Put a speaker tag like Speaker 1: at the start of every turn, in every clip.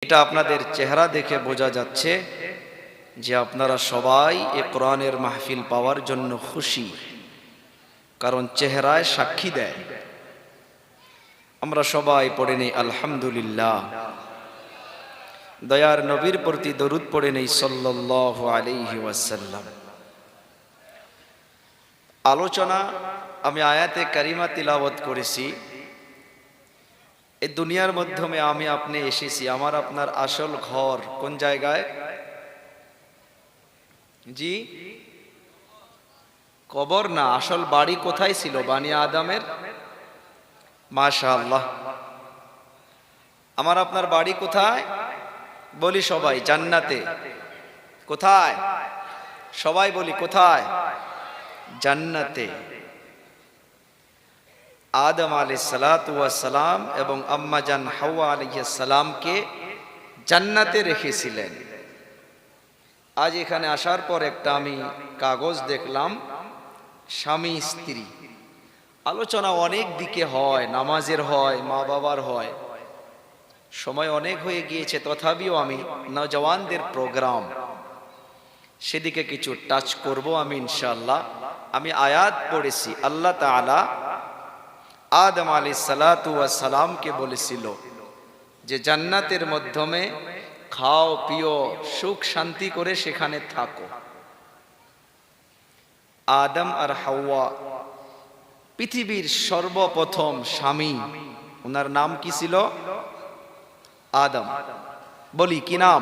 Speaker 1: এটা আপনাদের চেহারা দেখে বোঝা যাচ্ছে যে আপনারা সবাই এই কোরআনের মাহফিল পাওয়ার জন্য খুশি, কারণ চেহারায় সাক্ষী দেয়। আমরা সবাই পড়ে নেই আলহামদুলিল্লাহ। দয়ার নবীর প্রতি দরুদ পড়ে নেই সাল্লাল্লাহু আলাইহি ওয়াসাল্লাম। আলোচনা আমি আয়াতে কারিমা তিলাওয়াত করেছি। এই দুনিয়ার মাধ্যমে আমি আপনি এসেছি, আমার আপনার আসল ঘর কোন জায়গায়? জি, কবর না, আসল বাড়ি কোথায় ছিল বানি আদমের? মাশাআল্লাহ। আমার আপনার বাড়ি কোথায়? বলি সবাই, জান্নাতে। কোথায়? সবাই বলি কোথায়? জান্নাতে। আদম আলাইহিস সালাতু ওয়াস সালাম এবং আম্মা জান হাওয়া আলাইহিস সালামকে জান্নাতে রেখেছিলেন। আজ এখানে আসার পর একটা আমি কাগজ দেখলাম, স্বামী স্ত্রী আলোচনা অনেক দিকে হয়, নামাজের হয়, মা বাবার হয়, সময় অনেক হয়ে গিয়েছে, তথাপিও আমি নওজওয়ানদের প্রোগ্রাম সেদিকে কিছু টাচ করব আমি ইনশাআল্লাহ। আমি আয়াত পড়েছি, আল্লাহ তাআলা আদম আলাইহিস সালাতু ওয়াস সালামকে বলেছিল যে জান্নাতের মাধ্যমে খাও পিও সুখ শান্তি করে সেখানে থাকো। আদম আর হাওয়া পৃথিবীর সর্বপ্রথম স্বামী, ওনার নাম কি ছিল? আদম। বলি কি নাম?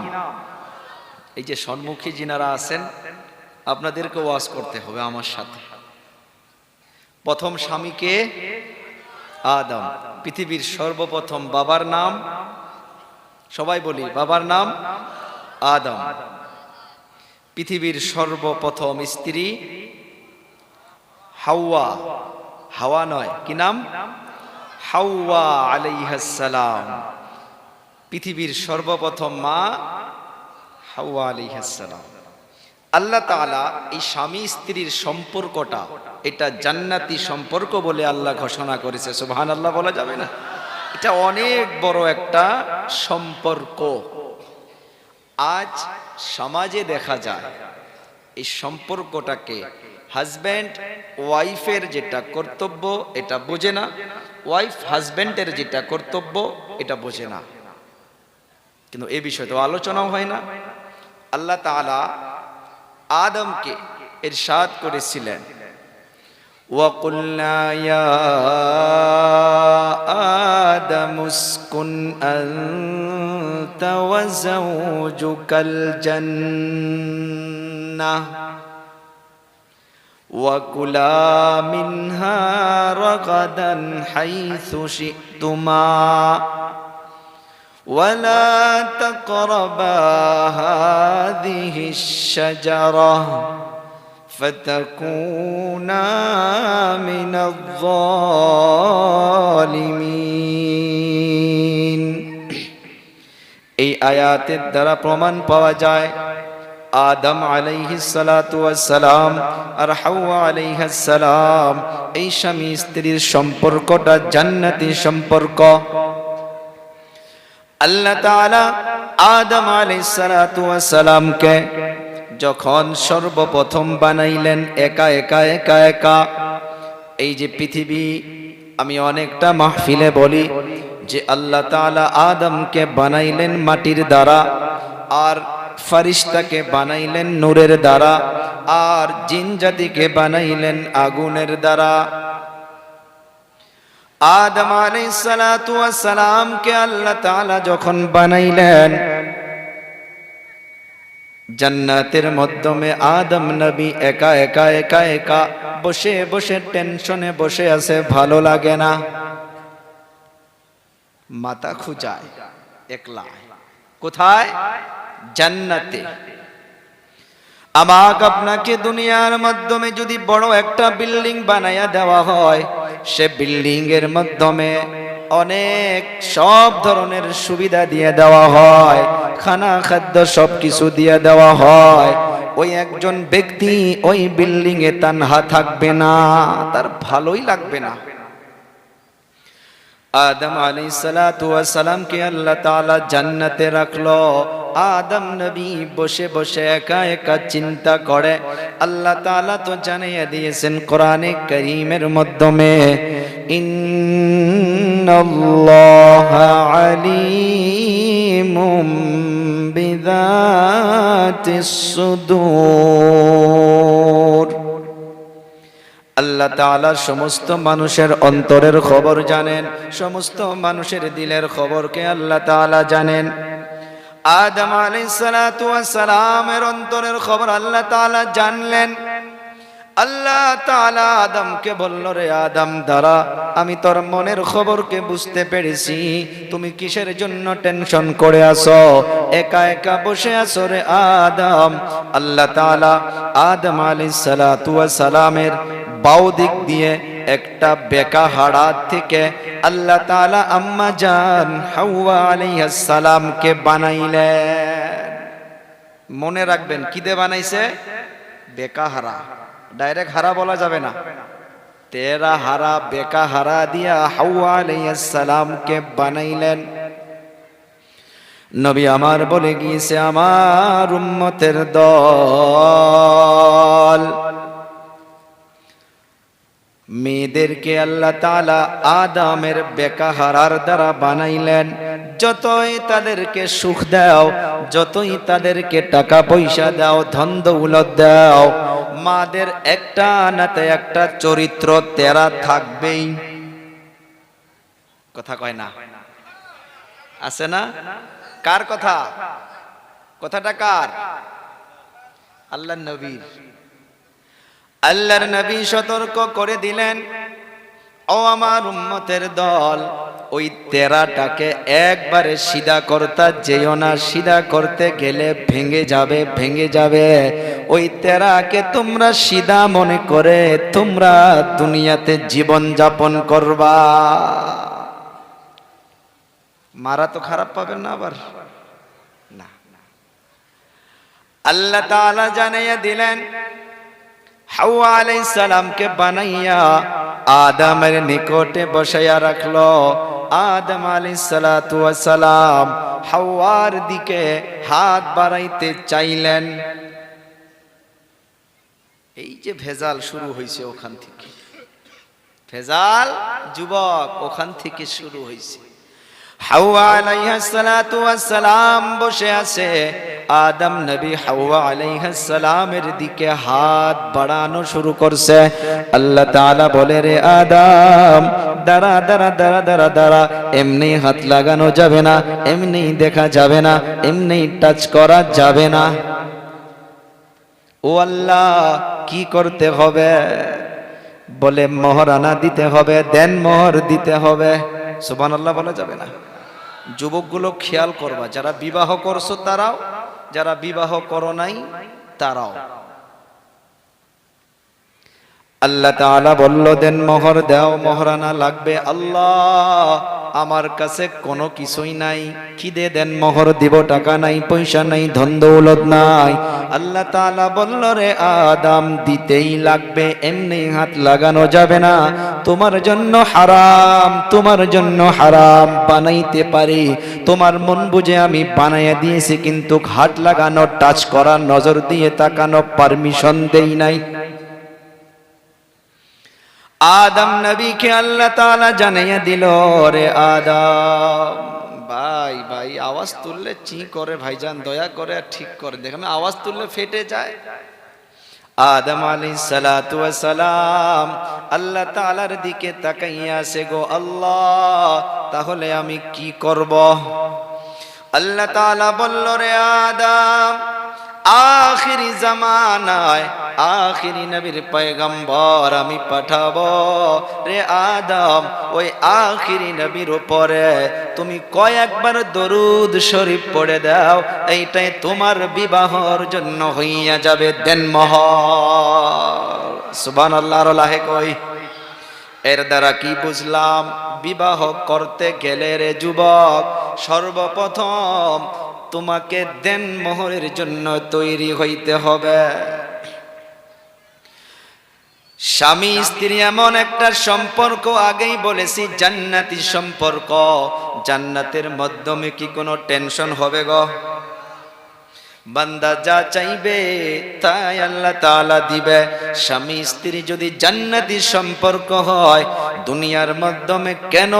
Speaker 1: এই যে সম্মুখী যিনারা আছেন আপনাদেরকে ওয়াজ করতে হবে আমার সাথে। প্রথম স্বামীকে আদম। পৃথিবীর সর্বপ্রথম বাবার নাম? সবাই বলি বাবার নাম আদম। পৃথিবীর সর্বপ্রথম স্ত্রী হাওয়া। হাওয়া নয়, কি নাম? হাওয়া আলাইহিস সালাম। পৃথিবীর সর্বপ্রথম মা হাওয়া আলাইহিস সালাম। আল্লাহ তাআলা এই স্বামী স্ত্রীর সম্পর্কটা এটা জান্নাতি সম্পর্ক বলে আল্লাহ ঘোষণা করেছে। সুবহানাল্লাহ বলা যাবে না? এটা অনেক বড় একটা সম্পর্ক। আজ সমাজে দেখা যায় এই সম্পর্কটাকে হাজব্যান্ড ওয়াইফের যেটা কর্তব্য এটা বোঝে না, ওয়াইফ হাজব্যান্ডের যেটা কর্তব্য এটা বোঝে না। কিন্তু এই বিষয়ে তো আলোচনাও হয় না। আল্লাহ তাআলা আদমকে ইরশাদ করেছিলেন, وَقُلْنَا يَا آدَمُ اسْكُنْ أَنْتَ وَزَوْجُكَ الْجَنَّةَ وَكُلَا مِنْهَا رَغَدًا حَيْثُ شِئْتُمَا وَلَا تَقْرَبَا هَذِهِ الشَّجَرَةَ فَتَكُونَا مِنَ الظَّالِمِينَ। এই আয়াতের দ্বারা প্রমাণ পাওয়া যায় আদম আলাইহিস সালাতু ওয়াস সালাম আর হাওয়া আলাইহিস সালাম এই স্বামী স্ত্রীর সম্পর্কটা জান্নাতি সম্পর্ক। আল্লাহ তাআলা আদম আলাইহিস সালাতু ওয়াস সালামকে যখন সর্বপ্রথম বানাইলেন একা একা একা একা, এই যে পৃথিবী, আমি অনেকটা মাহফিলে বলি যে আল্লাহ তাআলা আদমকে বানাইলেন মাটির দ্বারা, আর ফেরেশতাকে বানাইলেন নূরের দ্বারা, আর জিন জাতিকে বানাইলেন আগুনের দ্বারা। আদম আলাইহিস সালাতু ওয়াস সালামকে আল্লাহ তাআলা যখন বানাইলেন জান্নাতের মাধ্যমে, আদম নবী একা একা একা একা বসে বসে টেনশনে বসে আছে, ভালো লাগে না, মাথা খুঁজায় একলা। কোথায়? জান্নাতে। আমাকে আপনাকে দুনিয়ার মাধ্যমে যদি বড় একটা বিল্ডিং বানায়া দেওয়া হয়, সে বিল্ডিং এর মাধ্যমে অনেক সব ধরনের সুবিধা দিয়ে দেওয়া হয়, খানা খাদ্য সবকিছু দিয়ে দেওয়া হয়। ওই একজন ব্যক্তি ওই বিল্ডিং এ তানহা থাকবে না, তার ভালোই লাগবে না। আদম আলাইহিস সালাতু ওয়াস সালাম কে আল্লাহ তাআলা জান্নাতে রাখলো। আদম নবী বসে বসে একা একা চিন্তা করে। আল্লাহ তাআলা তো জানিয়ে দিয়েছেন কোরআনে কারীমের মাধ্যমে, ইন্নাল্লাহা আলীমুম বিযাতিস সুদূর। আল্লাহ তাআলা সমস্ত মানুষের অন্তরের খবর জানেন, সমস্ত মানুষের দিলের খবরকে আল্লাহ তাআলা জানেন। আদম আলাইহিস সালাতু ওয়াস সালামের অন্তরের খবর আল্লাহ তাআলা জানলেন। আল্লাহ তাআলা আদমকে বলল, রে আদম দাঁড়া, আমি তোর মনের খবরকে বুঝতে পেরেছি। তুমি কিসের জন্য টেনশন করে আছো, একা একা বসে আছো রে আদম। আল্লাহ তাআলা আদম আলাইহিস সালাতু ওয়াস সালামের বাউ দিক দিয়ে একটা বেকা হাড় থেকে আল্লাহ তাআলা আম্মা জান হাওয়া আলাইহিস সালামকে বানাইলেন। মনে রাখবেন কি দিয়ে বানাইছে? বেকা হারা, ডাইরেক্ট হারা বলা যাবে না। তেরা হারা বেকা হারা দিয়া হাওয়া আলাইহিস সালামকে বানাইলেন। নবী আমার বলে গিয়েছে, আমার উম্মতের দল মেয়েদেরকে আল্লাহ তাআলা আদমের বেকা হারার দ্বারা বানাইলেন। যতই তাদেরকে সুখ দাও, যতই তাদেরকে টাকা পয়সা দাও, ধন দৌলত দাও, মাদের একটা নাতে একটা চরিত্র তেরা থাকবেই। কথা কয় না? আছে না? কার কথা? কথাটা কার? আল্লাহর নবীর। আল্লাহর নবী সতর্ক করে দিলেন, ও আমার উম্মতের দল, ওই তেরাটাকে একবারে সিধা করতে যেও না। সিধা করতে গেলে ভেঙে যাবে, ভেঙে যাবে। ওই তেরাকে তোমরা সিধা মনে করে তোমরা দুনিয়াতে জীবন যাপন করবা। মারা তো খারাপ পাবেন না আবার না। আল্লাহ তাআলা জানিয়ে দিলেন, হাওয়া আলাইহিস সালামকে বানাইয়া আদমের নিকটে বসাইয়া রাখলো। আদম আলাইহিস সালাতু ওয়াস সালাম হাওয়ার দিকে হাত বাড়াইতে চাইলেন। এই যে ভেজাল শুরু হয়েছে ওখান থেকে, ভেজাল যুবক ওখান থেকে শুরু হয়েছে। হাওয়া আলাইহিস সালাতু ওয়াস সালাম বসে আছে, আদম নবী হাওয়া আলাইহিস সালামের দিকে হাত বাড়ানো শুরু করছে। আল্লাহ তাআলা বলে, রে আদম দাঁড়া দাঁড়া দাঁড়া দাঁড়া দাঁড়া, এমনি হাত লাগানো যাবে না, এমনি দেখা যাবে না, এমনি টাচ করা যাবে না। ও আল্লাহ, কি করতে হবে? বলে মোহরানা দিতে হবে, দেন মোহর দিতে হবে। সুবহানাল্লাহ বলা যাবে না? যুবকগুলো খেয়াল করবা, যারা বিবাহ করছো তারাও, যারা বিবাহ করো নাই তারাও। আল্লাহ তাআলা বলল, দেন মোহর দাও, মোহরানা লাগবে। আল্লাহ আমার কাছে কোনো কিছুই নাই, কি দিয়ে দেন মোহর দিব? টাকা নাই, পয়সা নাই, ধন দৌলত নাই। আল্লাহ তাআলা বলল, রে আদম দিতেই লাগবে, এমনি হাত লাগানো যাবে না। তোমার জন্য হারাম, তোমার জন্য হারাম। বানাইতে পারি, তোমার মন বুঝে আমি বানাইয়া দিয়েছি, কিন্তু হাত লাগানো, টাচ করা, নজর দিয়ে তাকানো পারমিশন দেই নাই। আদম নবীকে আল্লাহ তাআলা জানিয়ে দিল, রে আদম। ভাই ভাই আওয়াজ তুললে চি করে ভাইজান, দয়া করে ঠিক করে দেখেন, আওয়াজ তুললে ফেটে যায়। আদম আলাইহিস সালাতু ওয়াস সালাম আল্লাহ তাআলার দিকে তাকাইয়া আছে, গো আল্লাহ তাহলে আমি কি করব? আল্লাহ তাআলা বলল, রে আদম আখিরি জামানায় আখিরি নবীর পয়গম্বর আমি পাঠাবো। রে আদম ওই আখিরি নবীর উপরে তুমি কয়েকবার দরুদ শরীফ পড়ে দাও, এইটাই তোমার বিবাহর জন্য হইয়া যাবে দেনমোহর। সুবহানাল্লাহ লাহে কই। এর দ্বারা কি বুঝলাম? বিবাহ করতে গেলে রে যুবক, সর্বপ্রথম তোমাকে দেনমোহরের জন্য তৈরি হইতে হবে। স্বামী স্ত্রী এমন একটা সম্পর্ক, আগেই বলেছি জান্নাতি সম্পর্ক। জান্নাতের মাধ্যমে কি কোনো টেনশন হবে গো? বান্দা যা চাইবে তাই আল্লাহ তাআলা দিবে। স্বামী স্ত্রী যদি জান্নাতি সম্পর্ক হয়, দুনিয়ার মাধ্যমে কেন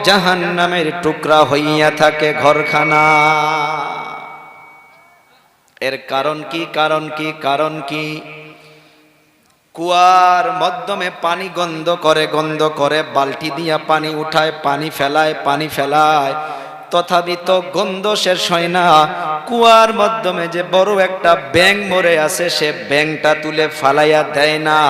Speaker 1: জাহান্নামের টুকরা হইয়া থাকে ঘরখানা? এর কারণ কি? কারণ কি? কারণ কি? কুয়ার মাধ্যমে পানি গন্ধ করে, বালতি দিয়া পানি উঠায়, পানি ফেলায়, তথাপি তো গন্ধ শেষ হয় না। কুয়ার মাধ্যমে যে বড় একটা ব্যাঙ মরে আছে, সে ব্যাঙটা তুলে ফালাইয়া দেয় না।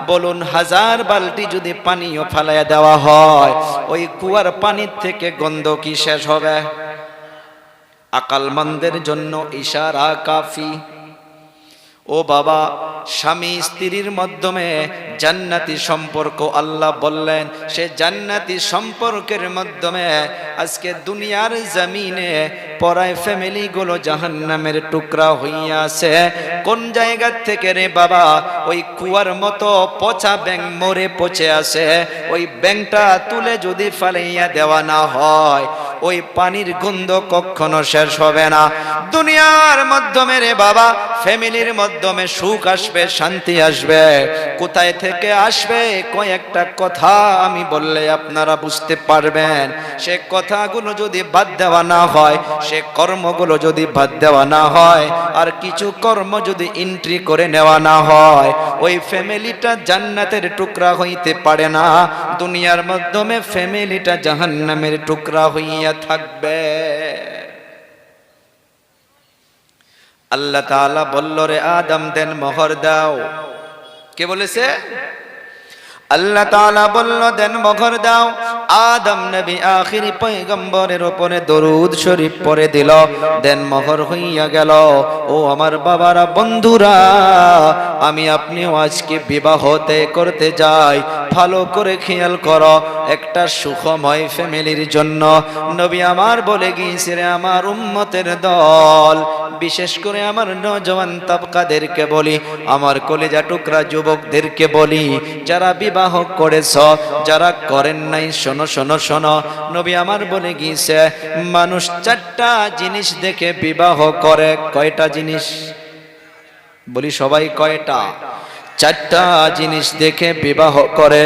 Speaker 1: বলুন, 1000 বালতি যদি পানিও ফালাইয়া দেওয়া হয়, ওই কুয়ার পানির থেকে গন্ধ কি শেষ হবে? আকলমন্দের জন্য ইশারা কাফি। ও বাবা, স্বামী স্ত্রীর মাধ্যমে জান্নাতি সম্পর্ক আল্লাহ বললেন, সে জান্নাতি সম্পর্কের মাধ্যমে আজকে দুনিয়ার জমিনে পরায় ফ্যামিলি গুলো জাহান্নামের টুকরা হইয়া আছে। কোন জায়গা থেকে রে বাবা? ওই কুয়ার মতো পচা ব্যাঙ মরে পচে আছে, ওই ব্যাঙটা তুলে যদি ফালাইয়া দেওয়া না হয়, ওই পানির গন্ধ কখনো শেষ হবে না। দুনিয়ার মাধ্যমে রে বাবা ফ্যামিলির মাধ্যমে সুখ আসবে, শান্তি আসবে। কোথায় থেকে আসবে? কয়েকটা কথা আমি বললে আপনারা বুঝতে পারবেন। সে কথাগুলো যদি বাদ দেওয়া না হয়, সে কর্মগুলো যদি বাদ দেওয়া না হয়, আর কিছু কর্ম যদি এন্ট্রি করে নেওয়া না হয়, ওই ফ্যামিলিটা জান্নাতের টুকরা হইতে পারে না। দুনিয়ার মাধ্যমে ফ্যামিলিটা জাহান্নামের টুকরা হইয়া থাকবে। আল্লাহ তাআলা বলল, রে আদম দেন মোহর দাও। কে বলেছে? আল্লাহ তাআলা বলল দেন মোহর দাও। আদম নবী আখিরি পয়গম্বরের উপরে দরুদ শরীফ পড়ে দিল, দেন মোহর হইয়া গেল। ও আমার বাবারা, বন্ধুরা, আমি আপনিও আজকে বিবাহতে করতে যাই, ভালো করে খেয়াল করো, একটা সুখময় ফ্যামিলির জন্য নবী আমার বলে গিয়েছে, রে আমার উম্মতের দল, বিশেষ করে আমার নওজওয়ান তাবকাদেরকে বলি, আমার কলিজা টুকরা যুবকদেরকে বলি, যারা বিবাহ করেছ, যারা করেন নাই, শোনো শোনো শোনো। নবী আমার বলে গিয়েছে, মানুষ 4টা জিনিস দেখে বিবাহ করে। কয়টা জিনিস? বলি সবাই, কয়টা? 4টা জিনিস দেখে বিবাহ করে।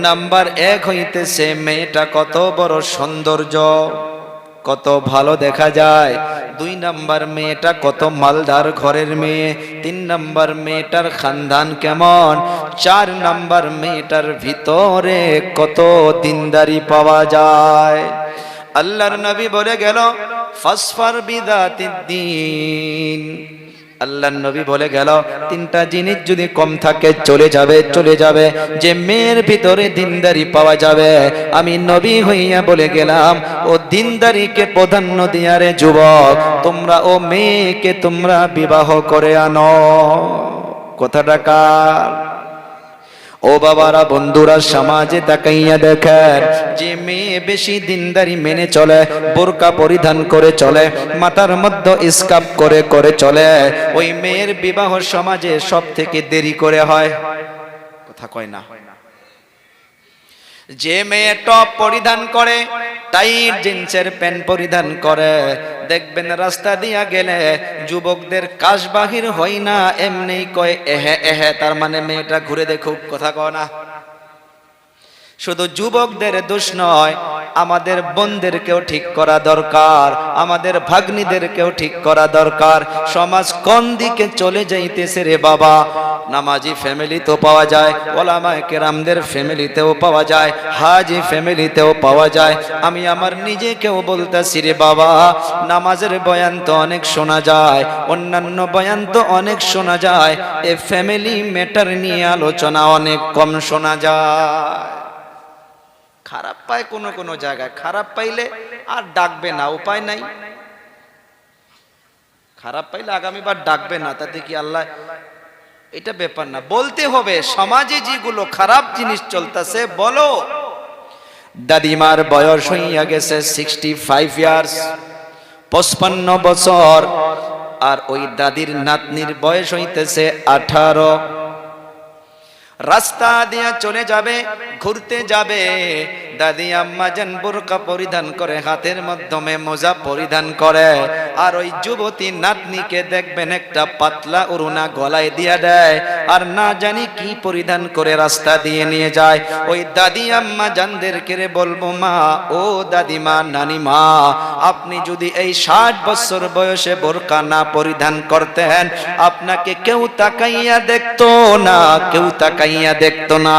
Speaker 1: নাম্বার 1 হইতেছে মেয়েটা কত বড় সৌন্দর্য, কত ভালো দেখা যায়। 2 নাম্বার, মেয়েটা কত মালদার ঘরের মেয়ে। 3 নাম্বার, মেয়েটার খানদান কেমন। 4 নাম্বার, মেয়েটার ভিতরে কত দিনদারি পাওয়া যায়। আল্লাহর নবী বলে গেল, ফাসফার বিদাতিদ্দিন। আল্লাহর নবী বলে গেল, 3টা জিনিস যদি কম থাকে চলে যাবে, যে মেয়ের ভিতরে দিনদারি পাওয়া যাবে। আমি নবী হইয়া বলে গেলাম, ও দিনদারিকে প্রাধান্য দিয়া রে যুবক, তোমরা ও মেয়েকে তোমরা বিবাহ করে আনো। কথাটা কার? ও বাবারা, বন্ধুরা, সমাজে তাকাইয়া দেখেন, যে মেয়ে বেশি দিনদারি মেনে চলে, বোরকা পরিধান করে চলে, মাথার মধ্যে স্কার্ফ করে চলে, ওই মেয়ের বিবাহ সমাজে সব থেকে দেরি করে হয়। কথা কয় না। যে মেয়ে টপ পরিধান করে, টাইট জিন্সের প্যান্ট পরিধান করে, দেখবেন রাস্তা দিয়া গেলে যুবকদের কাশ বাহির হয় না, এমনি কয় এহে এহে, তার মানে মেয়েটা ঘুরে দেখুক। কথা কয় না। শুধু যুবকদের দোষ নয়, আমাদের বোনদেরকেও ঠিক করা দরকার, আমাদের ভাগ্নিদেরকেও ঠিক করা দরকার। সমাজ কোন দিকে চলে যাইতেছে রে বাবা? নামাজি ফ্যামিলিতেও পাওয়া যায়, ওলামায়ে কেরামদের ফ্যামিলিতেও পাওয়া যায়, হাজি ফ্যামিলিতেও পাওয়া যায়। আমি আমার নিজেকেও বলতেছি রে বাবা, নামাজের বয়ান তো অনেক শোনা যায়, অন্যান্য বয়ান তো অনেক শোনা যায়, এ ফ্যামিলি ম্যাটার নিয়ে আলোচনা অনেক কম শোনা যায়। খারাপ পায় কোনো জায়গায়, খারাপ পাইলে আর ডাকবে না, উপায় নাই। খারাপ পাইলে আগামীবার ডাকবে না, তাতে কি আল্লাহ? এটা ব্যাপার না, বলতে হবে। সমাজে যেগুলো খারাপ জিনিস চলতেছে বলো। দাদিমার বয়স হইয়া গেছে 65 ইয়ার্স, 55 বছর, আর ওই দাদির নাতনির বয়স হইতেছে 18। রাস্তা দিয়ে চলে যাবে, ঘুরতে যাবে, দাদি আম্মা জান বোরকা পরিধান করে, হাতের মাধ্যমে মোজা পরিধান করে, আর ওই যুবতী নাতনিকে দেখবেন একটা পাতলা ওড়না গলায় দিয়ে দেয়, আর না জানি কি পরিধান করে রাস্তা দিয়ে নিয়ে যায়। ওই দাদি আম্মা জানদেরকে বলবো, মা ও দাদিমা, নানিমা, আপনি যদি এই 60 বছর বয়সে বোরকা না পরিধান করতেন, আপনাকে কেউ তাকাইয়া দেখতো না, কেউ তাকাইয়া দেখতো না।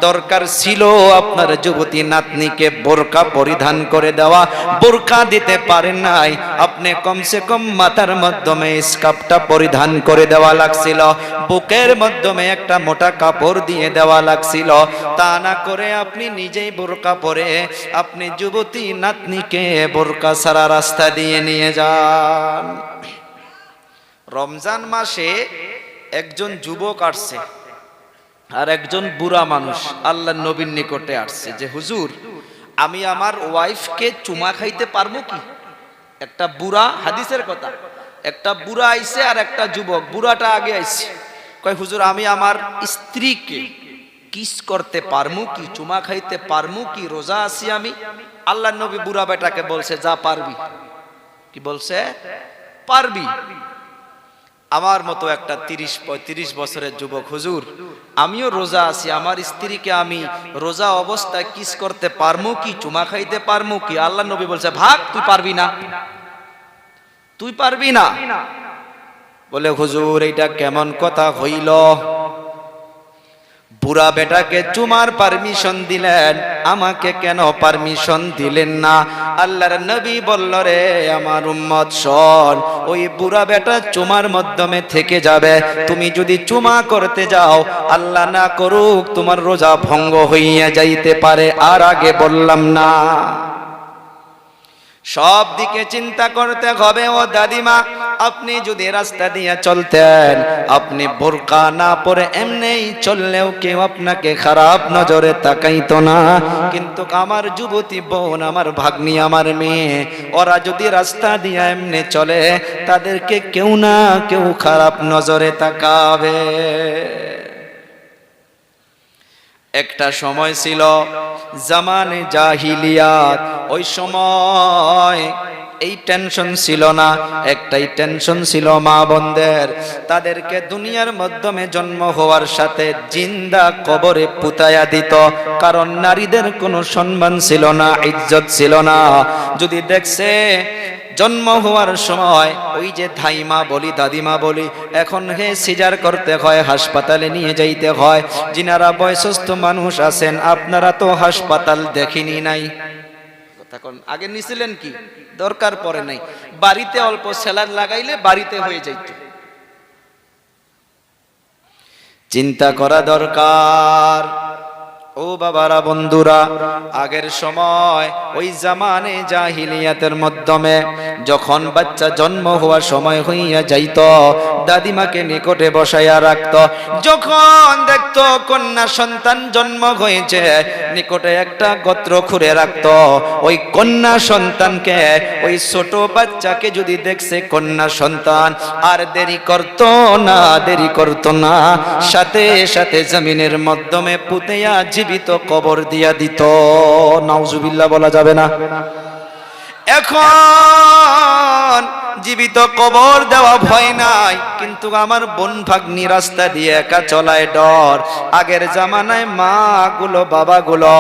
Speaker 1: দরকার ছিল আপনার যুবতী নাতনিকে বোরকা পরিধান করে দেওয়া। বোরকা দিতে পারেন নাই, আপনি কমসে কম মাথার মাধ্যমে স্কার্ফটা পরিধান করে দেওয়া লাগছিল, বুকের মাধ্যমে একটা মোটা কাপড় দিয়ে দেওয়া লাগছিল। তা না করে আপনি নিজেই বোরকা পরে আপনি যুবতী নাতনিকে বোরকা ছাড়া রাস্তা দিয়ে নিয়ে যান। রমজান মাসে একজন যুবক আসছে আর একজন বুড়া মানুষ আল্লাহর নবীর নিকটে আসছে যে, হুজুর, আমি আমার ওয়াইফকে চুমা খাইতে পারবো কি? একটা বুড়া, হাদিসের কথা, একটা বুড়া আইছে আর একটা যুবক। বুড়াটা আগে আইছে, কয়, হুজুর, আমি আমার স্ত্রীকে কিস করতে পারমু কি, চুমা খাইতে পারমু কি? রোজা আছি আমি। আল্লাহর নবী বুড়া বেটাকে বলছে, যা, পারবি। কি বলছে? পারবি। আমার মতো একটা 30-35 বছরের যুবক, হুজুর, আমিও রোজা আছি, আমার স্ত্রীকে আমি রোজা অবস্থায় কিস করতে পারমু কি, চুমা খাইতে পারমু কি? আল্লাহর নবী বলছে, ভাগ, তুই পারবি না, তুই পারবি না। বলে, হুজুর, এইটা কেমন কথা হইল? বুড়া বেটাকে চুমার পারমিশন দিলেন, আমাকে কেন পারমিশন দিলেন না? আল্লাহর নবী বলল, রে আমার উম্মত, শোন, ওই বুড়া বেটা চুমার মাধ্যমে থেকে যাবে। তুমি যদি চুমা করতে যাও, আল্লাহ না করুক, তোমার রোজা ভঙ্গ হইয়া যাইতে পারে। আর আগে বললাম না? সব দিকে চিন্তা করতে হবে। ও দাদিমা, আপনি যদি রাস্তা দিয়ে চলতেন, আপনি বোরকা না পরে এমনিই চললেও কেউ আপনাকে খারাপ নজরে তাকাইতো না। কিন্তু আমার যুবতী বোন, আমার ভাগ্নি, আমার মেয়ে, ওরা যদি রাস্তা দিয়ে এমনি চলে, তাদেরকে কেউ না কেউ খারাপ নজরে তাকাবে। একটা সময় ছিল জামানে জাহিলিয়াত, ওই সময় এই টেনশন ছিল না, একটাই টেনশন ছিল মা বোনদের। তাদেরকে দুনিয়ার মাধ্যমে জন্ম হওয়ার সাথে জিন্দা কবরে পুতায়া দিত, কারণ নারীদের কোনো সম্মান ছিল না, ইজ্জত ছিল না। যদি দেখছে জন্ম হওয়ার সময় ওই যে ধাইমা বলি, দাদিমা বলি, এখন সিজার করতে হয়, হাসপাতালে নিয়ে যাইতে হয়। যিনারা বয়সস্থ মানুষ আছেন, আপনারা তো হাসপাতাল দেখিনি নাই, আগে নিছিলেন কি? দরকার পড়ে নাই, বাড়িতে অল্প সেলার লাগাইলে বাড়িতে হয়ে যাইত। চিন্তা করা দরকার। ও বাবারা, বন্ধুরা, আগের সময় ওই জামানে জাহিলিয়াতের মাধ্যমে যখন বাচ্চা জন্ম হওয়ার সময় হইয়া যাইত, দাদিমাকে নিকটে বসাইয়া রাখত। যখন দেখতো কন্যা সন্তান জন্ম হয়েছে, নিকটে একটা গোত্র খুঁড়ে রাখত। ওই কন্যা সন্তানকে, ওই ছোট বাচ্চাকে যদি দেখছে কন্যা সন্তান, আর দেরি করত না, দেরি করত না, সাথে সাথে জমিনের মাধ্যমে পুঁতিয়া জীবিত কবর দিয়া দিত। নাউজুবিল্লাহ বলা যাবে না? এখন জীবিত কবর দেওয়া ভয় নাই, কিন্তু আমার বোন ভাগ্নি রাস্তা দিয়ে একা চলায় ডর। আগের জামানায় মা গুলো, বাবা গুলো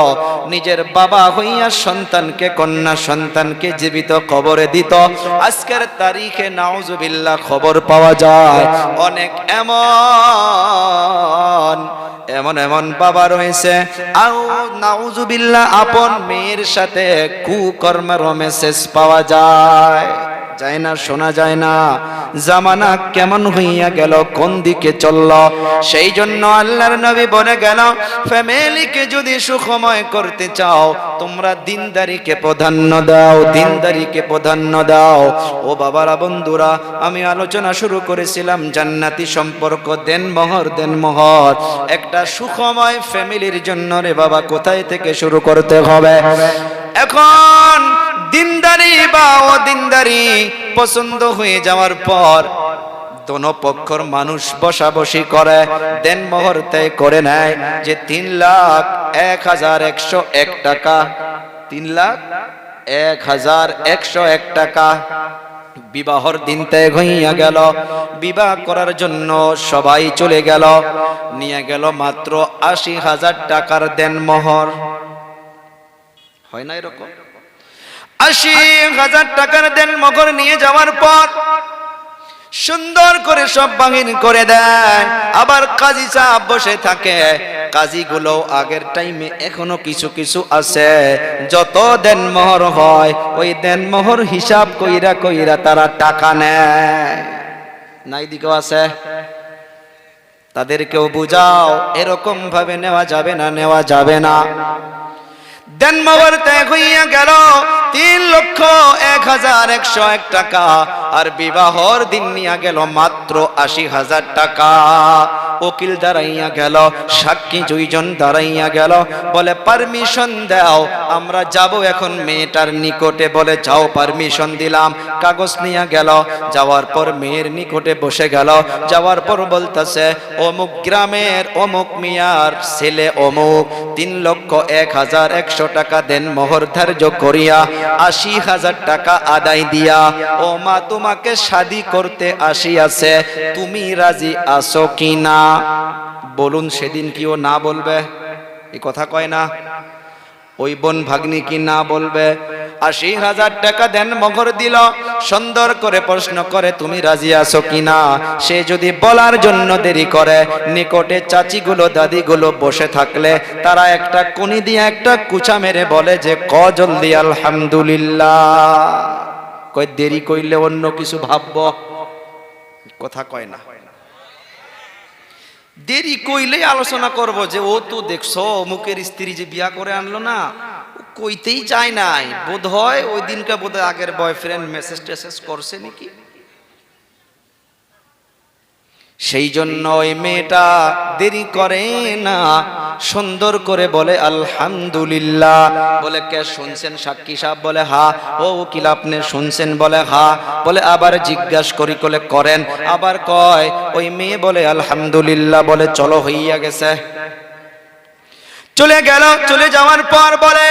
Speaker 1: নিজের বাবা হইয়া সন্তানকে, কন্যা সন্তানকে জীবিত কবরে দিত। আজকের তারিখে নাউজুবিল্লাহ খবর পাওয়া যায় অনেক এমন বাবা রয়েছে, আও নাউজুবিল্লাহ, আপন মেয়ের সাথে কুকর্মের মেসেজ পাওয়া যায় না, শোনা যায় না। জামানা কেমন হইয়া গেল, কোন দিকে চলল? সেই জন্য আল্লাহর নবী বলে গেল, ফ্যামিলিকে যদি সুখময় করতে চাও, তোমরা দিনদারিকে প্রাধান্য দাও, দিনদারিকে প্রাধান্য দাও। ও বাবারা, বন্ধুরা, আমি আলোচনা শুরু করেছিলাম জান্নাতি সম্পর্ক, দেনমোহর, দেনমোহর। একটা সুখময় ফ্যামিলির জন্য রে বাবা, কোথায় থেকে শুরু করতে হবে? এখন দিনদারি বা অদিনদারি পছন্দ হয়ে যাওয়ার পর দোনো পক্ষর মানুষ বসাবসি করে, দেনমোহর তয় করে নেয় যে 3,01,101 টাকা, 3,01,101 টাকা। বিবাহর দিন তয় হইয়া গেল, বিবাহ করার জন্য সবাই চলে গেল, নিয়ে গেল মাত্র 80,000 টাকার দেনমোহর। হয় না এরকম? 80,000 টাকার দেনমোহর নিয়ে যাওয়ার পর সুন্দর করে সব বাহির করে দেয়। আবার কাজী সাহেব বসে থাকে, কাজীগুলো আগের টাইমে এখনো কিছু কিছু আছে, যত দেনমোহর হয় ওই দেনমোহর হিসাব কইরা কইরা তারা টাকা নেয়। নাই দিকেও আছে, তাদেরকেও বুঝাও এরকম ভাবে নেওয়া যাবে না, নেওয়া যাবে না। দেনমোহর ত্যাগ হইয়া গেল 3,01,101 টাকা, আর বিবাহর দিন নিয়ে গেল মাত্র 80,000 টাকা। উকিল দাঁড়াইয়া গেল, সাক্ষী 2 জন দাঁড়াইয়া গেল, বলে পারমিশন দাও, আমরা যাব এখন মেয়েটার নিকটে। বলে যাও, পারমিশন দিলাম। কাগজ নিয়ে গেল, যাওয়ার পর মেয়ের নিকটে বসে গেল। যাওয়ার পর বলতেছে, অমুক গ্রামের অমুক মিয়ার ছেলে অমুক 3,01,100 টাকা দেনমোহর ধার্য করিয়া 80,000 টাকা আদায় দিয়া ও মা তোমাকে শাদী করতে আসিয়াছে, তুমি রাজি আছো কিনা? বলুন, সেদিন কি ও না বলবে? এই কথা কয় না? ওই বোন ভাগ্নি কি না বলবে? 80,000 টাকা দেনমোহর দিল, সুন্দর করে প্রশ্ন করে তুমি রাজি আছো কিনা? সে যদি বলার জন্য দেরি করে, নিকটে চাচিগুলো দাদিগুলো বসে থাকলে তারা একটা কোনি দিয়ে একটা কুচা মেরে বলে যে ক জলদি আলহামদুলিল্লাহ। কয় দেরি কইলে অন্য কিছু ভাববো। কথা কয় না? দেরি কইলে আলোচনা করব যে ও তো দেখছো অমুকের স্ত্রী যে বিয়া করে আনলো না, কইতেই চায় নাই, বোধ হয় ওই দিনকে বোধ হয় আগের বয়ফ্রেন্ড মেসেজ টেসেজ করছে নাকি। সেই জন্য ওই মেয়েটা দেরি করে না, সুন্দর করে বলে আলহামদুলিল্লাহ। বলে কে শুনছেন? সাক্ষী সাহেব বলে হা। ও উকিল আপনি শুনছেন? বলে হা। বলে আবার জিজ্ঞাসা করেন। আবার কয়, ওই মেয়ে বলে আলহামদুলিল্লাহ। বলে চলো, হইয়া গেছে। চলে গেল। চলে যাওয়ার পর বলে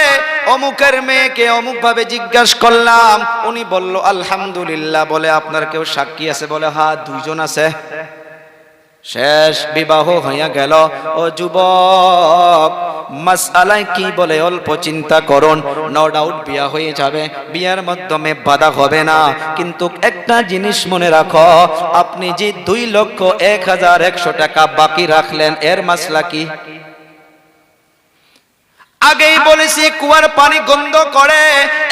Speaker 1: অমুকের মেয়েকে অমুক ভাবে জিজ্ঞাসা করলাম, উনি বলল আলহামদুলিল্লাহ। বলে আপনার কেউ সাক্ষী আছে? বলে হ্যাঁ, 2 জন আছে। শেষ, বিবাহ হইয়া গেল। ও যুবক, মাসআলায় কি বলে অল্প চিন্তা করুন, নো ডাউট বিয়া হয়ে যাবে, বিয়ার মাধ্যমে বাধা হবে না। কিন্তু একটা জিনিস মনে রাখো, আপনি যে 2,01,100 টাকা বাকি রাখলেন, এর মাসলা কি? আগেই বলেছি কুয়ার পানি গন্ধ করে,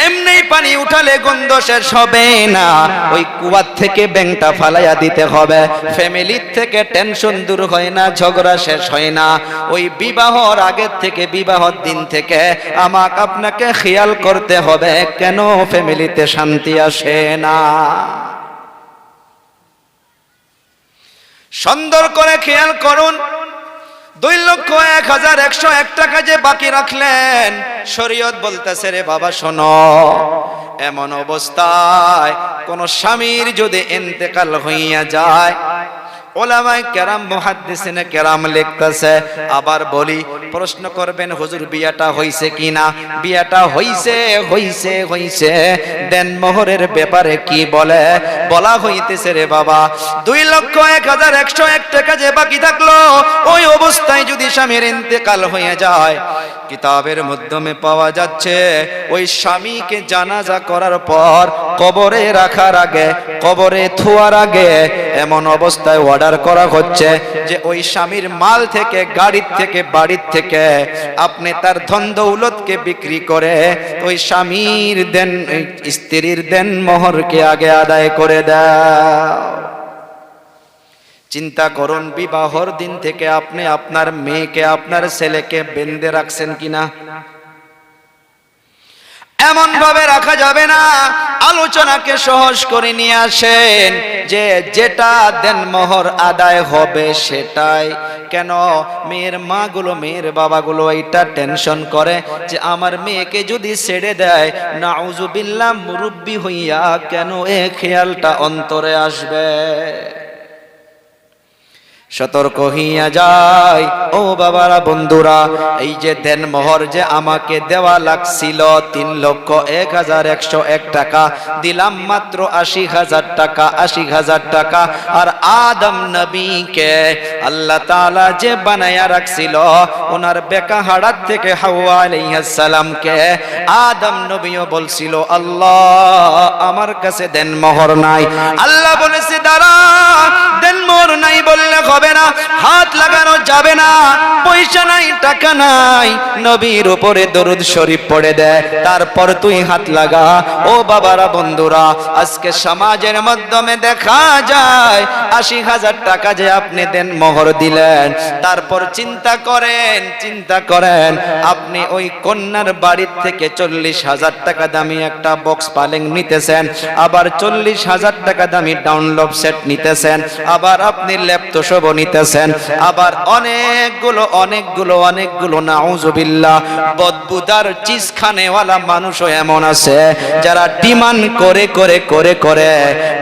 Speaker 1: এমনি পানি উঠালে গন্ধ শেষ হবে না। ওই কুয়ার থেকে ব্যাংটা ফালাইয়া দিতে হবে। ফ্যামিলির থেকে টেনশন দূর হয় না, ঝগড়া শেষ হয় না। ওই বিবাহর আগের থেকে, বিবাহর দিন থেকে আমাকে আপনাকে খেয়াল করতে হবে, কেন ফ্যামিলিতে শান্তি আসে না। সুন্দর করে খেয়াল করুন। 2,01,101 টাকা যে বাকি রাখলেন, শরীয়ত বলতেছে রে বাবা শোনো, এমন অবস্থায় কোন স্বামীর যদি ইন্তেকাল হইয়া যায়, ওলামায়ে কেরাম মুহাদ্দিসিনে কেরাম লিখতেছে। আবার বলি, প্রশ্ন করবেন হুজুর বিয়াটা হইছে কিনা? বিয়াটা হইছে। দেনমোহরের ব্যাপারে কি বলে? বলা হইতেছে রে বাবা, 2,01,101 টাকা যে বাকি থাকলো, ওই অবস্থায় যদি স্বামীর ইন্তেকাল হয়ে যায়, কিতাবের মাধ্যমে পাওয়া যাচ্ছে ওই স্বামীকে জানাজা করার পর কবরে রাখার আগে, কবরে থুয়ার আগে এমন অবস্থায় অর্ডার করা হচ্ছে যে ওই স্বামীর মাল থেকে, গাড়ির থেকে, বাড়ির থেকে আপনি তার ধন দৌলতকে বিক্রি করে ওই স্বামীর দেন, স্ত্রীর দেন মোহরকে আগে আদায় করে দাও। চিন্তা করুন, বিবাহর দিন থেকে আপনি আপনার মেয়েকে, আপনার ছেলেকে বেঁধে রাখছেন কিনা? এমন ভাবে রাখা যাবে না। আলোচনাকে সহজ করে নিয়ে আসেন যে যেটা দেনমোহর আদায় হবে সেটাই। কেন মেয়ের মাগুলো, মেয়ের বাবাগুলো এইটা টেনশন করে যে আমার মেয়েকে যদি ছেড়ে দেয়, নাউজুবিল্লাহ, মুরব্বি হইয়া কেন এ খেয়ালটা অন্তরে আসবে? সতর্ক হইয়া যায়। ও বাবারা, বন্ধুরা, এই যে দেনমোহর যে আমাকে দেওয়া লাগছিল 3,01,101 টাকা, দিলাম মাত্র 80,000 টাকা, 80,000 টাকা। আর আদম নবীকে আল্লাহ তাআলা যে বানায়া রাখছিল, ওনার বেকা হাড়ার থেকে হাওয়া আলাইহিস সালামকে আদম নবীও বলছিল, আল্লাহ আমার কাছে দেনমোহর নাই। আল্লাহ বলেছে, দাঁড়া, দেনমোহর নাই বললে হবে না, হাত লাগানো যাবে না, পয়সা নাই, টাকা নাই, নবীর উপরে দরুদ শরীফ পড়ে দেয়, তারপর তুই হাত লাগা। ও বাবারা, বন্ধুরা, আজকে সমাজের মাধ্যমে দেখা যায় 80,000 টাকা যে আপনি দেনমোহর দিলেন, তারপর চিন্তা করেন আপনি ওই কন্যার বাড়ির থেকে 40,000 টাকা দামি একটা বক্স পালেং নিতেছেন, আবার 40,000 টাকা দামি ডাউনলোড সেট নিতেছেন, আবার আপনি ল্যাপটপ নিতেছেন, আবার অনেকগুলো নাউজুবিল্লাহ বদবুদার চিজ খানেওয়ালা মানুষও এমন আছে যারা ডিমান্ড করে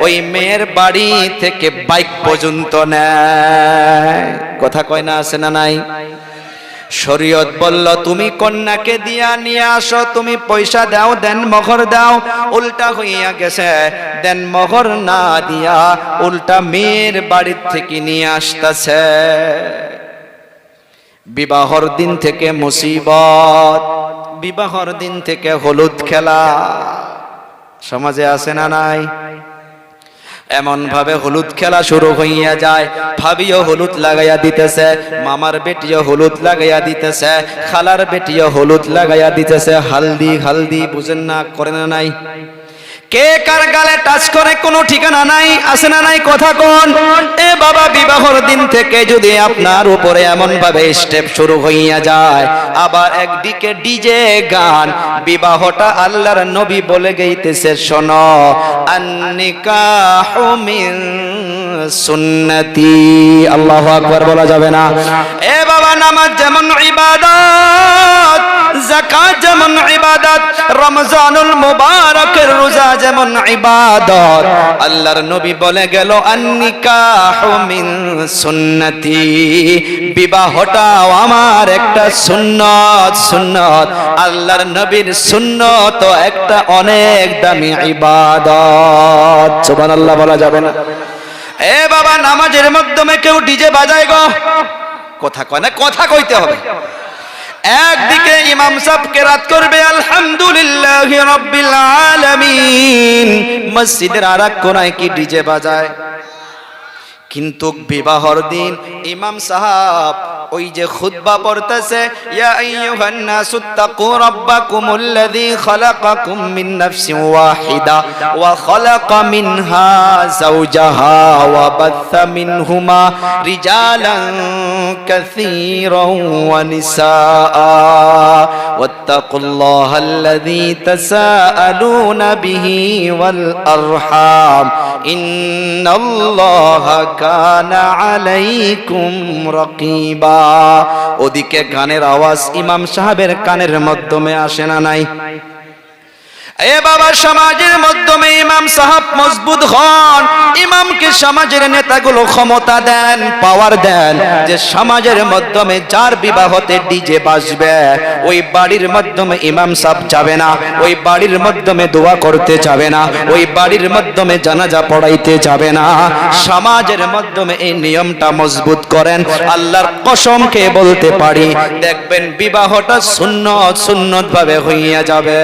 Speaker 1: ওই মেয়ের বাড়ি থেকে বাইক পর্যন্ত নেয়। কথা কয় না, আছে না নাই? শরীয়ত বলল তুমি কন্যাকে দিয়া নিয়ে আসো, তুমি পয়সা দাও, দেনমোহর দাও। উল্টা হইয়া গেছে, দেনমোহর না দিয়া উল্টা মেয়ের বাড়ির থেকে নিয়ে আসতেছে। বিবাহর দিন থেকে মুসিবত, বিবাহর দিন থেকে হলুদ খেলা সমাজে আছে না নাই? এমন ভাবে হলুদ খেলা শুরু হইয়া যায়, ভাবিও হলুদ লাগাইয়া দিতেছে, মামার বেটিও হলুদ লাগাইয়া দিতেছে, খালার বেটিও হলুদ লাগাইয়া দিতেছে। হালদি বুঝেন না, করে না নাই? কে কার গালে টাচ করে কোনো ঠিকানা নাই, আছে না নাই? কথা কোন? এ বাবা, বিবাহর দিন থেকে যদি আপনার উপরে এমন ভাবে স্টেপ শুরু হইয়া যায়, আবার একদিকে ডিজে গান, বিবাহটা আল্লাহর নবী বলে গেইতেছে, শোনো, আন-নিকাহু মিন সুন্নতি। আল্লাহু আকবার বলা যাবে না? এ বাবা, নামাজ যেমন ইবাদত, যাকাত যেমন ইবাদত, রমজানুল মুবারকের রোজা যেমন ইবাদত, আল্লাহর নবী বলে গেল আন-নিকাহু মিন সুন্নতি, বিবাহটাও আমার একটা সুন্নত। আল্লাহর নবীর সুন্নত একটা অনেক দামি ইবাদত। সুবহানাল্লাহ বলা যাবে না? এ বাবা, নামাজের মাধ্যমে কেউ ডিজে বাজায় গো, কথা কয় না, কথা কইতে হবে। একদিকে ইমাম সাহেব কেরাত করবে আলহামদুলিল্লাহি রাব্বিল আলামিন, মসজিদের আরেক কোনায় কি ডিজে বাজায়। কিন্তু বিবাহর দিন ইমাম সাহেব ওই যে খুতবা পড়তেছে, ইয়া আইয়ুহান নাসুত্তাকু রাব্বাকুমুল্লাযী খালাকাকুম মিন নাফসিন ওয়াহিদা ওয়া খালাকা মিনহা যাওজাহা ওয়া বাথা মিনহুমা রিজালান কাসীরান ওয়া নিসাআ ওয়াত্তাকুল্লাহাল্লাযী তাসাআলুনা বিহি ওয়াল আরহাম ইন্নাল্লাহা কানা আলাইকুম রাকিবা। ওদিকে গানের আওয়াজ ইমাম সাহেবের কানের মাধ্যমে আসে না নাই? এ বাবা, সমাজের মাধ্যমে ইমাম সাহেব মজবুত হন, ইমামকে সমাজের নেতাগুলো ক্ষমতা দেন, পাওয়ার দেন, যে সমাজের মাধ্যমে যার বিবাহতে ডিজে বাজবে ওই বাড়ির মাধ্যমে ইমাম সাহেব যাবে না, ওই বাড়ির মাধ্যমে দোয়া করতে যাবে না, ওই বাড়ির মাধ্যমে জানাজা পড়াইতে যাবে না। সমাজের মাধ্যমে এই নিয়মটা মজবুত করেন, আল্লাহর কসমকে বলতে পারি, দেখবেন বিবাহটা সুন্নত ভাবে হইয়া যাবে।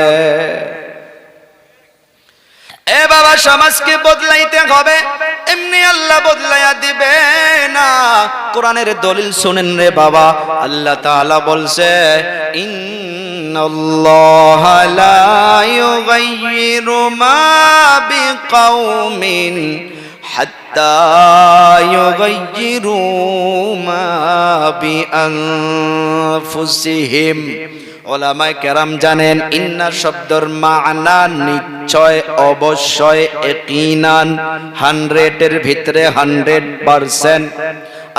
Speaker 1: এ বাবা, সমাজকে বদলাইতে হবে, এমনি আল্লাহ বদলাইয়া দিবে না। কোরআনের দলিল শুনেন রে বাবা, আল্লাহ তাআলা বলছে, ইন্নাল্লাহা লা ইউগাইয়িরু মা বিকাউমিন হাত্তা ইউগাইয়িরু মা বিআনফুসিহিম। ওলামায়ে কেরাম জানেন, ইন্না শব্দের মানা নিশ্চয়, অবশ্যই, ইয়াকিনান, 100 এর ভিতরে 100%।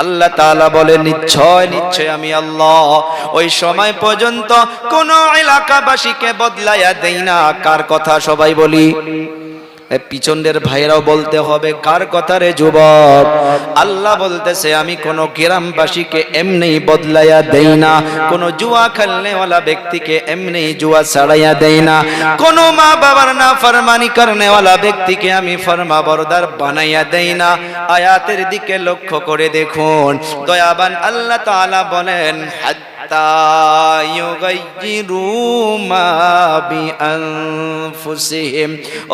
Speaker 1: আল্লাহ তাআলা বলে, নিশ্চয় আমি আল্লাহ ওই সময় পর্যন্ত কোন এলাকাবাসীকে বদলাইয়া দেই না। কার কথা সবাই বলি? পিছনের ভাইরাও বলতে হবে কার কথা রে যুবক? আল্লাহ বলতেছে আমি কোন গ্রামবাসীকে এমনি বদলাইয়া দেই না, কোন জুয়া খেলনেওয়ালা ব্যক্তিকে এমনি জুয়া ছাড়াইয়া দেই না, কোন মা বাবার না ফরমানি করনেওয়ালা ব্যক্তিকে আমি ফরমাবরদার বানাইয়া দেই না। আয়াতের দিকে লক্ষ্য করে দেখুন, দয়াবান আল্লাহ তাআলা বলেন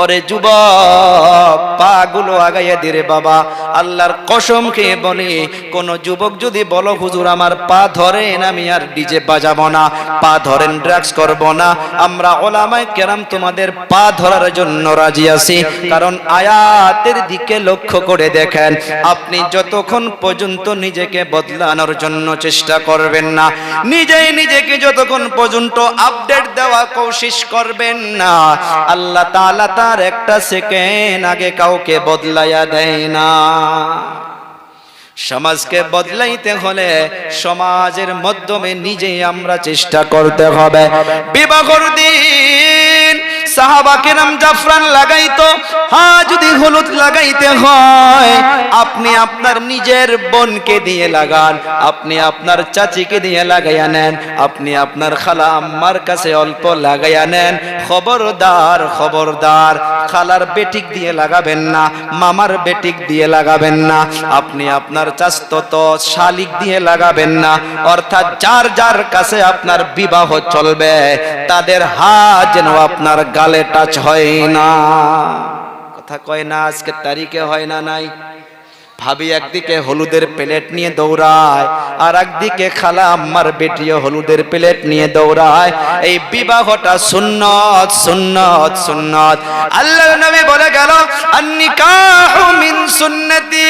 Speaker 1: ওরে যুবক, পাগুলো আগাইয়া দিরে বাবা, আল্লাহর কসম খেয়ে বলি, কোন যুবক যদি বলো হুজুর আমার পা ধরেন, আমি আর ডিজে বাজাবো না, পা ধরেন ড্রাগস করব না, আমরা ওলামায়ে কেরাম তোমাদের পা ধরার জন্য রাজি আছি। কারণ আয়াতের দিকে লক্ষ্য করে দেখেন, আপনি যতক্ষণ পর্যন্ত নিজেকে বদলানোর জন্য চেষ্টা করবেন না, নিজেই নিজেকে যতক্ষণ পর্যন্ত আপডেট দেওয়া কোশিশ করবেন না, আল্লাহ তাআলা তার একটা সেকেন্ড আগে কাউকে বদলাইয়া দেয় না। সমাজকে বদলাইতে হলে সমাজের মাধ্যমে নিজেই আমরা চেষ্টা করতে হবে। বিবাহর দিন সাহাবা কেরাম জাফরান লাগাইতো, হ্যাঁ যদি হলুদ লাগাইতে হয় আপনি আপনার নিজের বোনকে দিয়ে লাগান, আপনি আপনার চাচিকে দিয়ে লাগাইয়া নেন, আপনি আপনার খালা আম্মার কাছে অল্প লাগাইয়া নেন। খবরদার খবরদার, খালার বেটিক দিয়ে লাগাবেন না, মামার বেটিক দিয়ে লাগাবেন না, আপনি আপনার চাচতো শালিক দিয়ে লাগাবেন না। অর্থাৎ যার যার কাছে আপনার বিবাহ চলবে তাদের হাত যেন আপনার গালে টাচ হয় না। কথা কয় না, আজকের তারিখে হয় না নাই? ভাবি একদিকে হলুদের প্লেট নিয়ে দৌড়ায়, আর একদিকে খালা আম্মার বেটিও হলুদের প্লেট নিয়ে দৌড়ায়। এই বিবাহটা সুন্নত সুন্নত সুন্নত। আল্লাহর নবী বলে গেল আন-নিকাহু মিন সুন্নতি,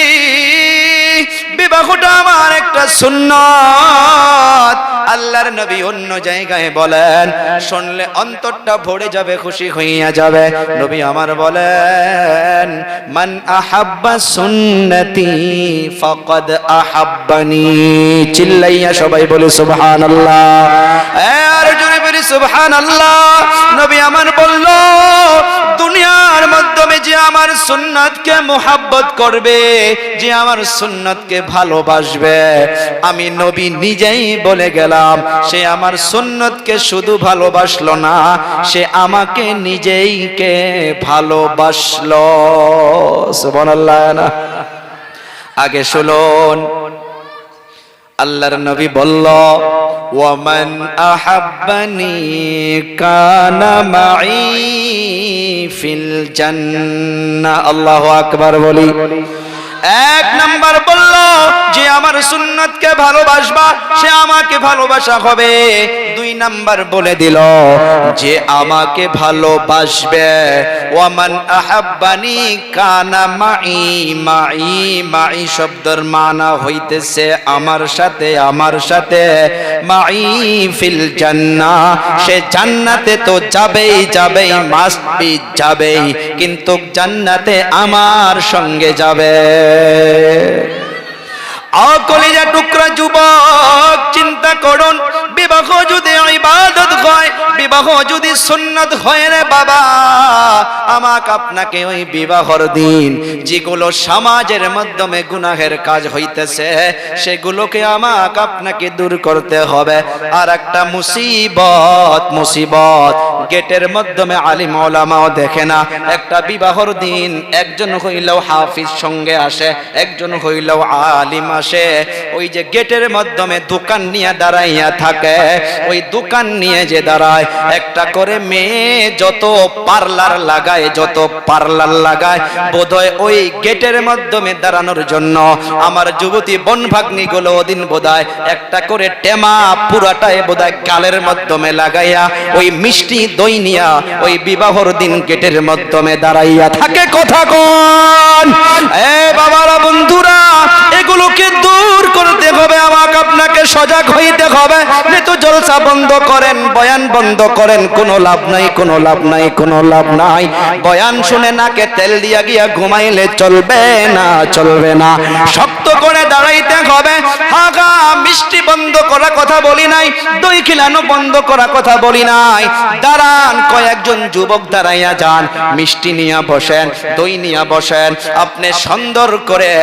Speaker 1: বিবাহটা আমার একটা সুন্নত। আল্লাহর নবী অন্য জায়গায় বলেন, শুনলে অন্তরটা ভরে যাবে, খুশি হইয়া যাবে। নবী আমার বলেন মান আহাব্বা সুন্নতি ফাকাদ আহাব্বানি। চিল্লাইয়া সবাই বলে সুবহানাল্লাহ, আর জোরে বলি সুবহানাল্লাহ। নবী আমার বলল, দুনিয়ার মাধ্যমে যে আমার সুন্নাতকে মুহাব্বত করবে, যে আমার সুন্নাতকে ভালোবাসবে, আমি নবী নিজেই বলে গেলাম সে আমার সুন্নাতকে শুধু ভালোবাসলো না, সে আমাকে নিজেইকে ভালোবাসলো। সুবহানাল্লাহ না? আগে শুনুন, আল্লাহর নবী বলল ওয়ামান আহাব্বানি কানা মাই ফিল জান্নাহ। আল্লাহু আকবার বলি। এক নাম্বার বলল যে আমার সুন্নাতকে ভালোবাসবা সে আমাকে ভালোবাসা হবে। দুই নাম্বার বলে দিল যে আমাকে ভালোবাসবে, ওয়ামান আহাব্বানি কানা মাই। মাই মাই শব্দের মানা হইতেছে আমার সাথে, আমার সাথে। মাই ফিল জান্নাহ, সে জান্নাতে তো যাবেই যাবেই, মাস্ট বি যাবেই, কিন্তু জান্নাতে আমার সঙ্গে যাবে। কলিজা টুকরা যুবক, চিন্তা করুন, বিবাহ যদি ইবাদত হয়, বিবাহ যদি সুন্নাত হয় রে বাবা, আমাকে আপনাকে ওই বিবাহর দিন যেগুলো সমাজের মাধ্যমে গুনাহের কাজ হইতেছে সেগুলোকে আমাকে আপনাকে দূর করতে হবে। আর একটা মুসিবত, মুসিবত গেটের মাধ্যমে আলিম ওলামাও দেখে না। একটা বিবাহর দিন একজন হইলেও হাফিজ সঙ্গে আসে, একজন হইলেও আলিম আসে। ওই যে গেটের মাধ্যমে দোকান নিয়ে দাঁড়াইয়া থাকে, ওই দোকান নিয়ে যে দাঁড়ায়, একটা করে মেয়ে যত পার্লার লাগায়, যত পার্লার লাগায়, বোধহয় ওই গেটের মাধ্যমে দাঁড়ানোর জন্য আমার যুবতী বন ভাগ্নি গুলো ওদিন বোধহয় একটা করে টেমা পুরাটাই বোধহয় গালের মাধ্যমে লাগাইয়া ওই মিষ্টি দই নিয়া ওই বিবাহর দিন গেটের মাধ্যমে দাঁড়াইয়া থাকে। কথা কোন এ বাবারা, বন্ধুরা, এগুলোকে দূর করতে হবে, আমাকে আপনাকে সজাগ হইতে হবে। তো জলসা কথা বন্ধ করেন, বয়ান বন্ধ করেন, কোনো লাভ নাই, কোনো লাভ নাই, কোনো লাভ নাই। বয়ান শুনে নাকে তেল দিয়া গিয়া ঘুমাইলে চলবে না, চলবে না। শক্ত করে দাঁড়াইতে হবে। হাগা মিষ্টি বন্ধ করা কথা বলি নাই, দই খিলানো বন্ধ করা কথা বলি নাই। দাঁড়ান, কয়েকজন যুবক দাঁড়াইয়া যান, মিষ্টি নিয়ে বসেন, দই নিয়ে বসেন। আপনি সুন্দর করে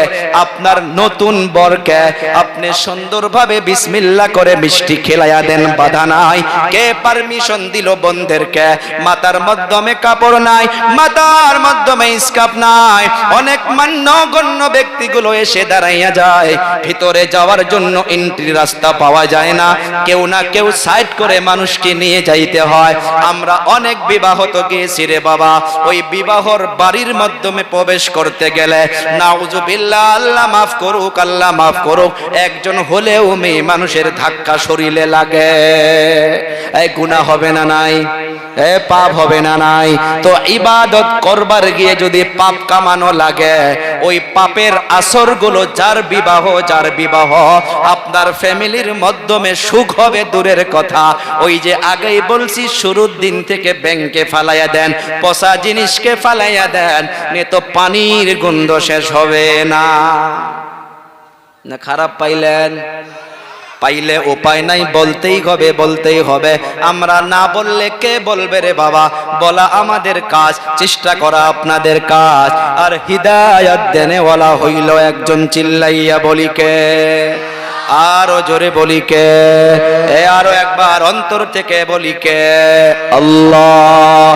Speaker 1: আপনার নতুন বরকে আপনি সুন্দরভাবে বিসমিল্লাহ করে মিষ্টি খেলাইয়া দেন, বাধা নাই। কে পারমিশন দিল বন্ধেরকে? মাথার মাধ্যমে কাপড় নাই, মাথার মাধ্যমে স্কার্ফ নাই। অনেক মান্যগণ্য ব্যক্তিগুলো এসে দাঁড়াইয়া যায়, ভিতরে যাওয়ার জন্য এন্ট্রি রাস্তা পাওয়া যায় না, কেউ না কেউ সাইড করে মানুষকে নিয়ে যাইতে হয়। আমরা অনেক বিবাহত গিয়েছি রে বাবা, ওই বিবাহর বাড়ির মাধ্যমে প্রবেশ করতে গেলে নাউজুবিল্লাহ, আল্লাহ মাফ করুক, আল্লাহ মাফ করুক, একজন হলেও মেয়ে মানুষের ধাক্কা শরীরে লাগে। এই গুনাহ হবে না নাই? পাপ হবে না নাই? তো ইবাদত করবার গিয়ে যদি পাপ কামানো লাগে, ওই পাপের আসরগুলো যার বিবাহ আপনার ফ্যামিলির মাধ্যমে সুখ হবে দূরের কথা, ওই যে আগেই বলছি শুরুর দিন থেকে ব্যাংকে ফালাইয়া দেন, পচা জিনিসকে ফালাইয়া দেন, নে তো পানির গন্ধ শেষ হবে না। না খারাপ পাইলেন? পাইলে উপায় নাই, বলতেই হবে, বলতেই হবে। আমরা না বললে কে বলবে রে বাবা? বলা আমাদের কাজ, চেষ্টা করা আপনাদের কাজ। আর হিদায়াত দেনেওয়ালা হইল একজন, চিল্লাইয়া বলি কে? আরো জোরে বলি কে? আরো একবার অন্তর থেকে বলি কে? আল্লাহ।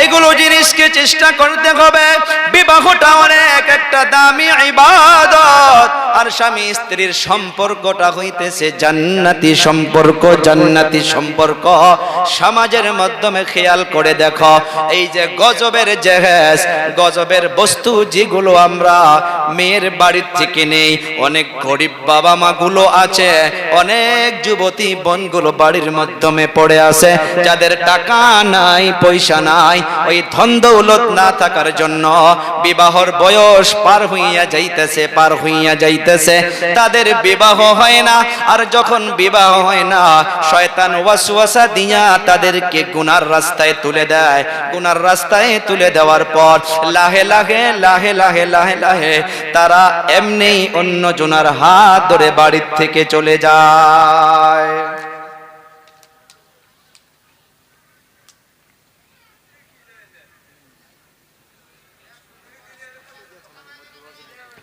Speaker 1: এগুলো জিনিসকে চেষ্টা করতে হবে। বিবাহটা অনেক একটা দামি ইবাদত, আর স্বামী স্ত্রীর সম্পর্কটা হইতেছে জান্নাতি সম্পর্ক, জান্নাতি সম্পর্ক। সমাজের মাধ্যমে খেয়াল করে দেখো, এই যে গজবের জেহেজ, গজবের বস্তু যেগুলো আমরা মেয়ের বাড়ির থেকে নেই, অনেক গরিব বাবা মা গুলো আছে, অনেক যুবতী বোনগুলো বাড়ির মাধ্যমে পড়ে আছে, যাদের টাকা নাই, পয়সা নাই, ওই ধন দৌলত না থাকার জন্য বিবাহর বয়স পার হইয়া যাইতেছে, পার হইয়া যাইতেছে, তাদের বিবাহ হয় না। আর যখন বিবাহ হয় না, শয়তান ওয়াসওয়াসা দিয়া তাদেরকে গুনার রাস্তায় তুলে দেয়। গুনার রাস্তায় তুলে দেওয়ার পর লাহে লাহে লাহে লাহে লাহে লাহে তারা এমনি অন্য জনার হাত ধরে বাড়ির থেকে চলে যায়।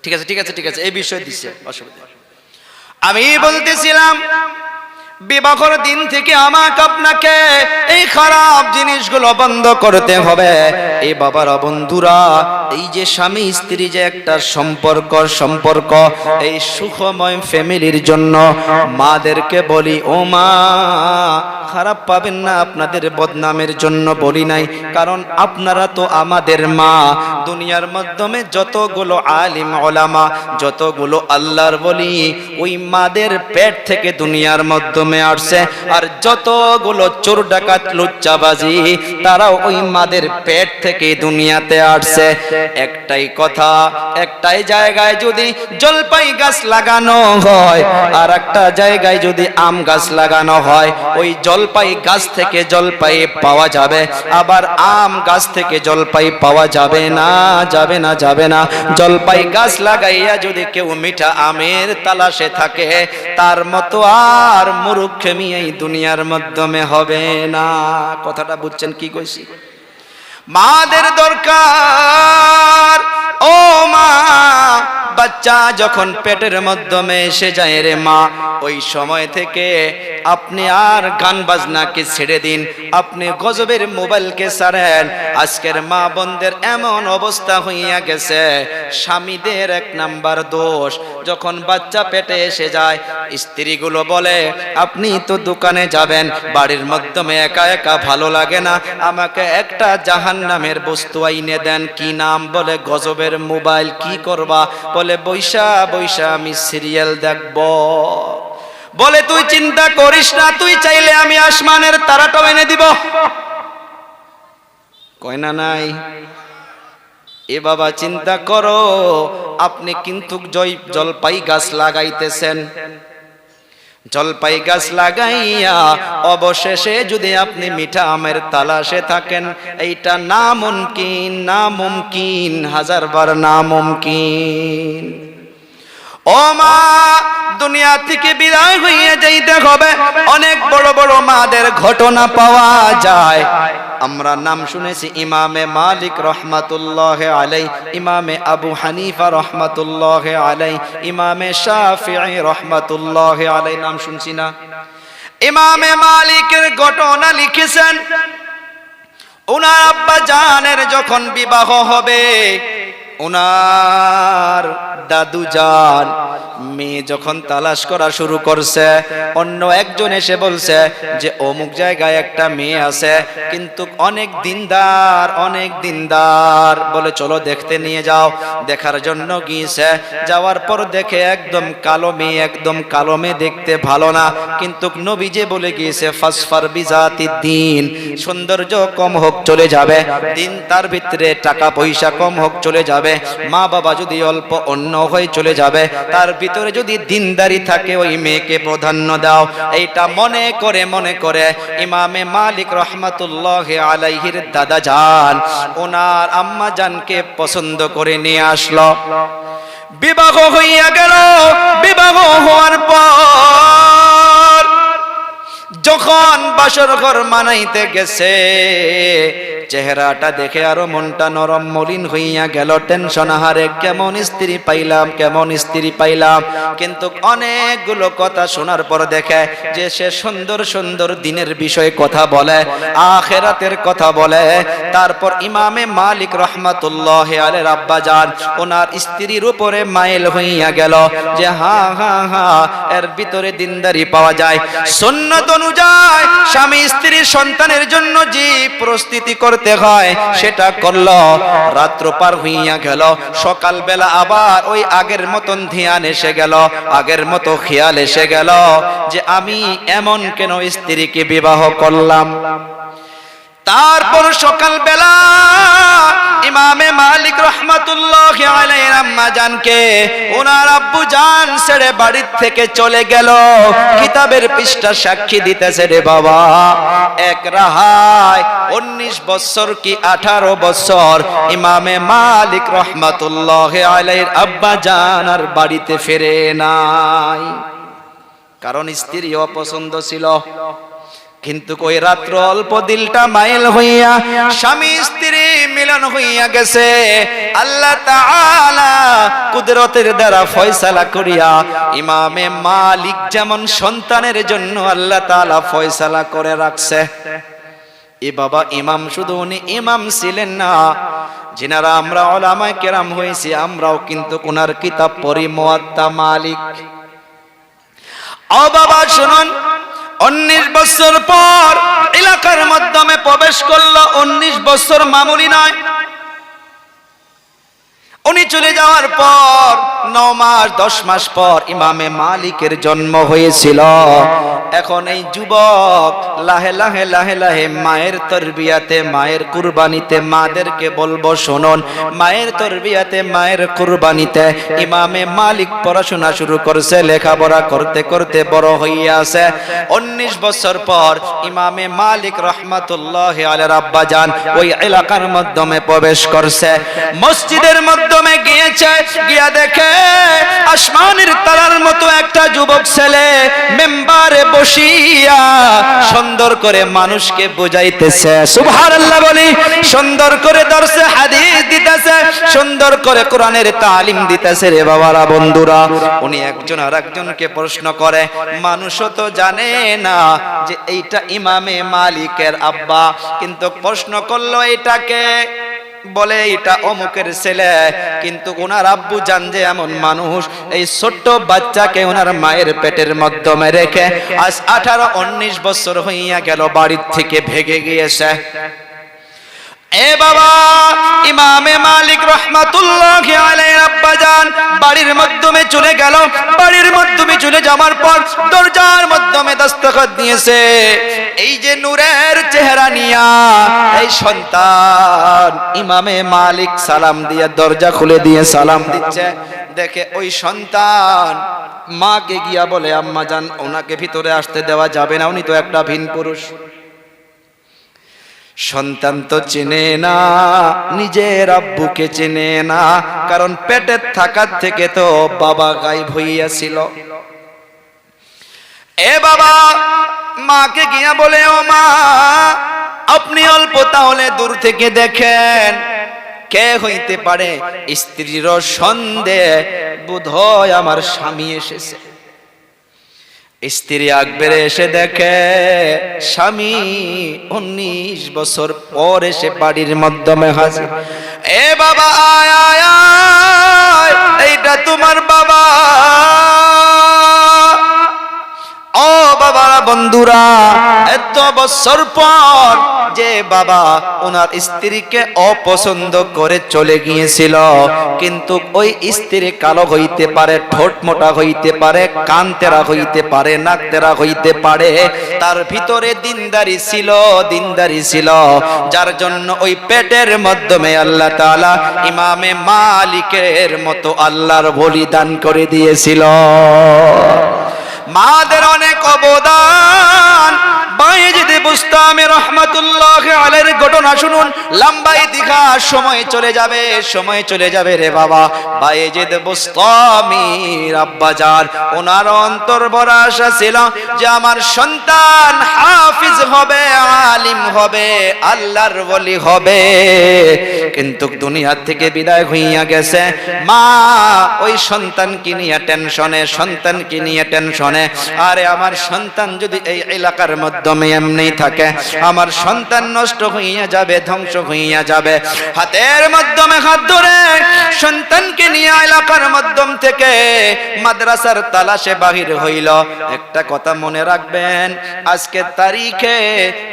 Speaker 1: ঠিক আছে, ঠিক আছে, ঠিক আছে, এই বিষয় দিচ্ছে অসুবিধা। আমি বলতেছিলাম বিবাহের দিন থেকে আমাকে আপনাকে এই খারাপ জিনিসগুলো বন্ধ করতে হবে। এই বাবারা, বন্ধুরা, এই যে স্বামী স্ত্রী যে একটা সম্পর্ক, এই সুখময় ফ্যামিলির জন্য মাদেরকে বলি, ও মা খারাপ পাবেন না, আপনাদের বদনামের জন্য বলি নাই, কারণ আপনারা তো আমাদের মা। দুনিয়ার মাধ্যমে যতগুলো আলিম ওলামা, যতগুলো আল্লাহর বলি, ওই মাদের পেট থেকে দুনিয়ার মাধ্যমে আসছে। আর যতগুলো চোর ডাকাত লুচ্চাবাজি, তারাও ওই মাদের পেট থেকে দুনিয়াতে আসছে। একটাই কথা, একটাই জায়গায় যদি জলপাই গাছ লাগানো হয়, আর একটা জায়গায় যদি আম গাছ লাগানো হয়, ওই জলপাই গাছ থেকে জলপাই পাওয়া যাবে, আবার আম গাছ থেকে জলপাই পাওয়া যাবে না, যাবে না, যাবে না। জলপাই গাছ লাগাইয়া যদি কেউ মিঠা আমের তালাশে থাকে, তার মতো আর মূর্খেমি এই দুনিয়ার মাধ্যমে হবে না। কথাটা বুঝছেন কি কইছি? মাদের দরকার। ও মা, বাচ্চা যখন পেটের মাধ্যমে এসে যায় রে মা, ওই সময় থেকে আপনি আর গান বাজনাকে ছেড়ে দিন, আপনি গজবের মোবাইলকে ছাড়েন। আজকের মা বোনদের এমন অবস্থা হইয়া গেছে, স্বামীদের এক নাম্বার দোষ। যখন বাচ্চা পেটে এসে যায়, স্ত্রীগুলো বলে, আপনি তো দোকানে যাবেন, বাড়ির মাধ্যমে একা একা ভালো লাগে না, আমাকে একটা জাহান্নামের বস্তু আইনে দেন। কি নাম? বলে গজবের মোবাইল। কি করবা? বলে বৈশা বৈশা আমি সিরিয়াল দেখব। বলে তুই চিন্তা করিস না, তুই চাইলে আমি আসমানের তারাটাও এনে দিব। কয় না নাই? এ বাবা চিন্তা করো, আপনি কিন্তু জলপাই গাছ লাগাইতেছেন, জলপাই গাছ লাগাইয়া অবশেষে যদি আপনি মিঠা আমের তালাশে থাকেন, এইটা নামুমকিন, নামুমকিন, হাজারবার নামুমকিন। ও মা, দুনিয়া থেকে বিদায় হয়ে যাইতে হবে, অনেক বড় বড় মাদের ঘটনা পাওয়া যায়। আমরা নাম শুনেছি ইমামে মালিক রহমাতুল্লাহ আলাই, ইমামে আবু হানিফা রহমাতুল্লাহ আলাই, ইমামে শাফিঈ রহমাতুল্লাহ আলাই, নাম শুনছি না? ইমামে মালিকের ঘটনা লিখেছেন, ওনার আব্বা জানের যখন বিবাহ হবে, ওনার দাদু জান মেয়ে যখন তালাশ করা শুরু করছে, অন্য একজন এসে বলছে যে অমুক জায়গায় একটা মেয়ে আছে, কিন্তু অনেক দিনদার, অনেক দিনদার, বলে চলো দেখতে নিয়ে যাও। দেখার জন্য গিয়েছে, যাওয়ার পর দেখে একদম কালো মেয়ে, একদম কালো মেয়ে, দেখতে ভালো না, কিন্তু নবী যে বলে গিয়েছে ফাসফার বিজাতি দিন, সৌন্দর্য কম হোক চলে যাবে, দিন তার ভিতরে টাকা পয়সা কম হোক চলে যাবে, মা বাবা যদি অল্প অন্য হয়ে চলে যাবে, তার ভিতরে যদি দিনদারি থাকে ওই মেয়েকে প্রাধান্য দাও। এইটা মনে করে ইমামে মালিক রহমাতুল্লাহ আলাইহির দাদা জান ওনার আম্মা জানকে পছন্দ করে নিয়ে আসলো। বিবাহ হইয়া গেল। বিবাহ হওয়ার পর যখন বাসর ঘর মানাইতে গেছে, চেহারাটা দেখে আরো মনটা নরম মলিন হইয়া গেল। টেনশন, আহারে কেমন স্ত্রী পাইলাম, কেমন স্ত্রী পাইলাম। কিন্তু অনেকগুলো কথা শোনার পর দেখে যে সে সুন্দর সুন্দর দিনের বিষয়ে কথা বলে, আখিরাতের কথা বলে। তারপর ইমামে মালিক রহমাতুল্লাহ আলাইহির আব্বা জান ওনার স্ত্রীর উপরে মাইল হইয়া গেল যে হ্যাঁ এর ভিতরে দিনদারি পাওয়া যায়। সুন্নাত অনুযায়ী স্বামী স্ত্রীর সন্তানের জন্য যে প্রস্তুতি করতে হয় সেটা করলো। রাত্র পার হইয়া গেল, সকাল বেলা আবার ওই আগের মতন ধ্যান এসে গেল, আগের মতো খেয়াল এসে গেল যে আমি এমন কেন স্ত্রীকে বিবাহ করলাম। তারপর সকাল বেলা ইমামে মালিক রহমাতুল্লাহ আলাইহির আম্মা জানকে ওনার আব্বু জান ছেড়ে বাড়ির থেকে চলে গেল। কিতাবের পৃষ্ঠা সাক্ষী দিতেছে রে বাবা, এক রাহায় 19 বছর কি 18 বছর ইমামে মালিক রহমাতুল্লাহ আলাইহির আব্বা জান আর বাড়িতে ফিরে নাই, কারণ স্ত্রী অপছন্দ ছিল। কিন্তু ওই রাত্র অল্প দিলটা মাইল হইয়া স্বামী স্ত্রী মিলন হইয়া গেছে। আল্লাহ তাআলা কুদরতের দ্বারা ফয়সালা করিয়া ইমামে মালিক যেমন সন্তানের জন্য আল্লাহ তাআলা ফয়সালা করে রাখছে। এ বাবা, ইমাম শুধু উনি ইমাম ছিলেন না, যিনারা আমরা উলামায়ে কেরাম হয়েছি আমরাও কিন্তু ওনার কিতাব পড়ি, মুয়াত্তা মালিক। ও বাবা শুনুন, 19 বছর পর এলাকার মাধ্যমে প্রবেশ করলো। 19 বছর মামুলি নয়। উনি চলে যাওয়ার পর 9 মাস 10 মাস পর ইমামে মালিকের জন্ম হয়েছিল। এখন এই যুবক লাহে লাহে লাহে লাহে মায়ের তরবিয়াতে, মায়ের কুরবানিতে, মাদেরকে বলবো শুনুন, মায়ের তরবিয়াতে, মায়ের কুরবানিতে ইমামে মালিক পড়াশোনা শুরু করছে। লেখাপড়া করতে করতে বড় হইয়া আছে। 19 বছর পর ইমামে মালিক রহমাতুল্লাহ আলাইহির আব্বা জান ওই এলাকার মাধ্যমে প্রবেশ করছে। মসজিদের মাধ্যমে গিয়েছে, গিয়া দেখে আসমানের তারার মতো একটা যুবক ছেলে মেম্বারে বসিয়া সুন্দর করে মানুষকে বুঝাইতেছে। সুবহানাল্লাহ বলি। সুন্দর করে দর্শে হাদিস দিতেছে, সুন্দর করে কোরআনের তালিম দিতেছে। রে বাবারা, বন্ধুরা, উনি একজন আর একজনকে প্রশ্ন করে, মানুষও তো জানে না যে এইটা ইমামে মালিকের আব্বা, কিন্তু প্রশ্ন করলো এটাকে, বলে এটা অমুকের ছেলে। কিন্তু ওনার আব্বু জান যে এমন মানুষ, এই ছোট্ট বাচ্চাকে ওনার মায়ের পেটের মাধ্যমে রেখে আজ 18-19 বছর হইয়া গেল বাড়ির থেকে ভেগে গিয়েছে। এ বাবা, ইমামে মালিক রহমাতুল্লাহি আলাইহি আব্বাজান বাড়ির মাধ্যমে চলে গেল। বাড়ির মাধ্যমে চলে যাওয়ার পর দরজার মাধ্যমে দস্তখত দিয়েছে। এই যে নূরের চেহারা নিয়া এই সন্তান, ইমামে মালিক সালাম দিয়ে দরজা খুলে দিয়ে সালাম দিচ্ছে। দেখে ওই সন্তান মাকে গিয়া বলে, আম্মা জান, ওনাকে ভিতরে আসতে দেওয়া যাবে না, উনি তো একটা ভিন পুরুষ। সন্তান তো চেনে না, নিজের আব্বুকে চেনে না, কারণ পেটের থাকার থেকে তো বাবা গায়েব হইয়াছিল। এ বাবা মাকে গিয়া বলে, ও মা, আপনি অল্প তাহলে দূর থেকে দেখেন কে হইতে পারে। স্ত্রীর সন্দেহ, বোধহয় আমার স্বামী এসেছে। স্ত্রী আকবরে এসে দেখে স্বামী 19 বছর পর এসে বাড়ির মাধ্যমে হাজির। এ বাবা, আয় আয় আয়, এইটা তোমার বাবা। ও বাবা, বন্ধুরা, এত বছর পর যে বাবা ওনার স্ত্রীকে অপছন্দ করে চলে গিয়েছিল, কিন্তু ওই স্ত্রী কালো হইতে পারে, ঠোঁট মোটা হইতে পারে, কান তেরা হইতে পারে, নাক তেরা হইতে পারে, তার ভিতরে দিনদারি ছিল, দিনদারি ছিল, যার জন্য ওই পেটের মাধ্যমে আল্লাহ তাআলা ইমামে মালিকের মতো আল্লাহর বলিদান করে দিয়েছিল। মাদের অনেক অবদান। বায়েজিদ বুস্তামি রাহমাতুল্লাহি আলাইহির ঘটনা শুনুন। লম্বা ইতিহাস, সময় চলে যাবে, সময় চলে যাবে রে বাবা। বায়েজিদ বুস্তামির আব্বাজান, ওনার অন্তর ভরা আশা ছিল যে আমার সন্তান হাফিজ হবে, আলিম হবে, আল্লাহর ওলি হবে, কিন্তু দুনিয়া থেকে বিদায় হইয়া গেছে। মা ওই সন্তানকে নিয়ে টেনশনে, সন্তানকে নিয়ে টেনশনে। আরে আমার সন্তান যদি এই এলাকার মাধ্যমে এমনি থাকে, আমার সন্তান নষ্ট হইয়া যাবে, ধ্বংস হইয়া যাবে। হাতের মাধ্যমে হাত ধরে সন্তানকে নিয়ে এলাকার মাধ্যম থেকে মাদ্রাসার তালাশে বাহির হইল। একটা কথা মনে রাখবেন, আজকের তারিখে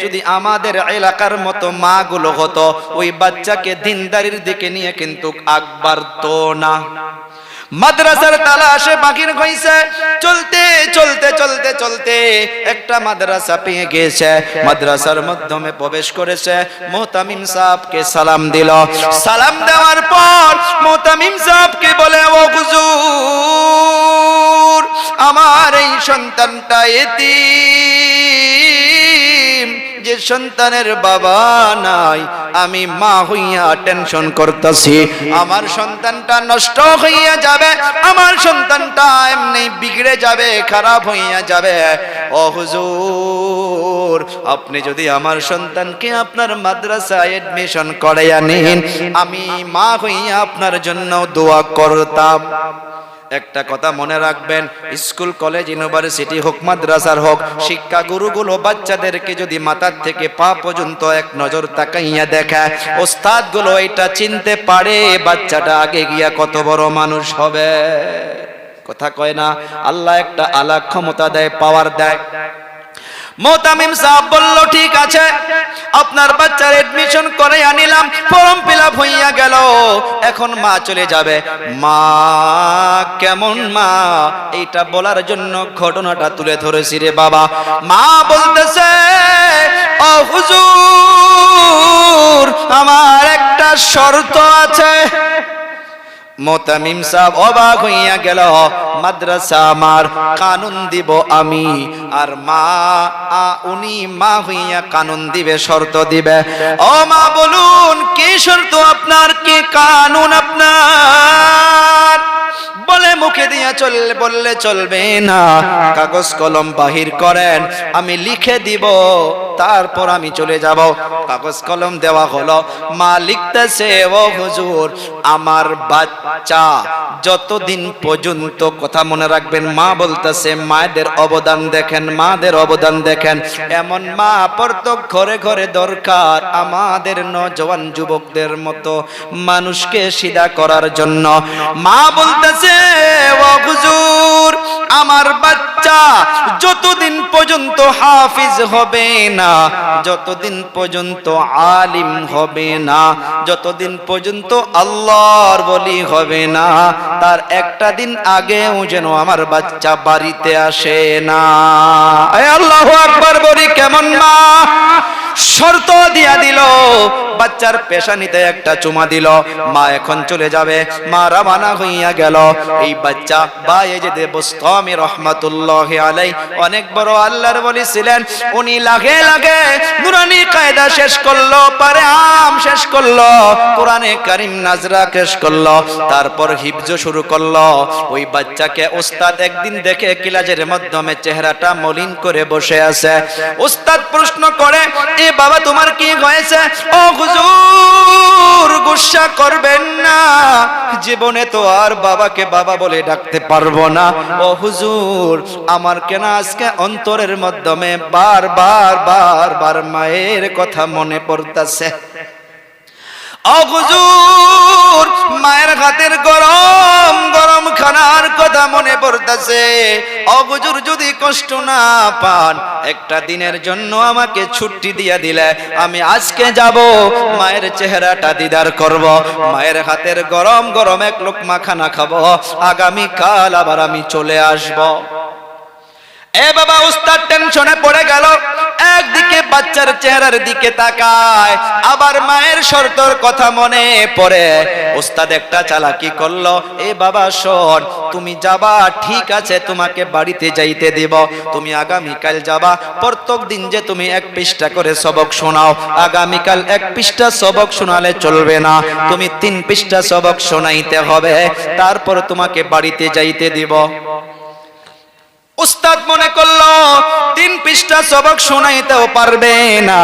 Speaker 1: যদি আমাদের এলাকার মতো মা গুলো হতো, ওই বাচ্চাকে দিনদারির দিকে নিয়ে কিন্তু আকবার তো না। মাদ্রাসার তালাশে বাহির হইছে। চলতে চলতে চলতে চলতে একটা মাদ্রাসা পেয়ে গেছে। মাদ্রাসার মাধ্যমে প্রবেশ করেছে। মুহতামিম সাহেবকে সালাম দিল। সালাম দেওয়ার পর মুহতামিম সাহেবকে বলে, ও হুজুর, আমার এই সন্তানটা এতিম, যে সন্তানের বাবা নাই, আমি মা হইয়া টেনশন করতেছি, আমার সন্তানটা নষ্ট হইয়া যাবে, আমার সন্তানটা এমনি বিগড়ে যাবে, খারাপ হইয়া যাবে। ও হুজুর, আপনি যদি আমার সন্তানকে আপনার মাদ্রাসায় এডমিশন করাইয়া নিন, আমি মা হইয়া আপনার জন্য দোয়া করতাম। একটা কথা মনে রাখবেন, স্কুল, কলেজ, ইউনিভার্সিটি হোক, মাদ্রাসার হোক, শিক্ষা গুরুগুলো বাচ্চাদেরকে যদি মাথার থেকে পা পর্যন্ত এক নজর তাকাইয়া দেখে, ওস্তাদ গুলো এটা চিনতে পারে বাচ্চাটা আগে গিয়া কত বড় মানুষ হবে। কথা কয় না, আল্লাহ একটা আলাদা ক্ষমতা দেয়, পাওয়ার দেয়। মুহতামিম সাহেব বলল, ঠিক আছে, আপনার বাচ্চার এডমিশন করে আনিলাম, ফর্ম ফিল আপ হইয়া গেল, এখন মা চলে যাবে। মা কেমন মা, এইটা বলার জন্য ঘটনাটা তুলে ধরেছি রে বাবা। মা বলতেছে, ও হুজুর, আমার একটা শর্ত আছে। মুহতামিম সাহেব অবাক হইয়া গেল, মাদ্রাসা আমার, কানুন দিব আমি, আর মা উনি মা হইয়া কানুন দিবে, শর্ত দিবে। ও মা, বলুন কি শর্ত আপনার, কি কানুন আপনার? বলে মুখে দিয়া বললে চলবে না, কাগজ কলম বাহির করেন, আমি লিখে দিব, তারপর আমি চলে যাব। কাগজ কলম দেওয়া হলো। মা লিখতেছে, ও হুজুর, আমার বাচ্চা যতদিন পর্যন্ত, কথা মনে রাখবেন, মা বলতেছে, মায়েদের অবদান দেখেন, মাদের অবদান দেখেন। এমন মা প্রত্যেক ঘরে ঘরে দরকার, আমাদের নওজোয়ান যুবকদের মতো মানুষকে সিধা করার জন্য। মা বলতেছে, ও হুজুর, আমার বাচ্চা যতদিন পর্যন্ত হাফিজ হবে না, যতদিন পর্যন্ত আলিম হবে না, যতদিন পর্যন্ত আল্লাহর ওলি হবে না, তার একটা দিন আগেও যেন আমার বাচ্চা বাড়িতে আসে না। আল্লাহু আকবার বলি, কেমন মা! শর্ত দিয়া দিল, বাচ্চার পেশানিতে একটা চুমা দিল, মা এখন চলে যাবে। মা রওনা হইয়া গেল। এই বাচ্চা বায়েজিদ বুস্তামি রহমাতুল্লাহি আলাইহি অনেক বড় আল্লাহর ওলি ছিলেন। উনি লাগে লাগে নুরানি কায়দা শেষ করলো, পারে আম শেষ করলো, কোরআনে কারীম নাজরা শেষ করলো, তারপর হিফজ শুরু করলো। ওই বাচ্চাকে উস্তাদ একদিন দেখে ক্লাসের মাধ্যমে চেহারাটা মলিন করে বসে আছে। উস্তাদ প্রশ্ন করে, এ বাবা তোমার কি হয়েছে? ও হুজুর, গুসা করবেন না, জীবনে তো আর বাবাকে বাবা বলে ডাকতে পারবো না। ও হুজুর, আমার কেন আজকে অন্তরের মাধ্যমে বারবার বারবার মায়ের কথা মনে পড়তাছে। ও হুজুর, মায়ের হাতের গরম গরম খানার কথা মনে পড়তাছে। ও হুজুর, যদি কষ্ট না পান, একটা দিনের জন্য আমাকে ছুটি দিয়া দিলে আমি আজকে যাব, মায়ের চেহারাটা দিদার করব, মায়ের হাতের গরম গরম এক লোকমা খানা খাবো, আগামী কাল আবার আমি চলে আসব। এ বাবা, উস্তাদ টেনশনে পড়ে গেল। একদিকে বাচ্চার চেহারার দিকে তাকায়, আবার মায়ের শর্তর কথা মনে পড়ে। উস্তাদ একটা চালাকি করলো, এ বাবা শোন, তুমি যাবা ঠিক আছে, তোমাকে বাড়িতে যাইতে দেব, তুমি আগামীকাল যাবা, প্রত্যেক দিন যে তুমি এক পৃষ্ঠা করে সবক শোনাও, আগামীকাল এক পৃষ্ঠা সবক শোনালে চলবে না, তুমি 3 পৃষ্ঠা সবক শোনাইতে হবে, তারপর তোমাকে বাড়িতে যাইতে দিব। উস্তাদ মনে করলো 3 পৃষ্ঠা সবক শোনাইতেও পারবে না,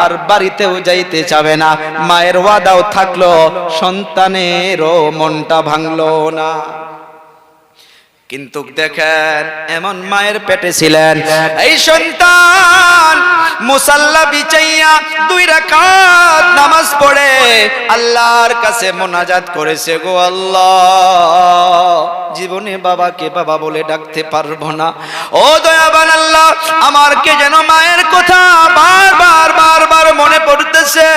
Speaker 1: আর বাড়িতেও যাইতে চাবে না। মায়ের ওয়াদাও থাকলো, সন্তানেরও মনটা ভাঙলো না। কিন্তু দেখেন, এমন মায়ের পেটে ছিলেন, এই সন্তান মুসাল্লা বিছাইয়া 2 রাকাত নামাজ পড়ে আল্লাহর কাছে মোনাজাত করেছে, গো আল্লাহ, জীবনে বাবাকে বাবা বলে ডাকতে পারবো না, ও দয়াবান আল্লাহ, আমারকে যেন মায়ের কথা বারবার বারবার মনে পড়তেছে।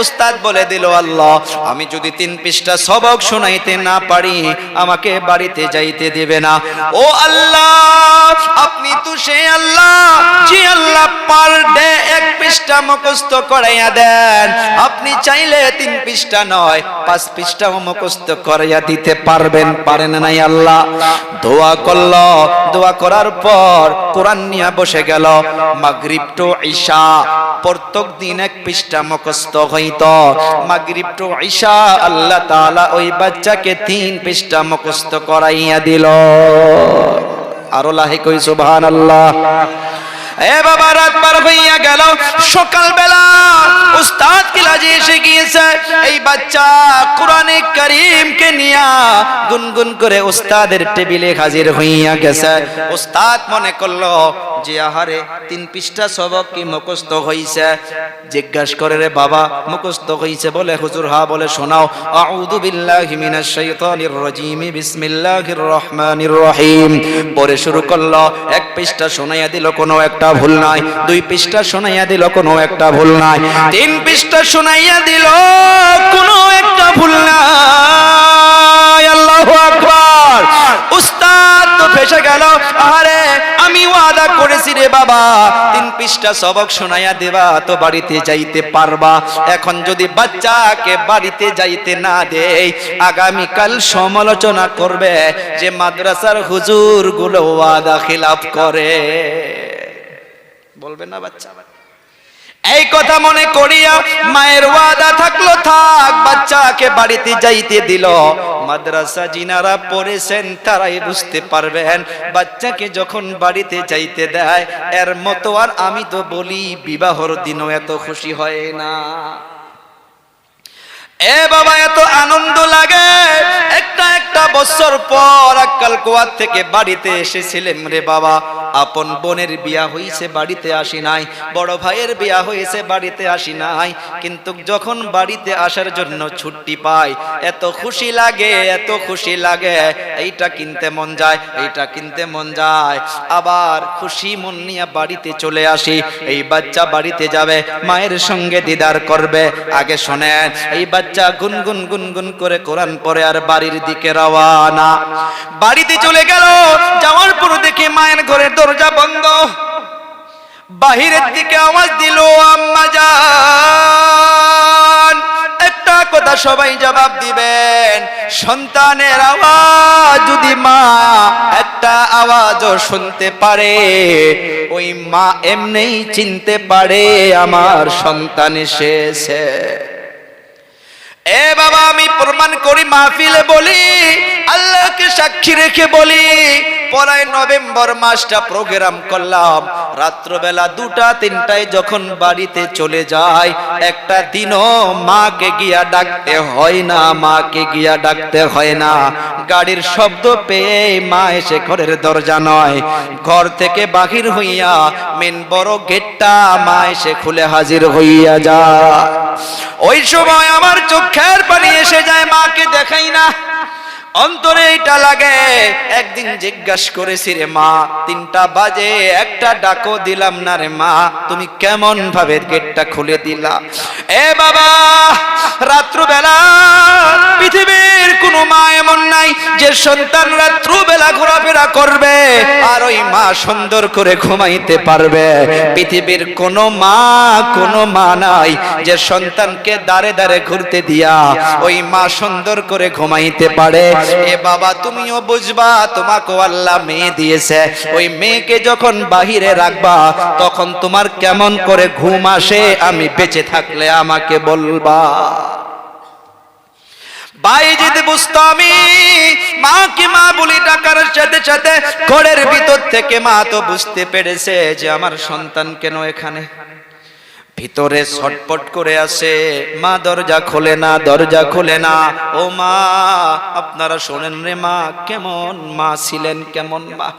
Speaker 1: উস্তাদ বলে দিল, আল্লাহ, আমি যদি 3 পৃষ্ঠা সবক শোনাইতে না পারি, আমাকে বাড়িতে যাইতে দেবে না। ও আল্লাহ, আপনি তো সেই আল্লাহ, যে আল্লাহ পার ডে 1 পৃষ্ঠা মুখস্থ করাইয়া দেন, আপনি চাইলে 3 পৃষ্ঠা নয় 5 পৃষ্ঠাও মুখস্থ করাইয়া দিতে পারবেন, পারেন নাই আল্লাহ? দোয়া করলো, দোয়া করার পর কোরআন নিয়ে বসে গেল। মাগরিব টু ঈশা প্রত্যেক দিন 1 পৃষ্ঠা মুখস্থ হইতো। মাগরিব টু ঈশা আল্লাহ তাআলা ওই বাচ্চাকে 3 পৃষ্ঠা মুখস্থ করাইয়া দিল। আরো লাহে কই সুবহানাল্লাহ। এ বাবা, রাত পার হইয়া গেল, সকালবেলা উস্তাদ ক্লাসে এসে গিয়েছে। এই বাচ্চা কোরআনে কারীমকে নিয়া গুনগুন করে উস্তাদের টেবিলে হাজির হইয়া গেছে। উস্তাদ মনে করলো যে আহারে 3 পৃষ্ঠা সবক কি মুখস্থ হইছে? জিজ্ঞাসা করে, রে বাবা মুখস্থ হইছে? বলে, হুজুর হ্যাঁ। বলে, শোনাও। আউযু বিল্লাহি মিনাশ শাইতানির রাজীম, বিসমিল্লাহির রহমানির রহিম। পরে শুরু করলো। 1 পৃষ্ঠা শোনাইয়া দিল, কোনো একটা ভুল নাই। 2 পৃষ্ঠা শোনাইয়া দিল, কোনো একটা ভুল নাই। 3 পৃষ্ঠা শোনাইয়া দিল, কোনো একটা ভুল নাই। আল্লাহু আকবার। উস্তাদ তো ফেসে গেল। আরে আমি ওয়াদা করেছি রে বাবা, 3 পৃষ্ঠা সবক শোনাইয়া দেবা তো বাড়িতে যাইতে পারবা। এখন যদি বাচ্চাকে বাড়িতে যাইতে না দেই, আগামীকাল সমালোচনা করবে যে মাদ্রাসার হুজুর গুলো ওয়াদা খিলাফ করে। বলবে না বাচ্চা? এই কথা মনে করিয়া মায়ের ওয়াদা থাকলো, থাক, বাচ্চাকে বাড়িতে যাইতে দিল। মাদ্রাসা যিনারা পড়েছেন তারাই বুঝতে পারবেন, বাচ্চাকে যখন বাড়িতে যাইতে দেয়, এর মতো আর আমি তো বলি বিবাহর দিনও এত খুশি হয় না। এ বাবা, এত আনন্দ লাগে একটা একটা বছর পর আক্কাল কুয়ার থেকে বাড়িতে এসেছিলাম রে বাবা। আপন বোনের বিয়া হইছে, বাড়িতে আসি নাই। বড় ভাইয়ের বিয়া হয়েছে, বাড়িতে আসি নাই। কিন্তু যখন বাড়িতে আসার জন্য ছুটি পাই, এত খুশি লাগে, এত খুশি লাগে। এইটা কিনতে মন যায়, এইটা কিনতে মন যায়। আবার খুশি মন নিয়ে বাড়িতে চলে আসি। এই বাচ্চা বাড়িতে যাবে, মায়ের সঙ্গে দিদার করবে। আগে শোনেন, এই বাচ্চা গুনগুন গুনগুন করে কোরআন পড়ে আর বাড়ির দিকে রওয়ানা। বাড়িতে চলে গেল, যাওয়ার পর দেখে মায়ের ঘরের দরজা বন্ধ। বাহিরের দিকে আওয়াজ দিল, আম্মা জান। একটা কথা সবাই জবাব দিবেন, সন্তানের আওয়াজ যদি মা একটা আওয়াজও শুনতে পারে, ওই মা এমনিই চিনতে পারে আমার সন্তান এসেছে। এ বাবা, আমি প্রমাণ করি, মাহফিলে বলি, আল্লাহকে সাক্ষী রেখে বলি। পরায় নভেম্বর মাসটা প্রোগ্রাম করলাম, রাত্রবেলা 2টা-3টায় যখন বাড়িতে চলে যায়, একটা দিনও মাকে গিয়া ডাকতে হয় না, মাকে গিয়া ডাকতে হয় না। গাড়ির শব্দ পেয়ে মা এসে ঘরের দরজা নয়, ঘর থেকে বাহির হইয়া মেন বড় গেটটা মা এসে খুলে হাজির হইয়া যায়। ওই সময় আমার চোখের পানি এসে যায়, মাকে দেখাই না, অন্তরে এটা লাগে। একদিন জিজ্ঞাসা করেছি, রে মা 3টা বাজে, একটা ডাকও দিলাম না রে মা, তুমি কেমন ভাবে গেটটা খুলে দিলা? এ বাবা, রাত্রবেলা পৃথিবীর কোনো মা এমন নাই যে সন্তান রাত্রবেলা ঘোরাফেরা করবে আর ওই মা সুন্দর করে ঘুমাইতে পারবে। পৃথিবীর কোনো মা নাই যে সন্তানকে দাঁড়ে দাঁড়ে ঘুরতে দিয়া ওই মা সুন্দর করে ঘুমাইতে পারে। এ বাবা, তুমিও বুঝবা, তোমাকেও আল্লাহ মেয়ে দিয়েছে। ওই মেয়েকে যখন বাহিরে রাখবা, তখন তোমার কেমন করে ঘুম আসে, আমি বেঁচে থাকলে আমাকে বলবা। বাইজিদ বুস্তামি মাকে মা বলি ডাকার সাথে সাথে ঘরের ভিতর থেকে মা তো বুঝতে পেরেছে যে আমার সন্তান কেন এখানে। ভিতরে ছটপট করে আসে, মা দরজা খোলে না, দরজা খোলে না। ও মা, আপনারা শোনেন রে মা, কেমন মা ছিলেন, কেমন মা।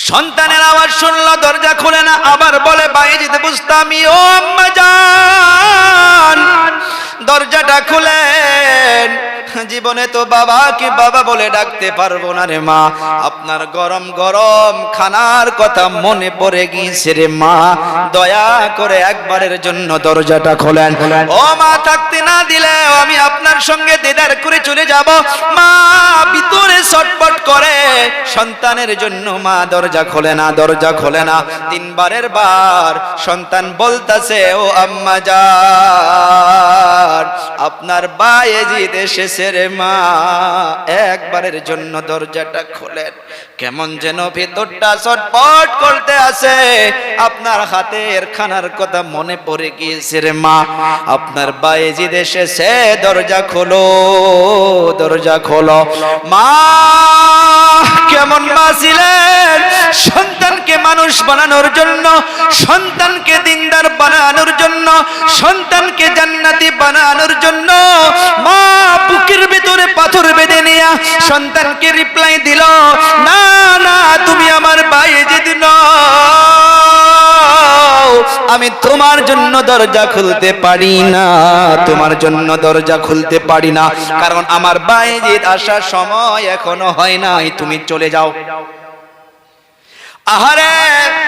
Speaker 1: সন্তানের আওয়াজ শুনলো, দরজা খোলে না, আবার বলে, বাইজিদ বুস্তামি ও আম্মা জান, দরজাটা খুলেন। জীবনে তো বাবাকে বাবা বলে ডাকতে পারবো না রে মা, আপনার গরম গরম খানার কথা মনে পড়ে গিয়েছে রে মা, দয়া করে একবারের জন্য দরজাটা খোলেন। ও মা, থাকতে না দিলে আমি আপনার সঙ্গে দিদার করে চলে যাব। মা ভিতরে ছটপট করে সন্তানের জন্য, মা দরজা খোলে না, দরজা খোলে না। 3বারের বার সন্তান বলতাছে, ও আম্মা জান, আপনার বায়েজিদ এসেছে রে মা, একবারের জন্য দরজাটা খোলেন। কেমন যেন ভেতরটা ছটপট করতে আছে, আপনার হাতের খানার কথা মনে পড়ে গিয়েছে রে মা, আপনার বায়েজিদ এসেছে, দরজা খোলো, দরজা খোলো। মা কেমন মা ছিলেন, সন্তানকে মানুষ বানানোর জন্য, সন্তানকে দিনদার বানানোর জন্য, সন্তানকে জান্নাতি বানানোর জন্য মা বুকের ভিতরে পাথর বেঁধে নিয়া সন্তানকে রিপ্লাই দিল, না না, তুমি আমার বায়েজিদ নও, আমি তোমার জন্য দরজা খুলতে পারি না, তোমার জন্য দরজা খুলতে পারি না, কারণ আমার বায়েজিদ আসার সময় এখনো হয় নাই, তুমি চলে যাও। আহারে,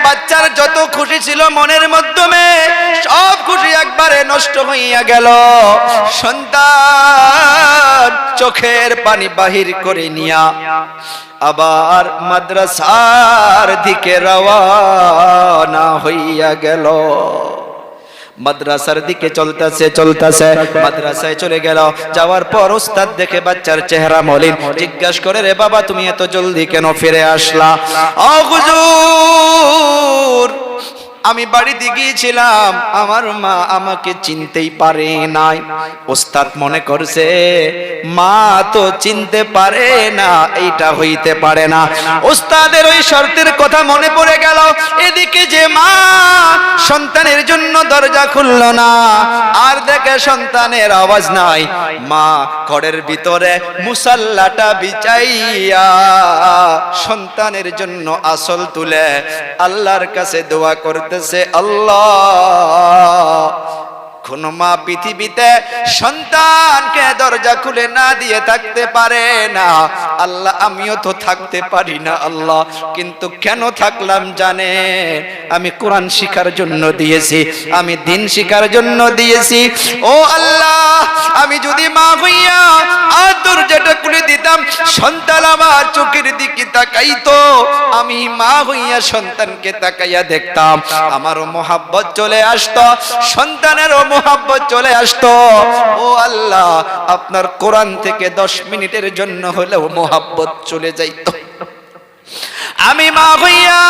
Speaker 1: বাচ্চার যত খুশি ছিল মনের মাধ্যমে, সব খুশি একবারে নষ্ট হইয়া গেল। সন্তান চোখের পানি বাহির করে নিয়া আবার মাদ্রাসার দিকে রওনা হইয়া গেল। মাদ্রাসার দিকে চলতেছে চলতেছে, মাদ্রাসায় চলে গেল। যাওয়ার পর উস্তাদ দেখে বাচ্চার চেহারা মলিন, জিজ্ঞাসা করে, রে বাবা, তুমি এত জলদি কেন ফিরে আসলা? ও হুজুর, আমি বাড়িতে গিয়েছিলাম, আমার মা আমাকে চিনতেই পারে নাই। ওস্তাদ মনে করছে মা তো চিনতে পারে না, এইটা হইতে পারে না। ওস্তাদের ওই শর্তের কথা মনে পড়ে গেল। এদিকে যে মা সন্তানের জন্য দরজা খুলল না, আর দেখে সন্তানের আওয়াজ নাই, মা ঘরের ভিতরে মুসাল্লাটা বিছাইয়া সন্তানের জন্য আসল তুলে আল্লাহর কাছে দোয়া করতেছে, আল্লাহ কোন মা পৃথিবীতে সন্তানকে দরজা খুলে না দিয়ে থাকতে পারে না। আল্লাহ আমিও তো থাকতে পারি না আল্লাহ, কিন্তু কেন থাকলাম জানে? আমি কোরআন শিখার জন্য দিয়েছি, আমি দিন শিখার জন্য দিয়েছি। ও আল্লাহ, আমি যদি মা হইয়া আর দরজাটা খুলে দিতাম, সন্তান আমার চোখের দিকে তাকাইতো, আমি মা হইয়া সন্তানকে তাকাইয়া দেখতাম, আমারও মোহাব্বত চলে আসতো, সন্তানেরও মোহাব্বত চলে আসতো। ও আল্লাহ, আপনার কোরআন থেকে 10 মিনিটের জন্য হলেও মোহাব্বত চলে যাইতো। আমি মা হইয়া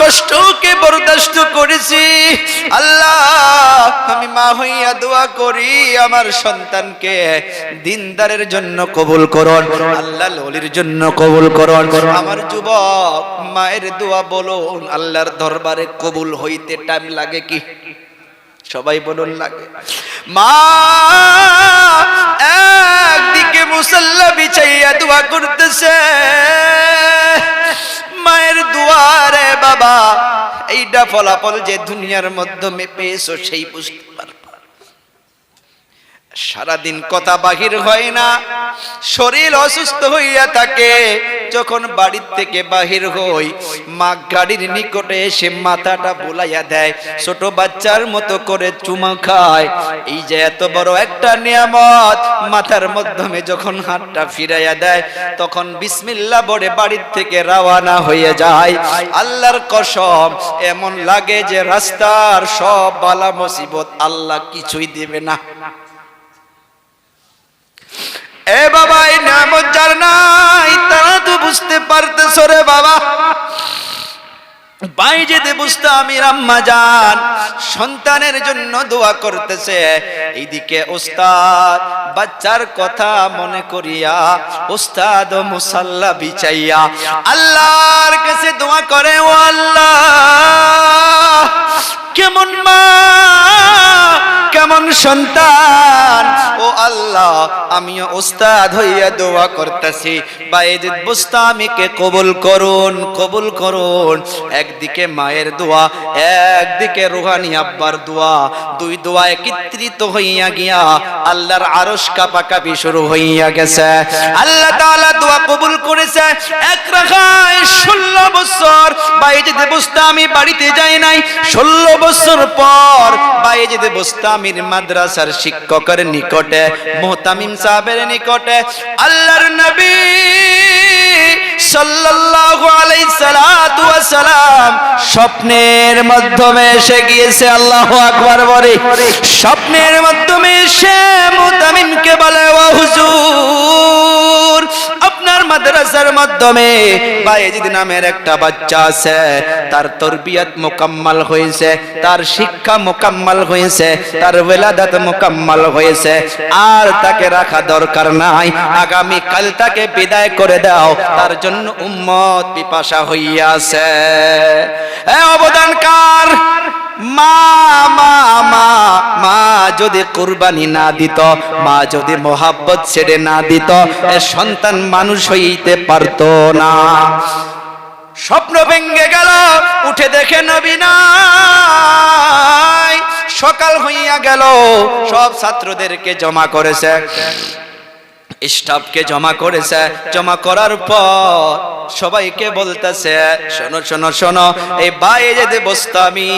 Speaker 1: কষ্টকে বরদাস্ত করেছি আল্লাহ, আমি মা হইয়া দোয়া করি আমার সন্তানকে দিনদারের জন্য কবুল করুন, আল্লাহর ওলির জন্য কবুল করুন। আমার যুবক মায়ের দোয়া বলুন, আল্লাহর দরবারে কবুল হইতে টাইম লাগে কি? সবাই বলুন লাগে। মা একদিকে মুসাল্লা বিছাইয়া দোয়া করতেছে, মায়ের দুয়ারে বাবা, এইটা ফলাফল যে দুনিয়ার মাধ্যমে পেয়েছো সেই বুঝতে পারবে। সারাদিন কথা বাহির হয় না, শরীর অসুস্থ হইয়া থাকে, যখন বাড়ির থেকে বাহির হই মা গাড়ির নিকটে এসে মাথাটা বুলাইয়া দেয়, ছোট বাচ্চার মতো করে চুমা খায়। এই যে এত বড় একটা নিয়ামত, মাথার মাধ্যমে যখন হাতটা ফিরাইয়া দেয়, তখন বিসমিল্লাহ বলে বাড়ির থেকে রওনা হয়ে যায়। আল্লাহর কসম, এমন লাগে যে রাস্তার সব বালা মুসিবত আল্লাহ কিছুই দিবে না। এ বাবা, এই নিয়ামত যার নাই তারা তো বুঝতে পারতেছ রে বাবা। বাইজিদ বুস্তামির আম্মা জান সন্তানের জন্য দোয়া করতেছে, এইদিকে ওস্তাদ বাচ্চার কথা মনে করিয়া ওস্তাদ মুসাল্লা বিছাইয়া আল্লাহর কাছে দোয়া করে, ও আল্লাহ কেমন মা কেমন সন্তান, ও আল্লাহ আমিও ওস্তাদ হইয়া দোয়া করতেছি, বাইজিদ বুস্তামিকে কবুল করুন, কবুল করুন। একদিকে মায়ের দোয়া, একদিকে রুহানি আব্বার দোয়া, দুই দোয়া একত্রিত হইয়া গিয়া আল্লাহর আরশ কাঁপাকাঁপি শুরু হইয়া গেছে। আল্লাহ তাআলা দোয়া কবুল করেছে। এক রাখায় 16 বছর বাইজিদ বুস্তামি বাড়িতে যায় নাই। 16 বছর পর বাইজিদ বুস্তামির মাদ্রাসার শিক্ষকের নিকটে, মুহতামিম সাহেবের নিকটে আল্লাহর নবী সাল্লাল্লাহু আলাইহি সাল্লাতু ওয়াস সালাম স্বপ্নের মাধ্যমে এসে গিয়েছে। আল্লাহু আকবার বলে। স্বপ্নের মাধ্যমে এসে মুহতামিমকে বলে, ও হুজুর আপনার মাদ্রাসার মাধ্যমে বাইজিদ নামের একটা বাচ্চা আছে, তার তরবিয়ত মুকাম্মাল হয়েছে, তার শিক্ষা মুকাম্মাল হয়েছে, তার ওয়ালাদাত মুকাম্মাল হয়েছে, আর তাকে রাখা দরকার নাই, আগামী কাল তাকে বিদায় করে দাও, তার জন্য উম্মত পিপাসা হইয়াছে। এ অবদান কার? মা মা মা মা যদি কুরবানি না দিত, মা যদি মোহাব্বত ছেড়ে না দিত, এ সন্তান মানুষ হইতে পারতো না। স্বপ্ন ভেঙে গেল, উঠে দেখে নবী নাই। সকাল হইয়া গেল, সব ছাত্রদেরকে জমা করেছে, স্টাফকে জমা করেছে। জমা করার পর সবাইকে বলতেছে, শোনো শোনো শোনো, এই বাইজিদ বুস্তামি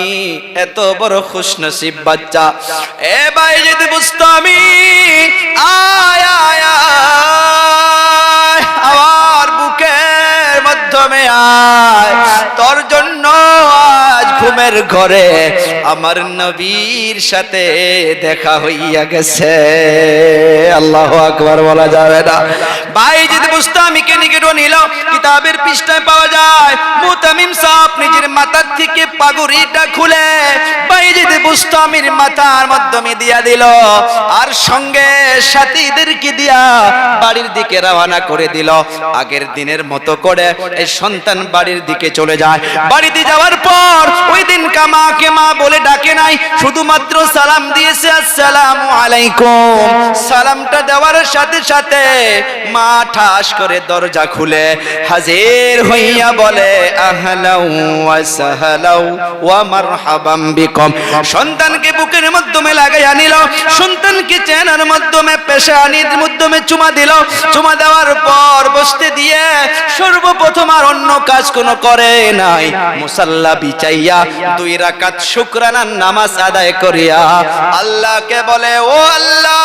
Speaker 1: এত বড় খুশনসিব বাচ্চা, এ বাইজিদ বুস্তামি আয় আয় আয় আমার বুকের মাধ্যমে আয়, তোর জন্য আজ ঘুমের ঘরে আমার নবীর সাথে দেখা হইয়া গেছে। আল্লাহু আকবার বলা যাবে না। বাইজিদ বুস্তামিকে নিকট নিল, কিতাবের পৃষ্ঠায় পাওয়া যায় মুতামিম সাহেব নিজের মাথার থেকে পাগড়িটা খুলে বাইজিদ বুস্তামির মাথার মাধ্যমে দিয়া দিল, আর সঙ্গে সাথীদেরকে দিয়া বাড়ির দিকে রওনা করে দিল। আগের দিনের মতো করে এই সন্তান বাড়ির দিকে চলে যায়। বাড়িতে যাওয়ার পর ওই দিন কামাকে মা বলে ডাকে নাই, শুধুমাত্র সালাম দিয়েছে, আসসালামু আলাইকুম। সালামটা দেওয়ার সাথে সাথে মা ঠাস করে দরজা খুলে হাজির হইয়া বলে আহলাউ ওয়া সাহলাউ ওয়া মারহাবাম বিকুম। সন্তানকে বুকের মাধ্যমে লাগাইয়া নিল, সন্তানকে চেনার মাধ্যমে পেশানির মাধ্যমে চুমা দিল। চুমা দেওয়ার পর বসতে দিয়ে সর্বপ্রথম আর অন্য কাজ কোনো করে নাই, মুসাল্লা বিছাইয়া 2 রাকাত শুকরানার নামাজ আদায় করিয়া আল্লাহকে বলে, ও আল্লাহ,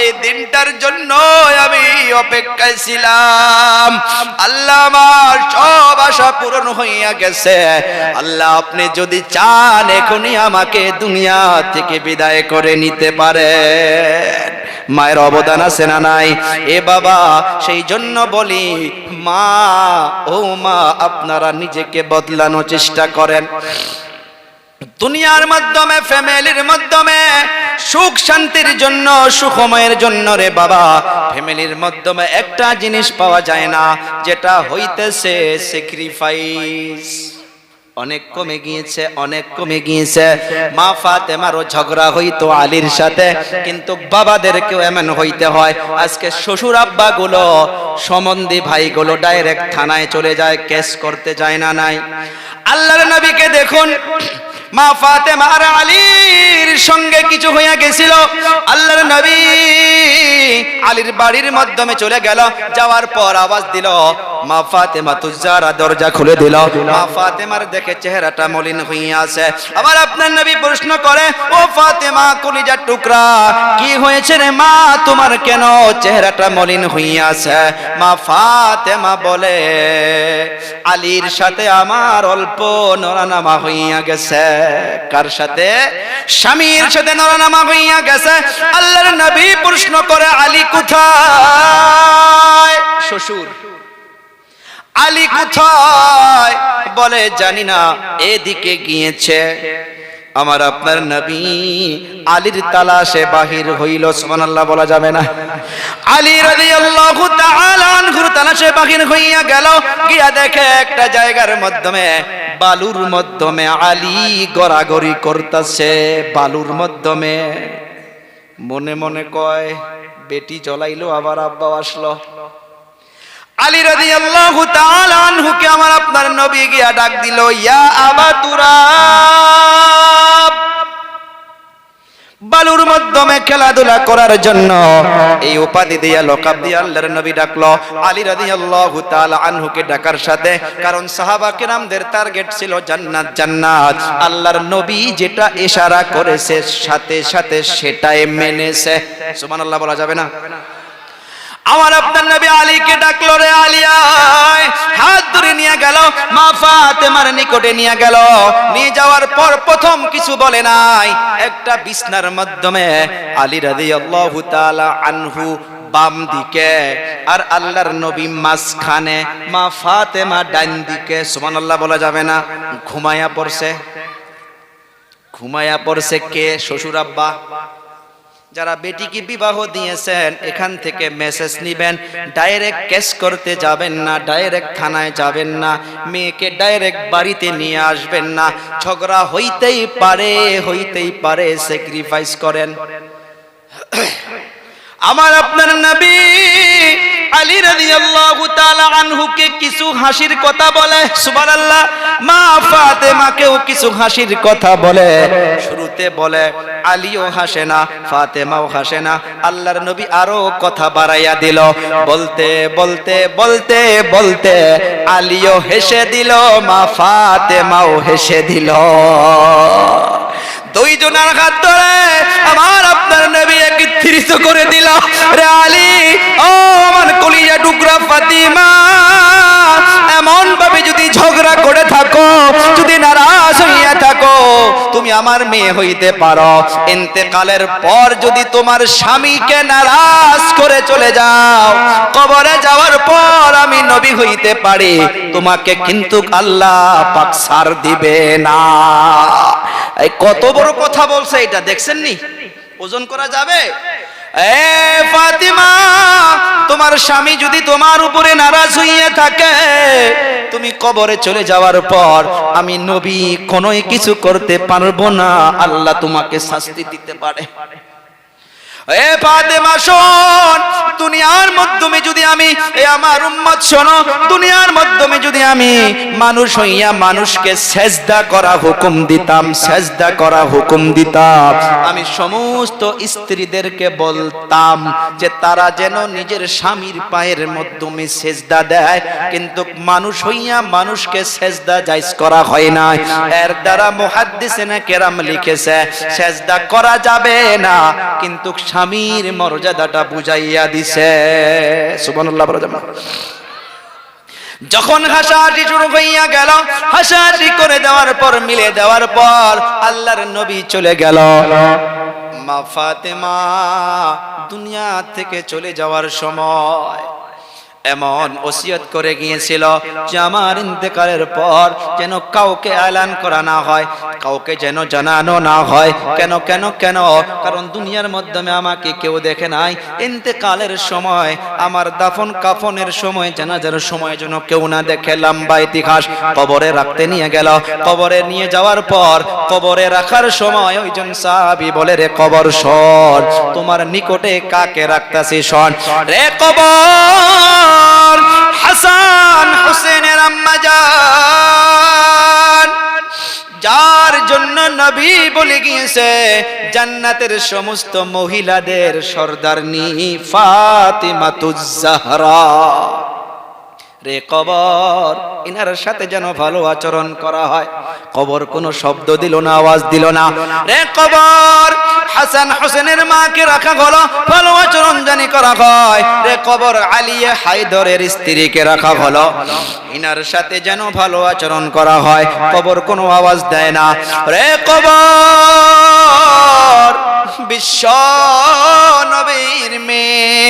Speaker 1: এই দিনটার জন্য আমি অপেক্ষায় ছিলাম। আল্লাহ, আমার সব আশা পূরণ হইয়া গেছে। আল্লাহ, আপনি যদি চান এখনই আমাকে দুনিয়া থেকে বিদায় করে নিতে পারেন। মায়ের অবদান আছে না নাই? এ বাবা, সেই জন্য বলি মা, ও মা, আপনারা নিজেকে বদলানোর চেষ্টা করেন। দুনিয়ার মাধ্যমে, ফ্যামিলির মাধ্যমে সুখ শান্তির জন্য, সুখময়ের জন্য রে বাবা, ফ্যামিলির মাধ্যমে একটা জিনিস পাওয়া যায় না, যেটা হইতেছে স্যাক্রিফাইস। অনেক কমে গিয়েছে, অনেক কমে গিয়েছে। মা ফাতেমারও ঝগড়া হইতো আলীর সাথে, কিন্তু বাবাদেরকেও এমন হইতে হয়। আজকে শ্বশুর আব্বা গুলো, সম্বন্ধী ভাইগুলো ডাইরেক্ট থানায় চলে যায়, কেস করতে যায় না নাই। আল্লাহর নবীকে দেখুন, মা ফাতেমা আর আলীর সঙ্গে কিছু হইয়া গেছিল। আল্লাহর নবী আলীর বাড়ির মাধ্যমে চলে গেল। যাওয়ার পর আওয়াজ দিল, মা ফাতেমা তুজারা, দরজা খুলে দিল। মা ফাতেমার দেখে চেহারাটা মলিন হইয়া আছে। আবার আপনার নবী প্রশ্ন করে, ও ফাতেমা, কলিজার টুকরা, কি হয়েছে রে মা, তোমার কেন চেহারাটা মলিন হইয়া আছে? মা ফাতেমা বলে, আলীর সাথে আমার অল্প নরনামা হইয়া গেছে। কার সাথে? স্বামীর সাথে নরনামা হইয়া গেছে। আল্লাহর নবী প্রশ্ন করে, আলী কোথায়? শ্বশুর আলী কোথায়? বলে, জানি না, এদিকে গিয়েছে। আমার আপনার নবী আলীর তালাশে বাহির হইল। সুবহানাল্লাহ বলা যাবে না? আলী রাদিয়াল্লাহু তাআলা আনহুর তালাশে বাহির হইয়া গেল। গিয়া দেখে একটা জায়গার মাধ্যমে, বালুর মাধ্যমে আলী গড়াগড়ি করতেছে। বালুর মাধ্যমে মনে মনে কয়, বেটি জ্বলাইলো, আবার আব্বা আসলো। আলী রাদিয়াল্লাহু তাআলা আনহুকে আমার আপনার নবী গিয়া ডাক দিল, ইয়া আবা তুরাব। বালুর মাধ্যমে খেলাধুলা করার জন্য এই উপাধি দিয়া, লকাব দিয়া আল্লাহর নবী ডাকলো। আলী রাদিয়াল্লাহু তাআলা আনহুকে ডাকার সাথে, কারণ সাহাবা কিরামদের টার্গেট ছিল জান্নাত, জান্নাত। আল্লাহর নবী যেটা ইশারা করেছে সাথে সাথে সেটাই মেনেছে। সুবহানাল্লাহ বলা যাবে না? আমার আপনার নবী আলীকে ডাকলো, রে আলী আয়। হাত ধরে নিয়ে গেল, মা ফাতেমার নিকটে নিয়ে গেল। নিয়ে যাওয়ার পর প্রথম কিছু বলে নাই। একটা বিছনার মাধ্যমে আলী রাদিয়াল্লাহু তাআলা আনহু বাম দিকে, আর আল্লাহর নবী মাঝখানে, মা ফাতেমা ডান দিকে। সুবহানাল্লাহ বলা যাবে না? ঘুমায়া পড়ছে। ঘুমায়া পড়ছে কে? শ্বশুর আব্বা। যারা বেটিকে বিবাহ দিয়েছেন, এখান থেকে মেসেজ নিবেন, ডাইরেক্ট কেস করতে যাবেন না, ডাইরেক্ট থানায় যাবেন না, মেয়েকে ডাইরেক্ট বাড়িতে নিয়ে আসবেন না। ঝগড়া হইতেই পারে, হইতেই পারে, স্যাক্রিফাইস করেন। আমার আপনার নবী আলী রাদিয়াল্লাহু তাআলা আনহুকে কিছু হাসির কথা বলে। সুবহানাল্লাহ। মা ফাতেমাকেও কিছু হাসির কথা বলে। শুরুতে বলে, আলীও হাসে না, ফাতেমাও হাসে না। আল্লাহর নবী আরো কথা বাড়াইয়া দিল। বলতে বলতে বলতে বলতে আলীও হেসে দিল, মা ফাতেমাও হেসে দিল। দুইজনের হাত ধরে আমার আপনার নবী একত্রিত করে দিল। রে আলী, ও আমার কলিজা টুকরা ফাতিমা, এমন ভাবে যদি ঝগড়া করে থাকো, যদি নারাজ হইয়া থাকো, তুমি আমার মেয়ে হইতে পারো, ইন্তেকালের পর যদি তোমার স্বামীকে নারাজ করে চলে যাও, কবরে যাওয়ার পর আমি নবী হইতে পারি, তোমাকে কিন্তু আল্লাহ পাক ছাড় দিবে না। এই কত বড় কথা বলছে, এটা দেখছেন নি? ওজন করা যাবে? এ ফাতিমা, তোমার স্বামী যদি তোমার উপরে নারাজ হইয়া থাকে, তুমি কবরে চলে যাওয়ার পর আমি নবী কোনোই কিছু করতে পারবো না, আল্লাহ তোমাকে শাস্তি দিতে পারে। এ ফাতেমা শোন, দুনিয়ার মাধ্যমে যদি আমি, এ আমার উম্মত শোনো, দুনিয়ার মাধ্যমে যদি আমি মানুষ হইয়া মানুষকে সেজদা করা হুকুম দিতাম, সেজদা করা হুকুম দিতাম, আমি সমস্ত স্ত্রীদেরকে বলতাম যে তারা যেন নিজের স্বামীর পায়ের মাধ্যমে সেজদা দেয়, কিন্তু মানুষ হইয়া মানুষকে সেজদা জায়েজ করা হয় না। এর দ্বারা মুহাদ্দিসিনে কেরাম লিখেছে সেজদা করা যাবে না, কিন্তু স্বামীর মর্যাদাটা বুঝাইয়া দিছে। সুবহানাল্লাহ বলা যাবে। যখন হাসাহাসি শুরু হইয়া গেল, হাসাহাসি করে দেওয়ার পর, মিলে দেওয়ার পর আল্লাহর নবী চলে গেল। মা ফাতেমা দুনিয়া থেকে চলে যাওয়ার সময় এমন ওসিয়ত করে গিয়েছিল যে আমার ইন্তেকালের পর যেন কাউকে এলান করা না হয়, কাউকে যেন জানানো না হয়। কেন কেন কেন? কারণ দুনিয়ার মাধ্যমে আমাকে কেউ দেখে নাই, ইন্তেকালের সময়, আমার দাফন কাফনের সময়, জানাজার সময় যেন কেউ না দেখে। লম্বা ইতিহাস। কবরে রাখতে নিয়ে গেল, কবরে নিয়ে যাওয়ার পর কবরে রাখার সময় ওইজন সাহাবী বলে, রে কবর শোন, তোমার নিকটে কাকে রাখতাছি শোন। রে কবর, হাসান হোসেনের আম্মা জান, যার জন্য নবী বলে গিয়েছে জান্নাতের সমস্ত মহিলাদের সর্দারনি ফাতিমাতুজ জাহরা। রে কবর, ইনার সাথে যেন ভালো আচরণ করা হয়। কবর কোনো শব্দ দিল না, আওয়াজ দিল না। রে কবর, হাসান হোসেনের মাকে রাখা হলো, ভালো আচরণ জানি করা হয়। রে কবর, আলিয়া হায়দরের স্ত্রীকে রাখা হলো, ইনার সাথে যেন ভালো আচরণ করা হয়। কবর কোনো আওয়াজ দেয় না। রে কবর, বিশ্ব নবীর মেয়ে,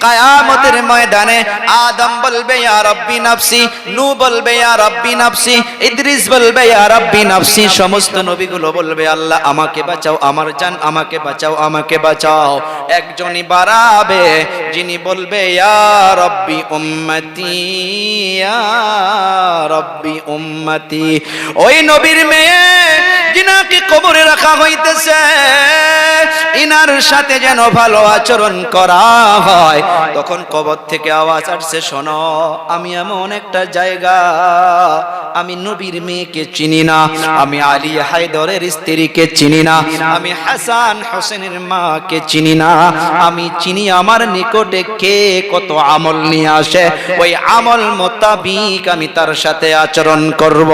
Speaker 1: কিয়ামতের ময়দানে আদম বলবে ইয়া রাব্বি নাফসি, নূহ বলবে ইয়া রাব্বি নাফসি, ইদ্রিস বলবে ইয়া রাব্বি নাফসি, সমস্ত নবীগুলো বলবে আল্লাহ আমাকে বাঁচাও, আমার জান আমাকে বাঁচাও, আমাকে বাঁচাও। একজনই বাড়াবে, যিনি বলবে ইয়া রাব্বি উম্মতি, ইয়া রাব্বি উম্মতি। ওই নবীর মেয়ে যিনাকে কবরে রাখা হইতেছে, ইনার সাথে যেন ভালো আচরণ করা হয়। তখন কবর থেকে আওয়াজ আসছে, শোনো, আমি এমন একটা জায়গা, আমি নবীর মেয়েকে চিনি না, আমি আলী হায়দরের স্ত্রীকে চিনি না, আমি হাসান হোসেনের মাকে চিনি না, আমি চিনি আমার নিকটে কে কত আমল নিয়ে আসে, ওই আমল মোতাবিক আমি তার সাথে আচরণ করব।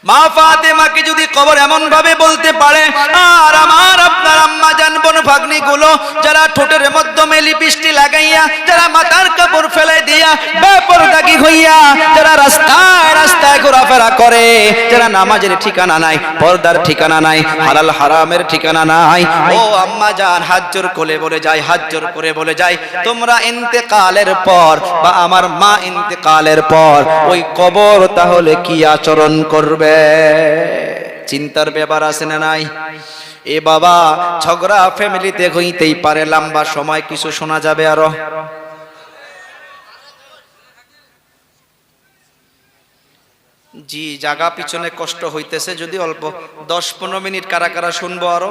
Speaker 1: মা ফাতেমাকে যদি কবর এমন ভাবে বলতে পারে, আর আমার আপনার আম্মা জান বোন ভাগ্নি গুলো যারা ঠোঁটের মাধ্যমে লিপস্টিক লাগাইয়া, যারা মাথার কাপড় ফেলে দিয়া বেপরদাগী হইয়া, যারা রাস্তায় রাস্তায় ঘোরাফেরা করে, যারা নামাজের ঠিকানা নাই, পর্দার ঠিকানা নাই, হালাল হারামের ঠিকানা নাই, ও আম্মা জান হাত জোর করে বলে যায়, হাত জোর করে বলে যায়, তোমরা ইন্তেকালের পর বা আমার মা ইন্তেকালের পর ওই কবর তাহলে কি আচরণ করবে? চিন্তার ব্যাপার আছে না নাই? এ বাবা, ঝগড়া ফ্যামিলিতে হইতেই পারে, লম্বা সময় কিছু শোনা যাবে। আরো জি, জায়গা পিছনে কষ্ট হইতেছে, যদি অল্প 10-15 মিনিট কারা কারা শুনবো। আরো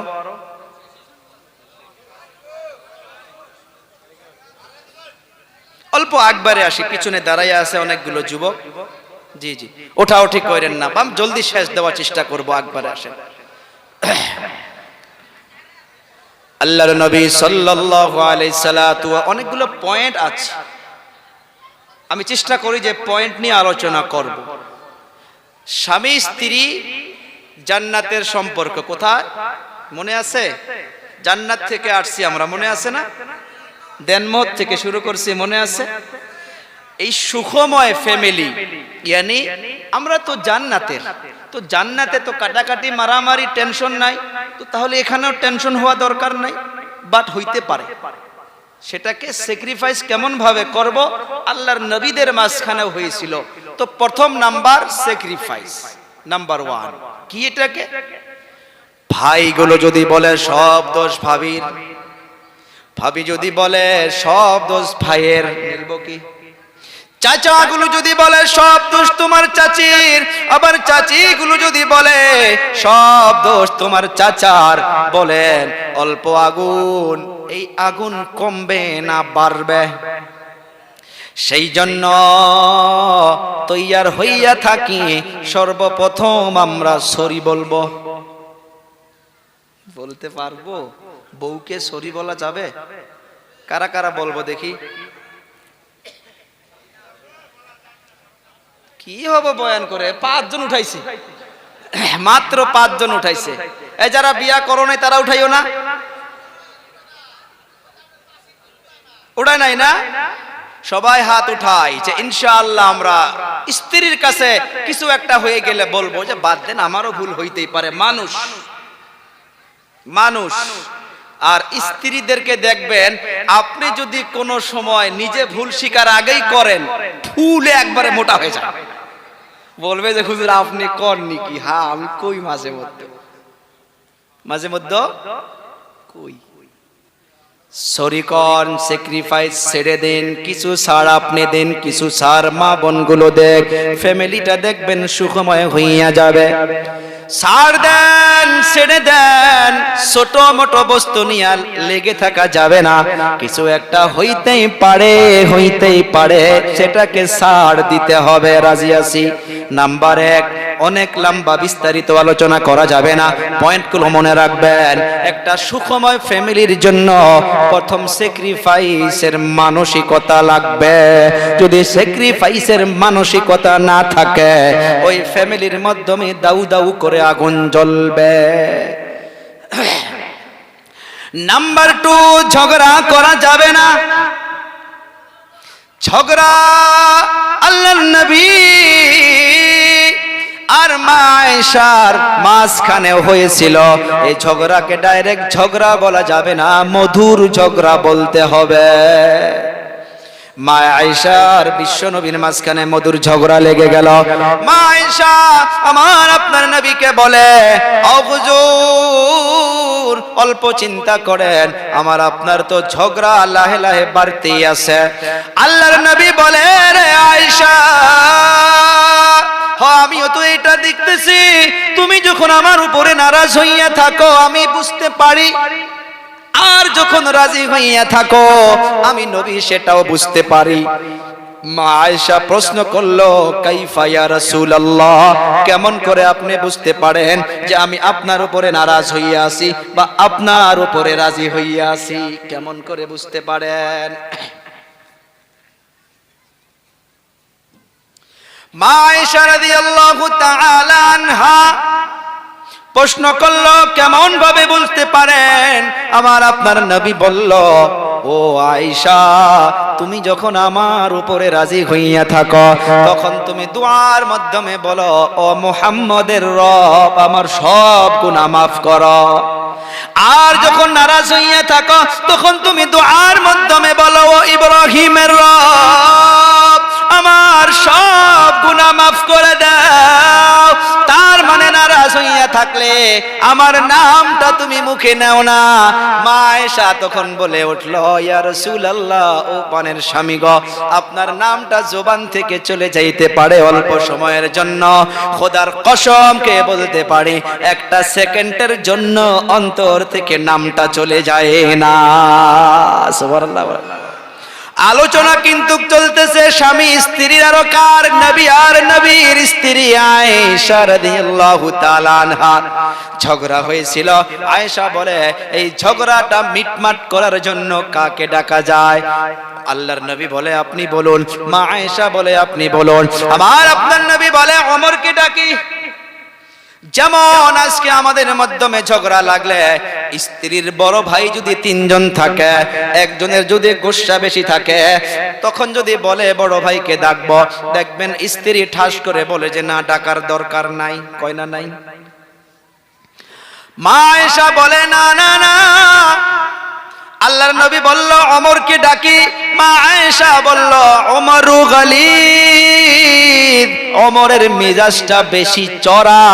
Speaker 1: অল্প একবারে আসি, পিছনে দাঁড়াইয়া আছে অনেকগুলো যুবক। জি জি, ওঠাও ঠিক করেন না, বাম জলদি শেষ দেওয়ার চেষ্টা করবো, একবারে আসেন। আল্লাহর নবী সাল্লাল্লাহু আলাইহি সাল্লাতু, অনেকগুলো পয়েন্ট আছে, আমি চেষ্টা করি যে পয়েন্ট নিয়ে আলোচনা করব। স্বামী স্ত্রী জান্নাতের সম্পর্ক কোথায় মনে আছে? জান্নাত থেকে আসছি আমরা, মনে আছে না? দেনমত থেকে শুরু করছি, মনে আছে? এই সুখময় ফ্যামিলি, ইয়ানি আমরা তো জান্নাতের, তো জান্নাতে তো কাটাকাটি মারামারি টেনশন নাই, তো তাহলে এখানেও টেনশন হওয়া দরকার নাই, বাট হইতে পারে। সেটাকে স্যাক্রিফাইস কেমন ভাবে করব, আল্লাহর নবীদের মাঝখানে হয়েছিল। তো প্রথম নাম্বার স্যাক্রিফাইস, নাম্বার 1 কি এটাকে? ভাইগুলো যদি বলে সব দোষ ভাবির, ভাবি যদি বলে সব দোষ ভাইয়ের, মিলবো কি? চাচাগুলো যদি বলে সব দোষ তোমার চাচির, আবার চাচিগুলো যদি বলে সব দোষ তোমার চাচার, বলেন অল্প আগুন, এই আগুন কমবে না বাড়বে? সেই জন্য তৈয়ার হইয়া থাকি, সর্বপ্রথম আমরা সরি বলবো। বলতে পারবো? বউকে সরি বলা যাবে? কারা কারা বলবো দেখি? কি হবে বয়ান করে? 5 জন উঠাইছে, মাত্র 5 জন উঠাইছে। এই যারা বিয়া করো নাই তারা উঠাইও না, উঠায় নাই না? সবাই হাত উঠাই যে ইনশাআল্লাহ আমরা স্ত্রীর কাছে কিছু একটা হয়ে গেলে বলবো যে বাদ দেন, আমারও ভুল হইতেই পারে, মানুষ মানুষ। আর স্ত্রীদেরকে দেখবেন, আপনি যদি কোনো সময় নিজে ভুল স্বীকার আগেই করেন, ফুলে একবারে মোটা হয়ে যায়, বলবে যে হুজুর আপনি করনি কি? হ্যাঁ আমি কই, মাঝে মধ্যে মাঝে মধ্যে কই। সরি কন, স্যাক্রিফাইস ছেড়ে দেন, কিছু ছাড় আপনি দেন, কিছু ছাড় মা বোনগুলো দেখ, ফ্যামিলিটা দেখবেন সুখময় হইয়া যাবে। ছাড় দেন, ছেড়ে দেন, ছোট মোটো বস্তু নিয়ে লেগে থাকা যাবে না। কিছু একটা হইতেই পারে, হইতেই পারে, সেটাকে ছাড় দিতে হবে। রাজি আছি? নাম্বার 1, অনেক লম্বা বিস্তারিত আলোচনা করা যাবে না, পয়েন্টগুলো মনে রাখবেন। একটা সুখময় ফ্যামিলির জন্য প্রথম স্যাক্রিফাইসের মানসিকতা লাগবে। যদি স্যাক্রিফাইসের মানসিকতা না থাকে, ওই ফ্যামিলির মাধ্যমে দাউ দাউ করে আগুন জ্বলবে। নাম্বার 2, ঝগড়া করা যাবে না। ঝগড়া আল্লাহর নবী আর মা আয়েশার মাঝখানে হয়েছিল। এই ঝগড়াকে ডাইরেক্ট ঝগড়া বলা যাবে না, মধুর ঝগড়া বলতে হবে। মা আয়েশার বিশ্ব নবীর মাঝখানে মধুর ঝগড়া লেগে গেল। মা আয়েশা আমার আপনার নবীকে বলে, ও হুজুর অল্প চিন্তা করেন, আমার আপনার তো ঝগড়া লাহে লাহে বাড়তেই আছে। আল্লাহর নবী বলে, রে আয়েশা আমিও তো এটা দেখতেছি, তুমি যখন আমার উপরে নারাজ হইয়া থাকো আমি বুঝতে পারি, আর যখন রাজি হইয়া থাকো আমি নবী সেটাও বুঝতে পারি। মা আয়েশা প্রশ্ন করলো, কাইফা ইয়া রাসূলুল্লাহ, কেমন করে আপনি বুঝতে পারেন যে আমি আপনার উপরে নারাজ হইয়া আছি বা আপনার উপরে রাজি হইয়া আছি? কেমন করে বুঝতে পারেন? মা আয়েশা রাদিয়াল্লাহু তাআলা আনহা প্রশ্ন করলো, কেমন ভাবে বুঝতে পারেন? আমার আপনার নবী বলল, ও আয়েশা তুমি যখন আমার উপরে রাজি হইয়া থাকো তখন তুমি দুআর মাধ্যমে বলো, ও মুহাম্মদের রব আমার সব গুনাহ মাফ করো। আর যখন নারাজ হইয়া থাকো তখন তুমি দুআর মাধ্যমে বলো, ও ইব্রাহিমের রব আমার সব গুনাহ মাফ করে দাও। তার মানে নারাজ হইয়া থাকলে আমার নামটা তুমি মুখে নাও না। মা আয়েশা তখন বলে উঠলো, ইয়া রাসূলুল্লাহ, ও পানের স্বামী গো, আপনার নামটা জবান থেকে চলে যাইতে পারে অল্প সময়ের জন্য, খোদার কসম কে বলতে পারি একটা সেকেন্ডের জন্য অন্তর থেকে নামটা চলে যায় না। সুবহানাল্লাহ। আলোচনা কিন্তু চলতেছে স্বামী স্ত্রীর, আর কার? নবী আর নবীর স্ত্রী আয়েশা রাদিয়াল্লাহু তাআলা আনহা ঝগড়া হয়েছিল। আয়েশা বলে, এই ঝগড়াটা মিটমাট করার জন্য কাকে ডাকা যায়? আল্লাহর নবী বলে, আপনি বলুন। মা আয়েশা বলে, আপনি বলুন। আমার আপনার নবী বলে, ওমরকে ডাকি। যেমন আজকে আমাদের মাধ্যমে ঝগড়া লাগলে স্ত্রীর বড় ভাই যদি 3 জন থাকে, একজনের যদি গোসা বেশি থাকে, তখন যদি বলে বড় ভাইকে ডাকবো, দেখবেন স্ত্রী ঠাস করে বলে যে না, ডাকার দরকার নাই। কয় না নাই? মা আয়েশা বলে না না না, আল্লাহর নবী বলল ওমরকে ডাকি। মা আয়েশা বলল ওমরু গালিদ, ওমরের মেজাজটা বেশি চড়া,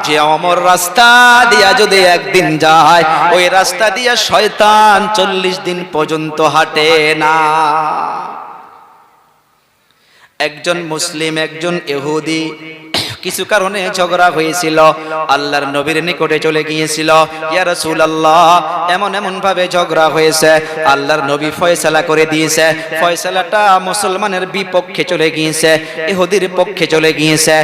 Speaker 1: যে ওমর রাস্তা দিয়া যদি একদিন যায়, ওই রাস্তা দিয়া শয়তান 40 দিন পর্যন্ত হাঁটে না। একজন মুসলিম একজন ইহুদি কিছু কারণে ঝগড়া হয়েছিল, আল্লাহর নবীর নিকটে চলে গিয়েছিল, ইয়া রাসূলুল্লাহ এমন এমন ভাবে ঝগড়া হয়েছে, আল্লাহর নবী ফয়সালা করে দিয়েছে, ফয়সালাটা মুসলমানের বিপক্ষে চলে গিয়েছে, ইহুদির পক্ষে চলে গিয়েছে।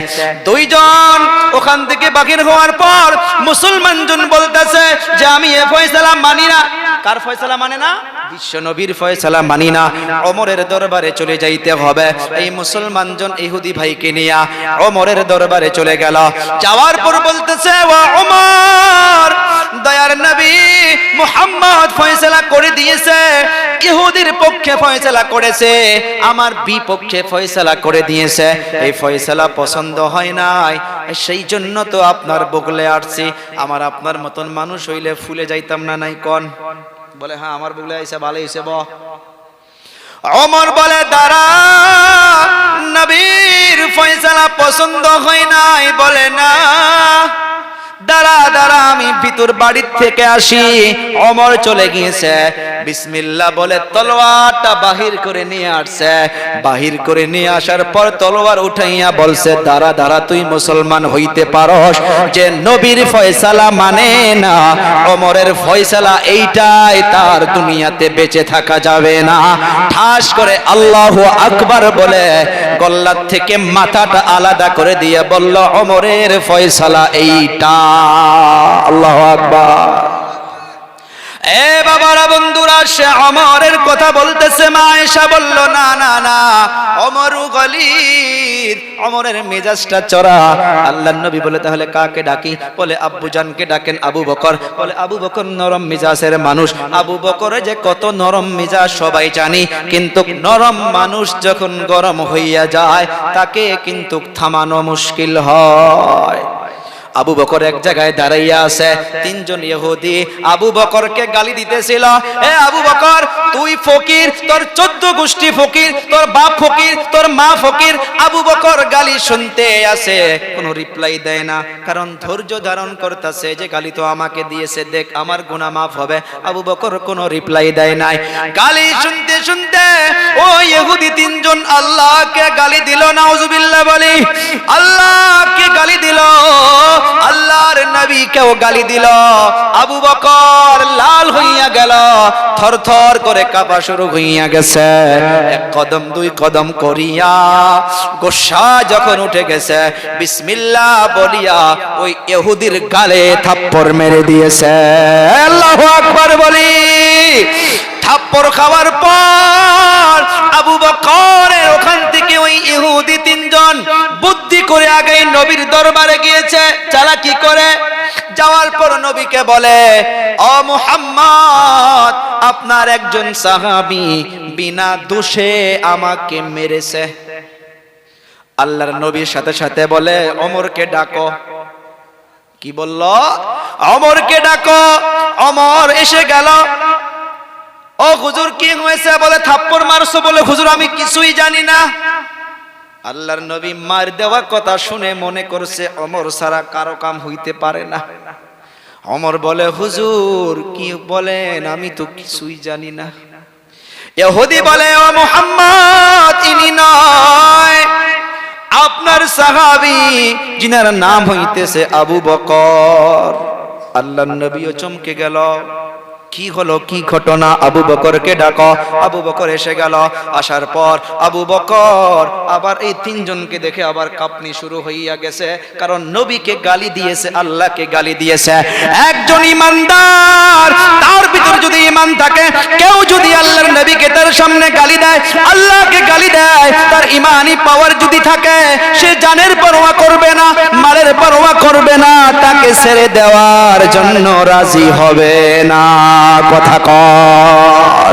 Speaker 1: দুইজন ওখান থেকে বাহির হওয়ার পর মুসলমান জন বলতেছে যে আমি এই ফয়সালা মানি না। কার ফয়সালা মানে না? বিশ্ব নবীর ফয়সালা মানি না, ওমরের দরবারে চলে যাইতে হবে। এই মুসলমান জন ইহুদি ভাইকে নিয়ে ওমরের দরবারে চলে গেল। যাওয়ার পর বলতেছে ও ওমর, দয়ার নবী মুহাম্মদ ফয়সালা করে দিয়েছে, ইহুদির পক্ষে ফয়সালা করেছে, আমার বিপক্ষে ফয়সালা করে দিয়েছে, এই ফয়সালা পছন্দ হয় নাই, সেই জন্য তো আপনার বগলে আসছি। আমার আপনার মতন মানুষ হইলে ফুলে যাইতাম না নাই কোন? বলে হ্যাঁ, আমার বগলে আইসা ভালো হইছে। ওমর বলে দাঁড়া, নবীর ফয়সালা পছন্দ হয় নাই। বলে না, দাঁড়া দাঁড়া, আমি ভিতর বাড়ির থেকে আসি। ওমর চলে গিয়েছে, বিসমিল্লাহ বলে তলোয়ারটা বাহির করে নিয়ে আসছে। বাহির করে নিয়ে আসার পর তলোয়ার উঠাইয়া বলছে দাঁড়া দাঁড়া, তুই মুসলমান হইতে পারস যে নবীর ফয়সালা মানে না, ওমরের ফয়সালা এইটাই, তার দুনিয়াতে বেঁচে থাকা যাবে না। ঠাস করে আল্লাহু আকবার বলে গল্লার থেকে মাথাটা আলাদা করে দিয়ে বলল ওমরের ফয়সালা এইটা। আল্লাহু আকবার। এ বাবারা বন্ধুরা, সে ওমরের কথা বলতেছে। মা আয়েশা বলল না না না, ওমরু গালিদ, ওমরের মেজাজটা চড়া। আল্লাহর নবী বলে তাহলে কাকে ডাকি? বলে আব্বু জানকে ডাকেন, আবু বকর। বলে আবু বকর নরম মেজাজের মানুষ, আবু বকর যে কত নরম মেজাজ সবাই জানি, কিন্তু নরম মানুষ যখন গরম হইয়া যায় তাকে কিন্তু থামানো মুশকিল হয়। আবু বকর এক জায়গায় দাঁড়াইয়া আছে, 3 জন ইহুদি আবু বকরকে গালি দিতেছিল। এ আবু বকর, তুই ফকির, তোর 14 গোষ্ঠী ফকির, তোর বাপ ফকির, তোর মা ফকির। আবু বকর গালি শুনতে আছে, কোনো রিপ্লাই দেয় না, কারণ ধৈর্য ধারণ করতেছে যে গালি তো আমাকে দিয়েছে, দেখ আমার গুনাহ মাফ হবে। আবু বকর কোনো রিপ্লাই দেয় নাই। গালি শুনতে শুনতে ওই ইহুদি 3 জন আল্লাহকে গালি দিল। নাউজুবিল্লাহ বলি, আল্লাহকে গালি দিল, আল্লাহর নবীকেও গালি দিল। আবু বকর লাল হইয়া গেল, থরথর করে কাঁপা শুরু হইয়া গেছে। 1 কদম 2 কদম করিয়া গোসা যখন উঠে গেছে, বিসমিল্লাহ বলিয়া ওই ইহুদির গালে থাপ্পড় মেরে দিয়েছে। আল্লাহু আকবার বলি। থাপ্পড় খাওয়ার পর আবু বকরের ওখান থেকে ওই ইহুদি 3 জন বুদ্ধি করে আগে নবীর দরবারে গিয়েছে, চালাকি করে। যাওয়ার পর নবীকে বলে ও মুহাম্মদ, আপনার একজন সাহাবী বিনা দোষে আমাকে মেরেছে। আল্লাহর নবীর সাথে সাথে বলে ওমরকে ডাকো। কি বলল? ওমরকে ডাকো। ওমর এসে গেল। ও হুজুর কি হয়েছে? বলে থাপ্পড় মারছো। বলে হুজুর আমি কিছুই জানি না। আল্লাহর নবী মার দেওয়া কথা শুনে মনে করছে ওমর সারা কারো কাম হইতে পারে না। ওমর বলে হুজুর কি বলেন, আমি তো কিছুই জানি না। ইহুদি বলে ও মুহাম্মদ, ইনি নয়, আপনার সাহাবী যিনার নাম হইতেছে আবু বকর। আল্লাহর নবীও চমকে গেল। কি হলো, কি ঘটনা? আবু বকরকে ডাকো। আবু বকর এসে গেল। আসার পর আবু বকর আবার এই তিনজনকে দেখে আবার কাঁপনি শুরু হইয়া গেছে, কারণ নবীকে গালি দিয়েছে, আল্লাহকে গালি দিয়েছে। একজন ইমানদার, তার ভিতর যদি ইমান থাকে, কেউ যদি আল্লাহর নবীকে তার সামনে গালি দেয়, আল্লাহকে গালি দেয়, তার ইমানি পাওয়ার যদি থাকে, সে জানের পরোয়া করবে না, মালের পরোয়া করবে না, তাকে ছেড়ে দেওয়ার জন্য রাজি হবে না। কথা কর।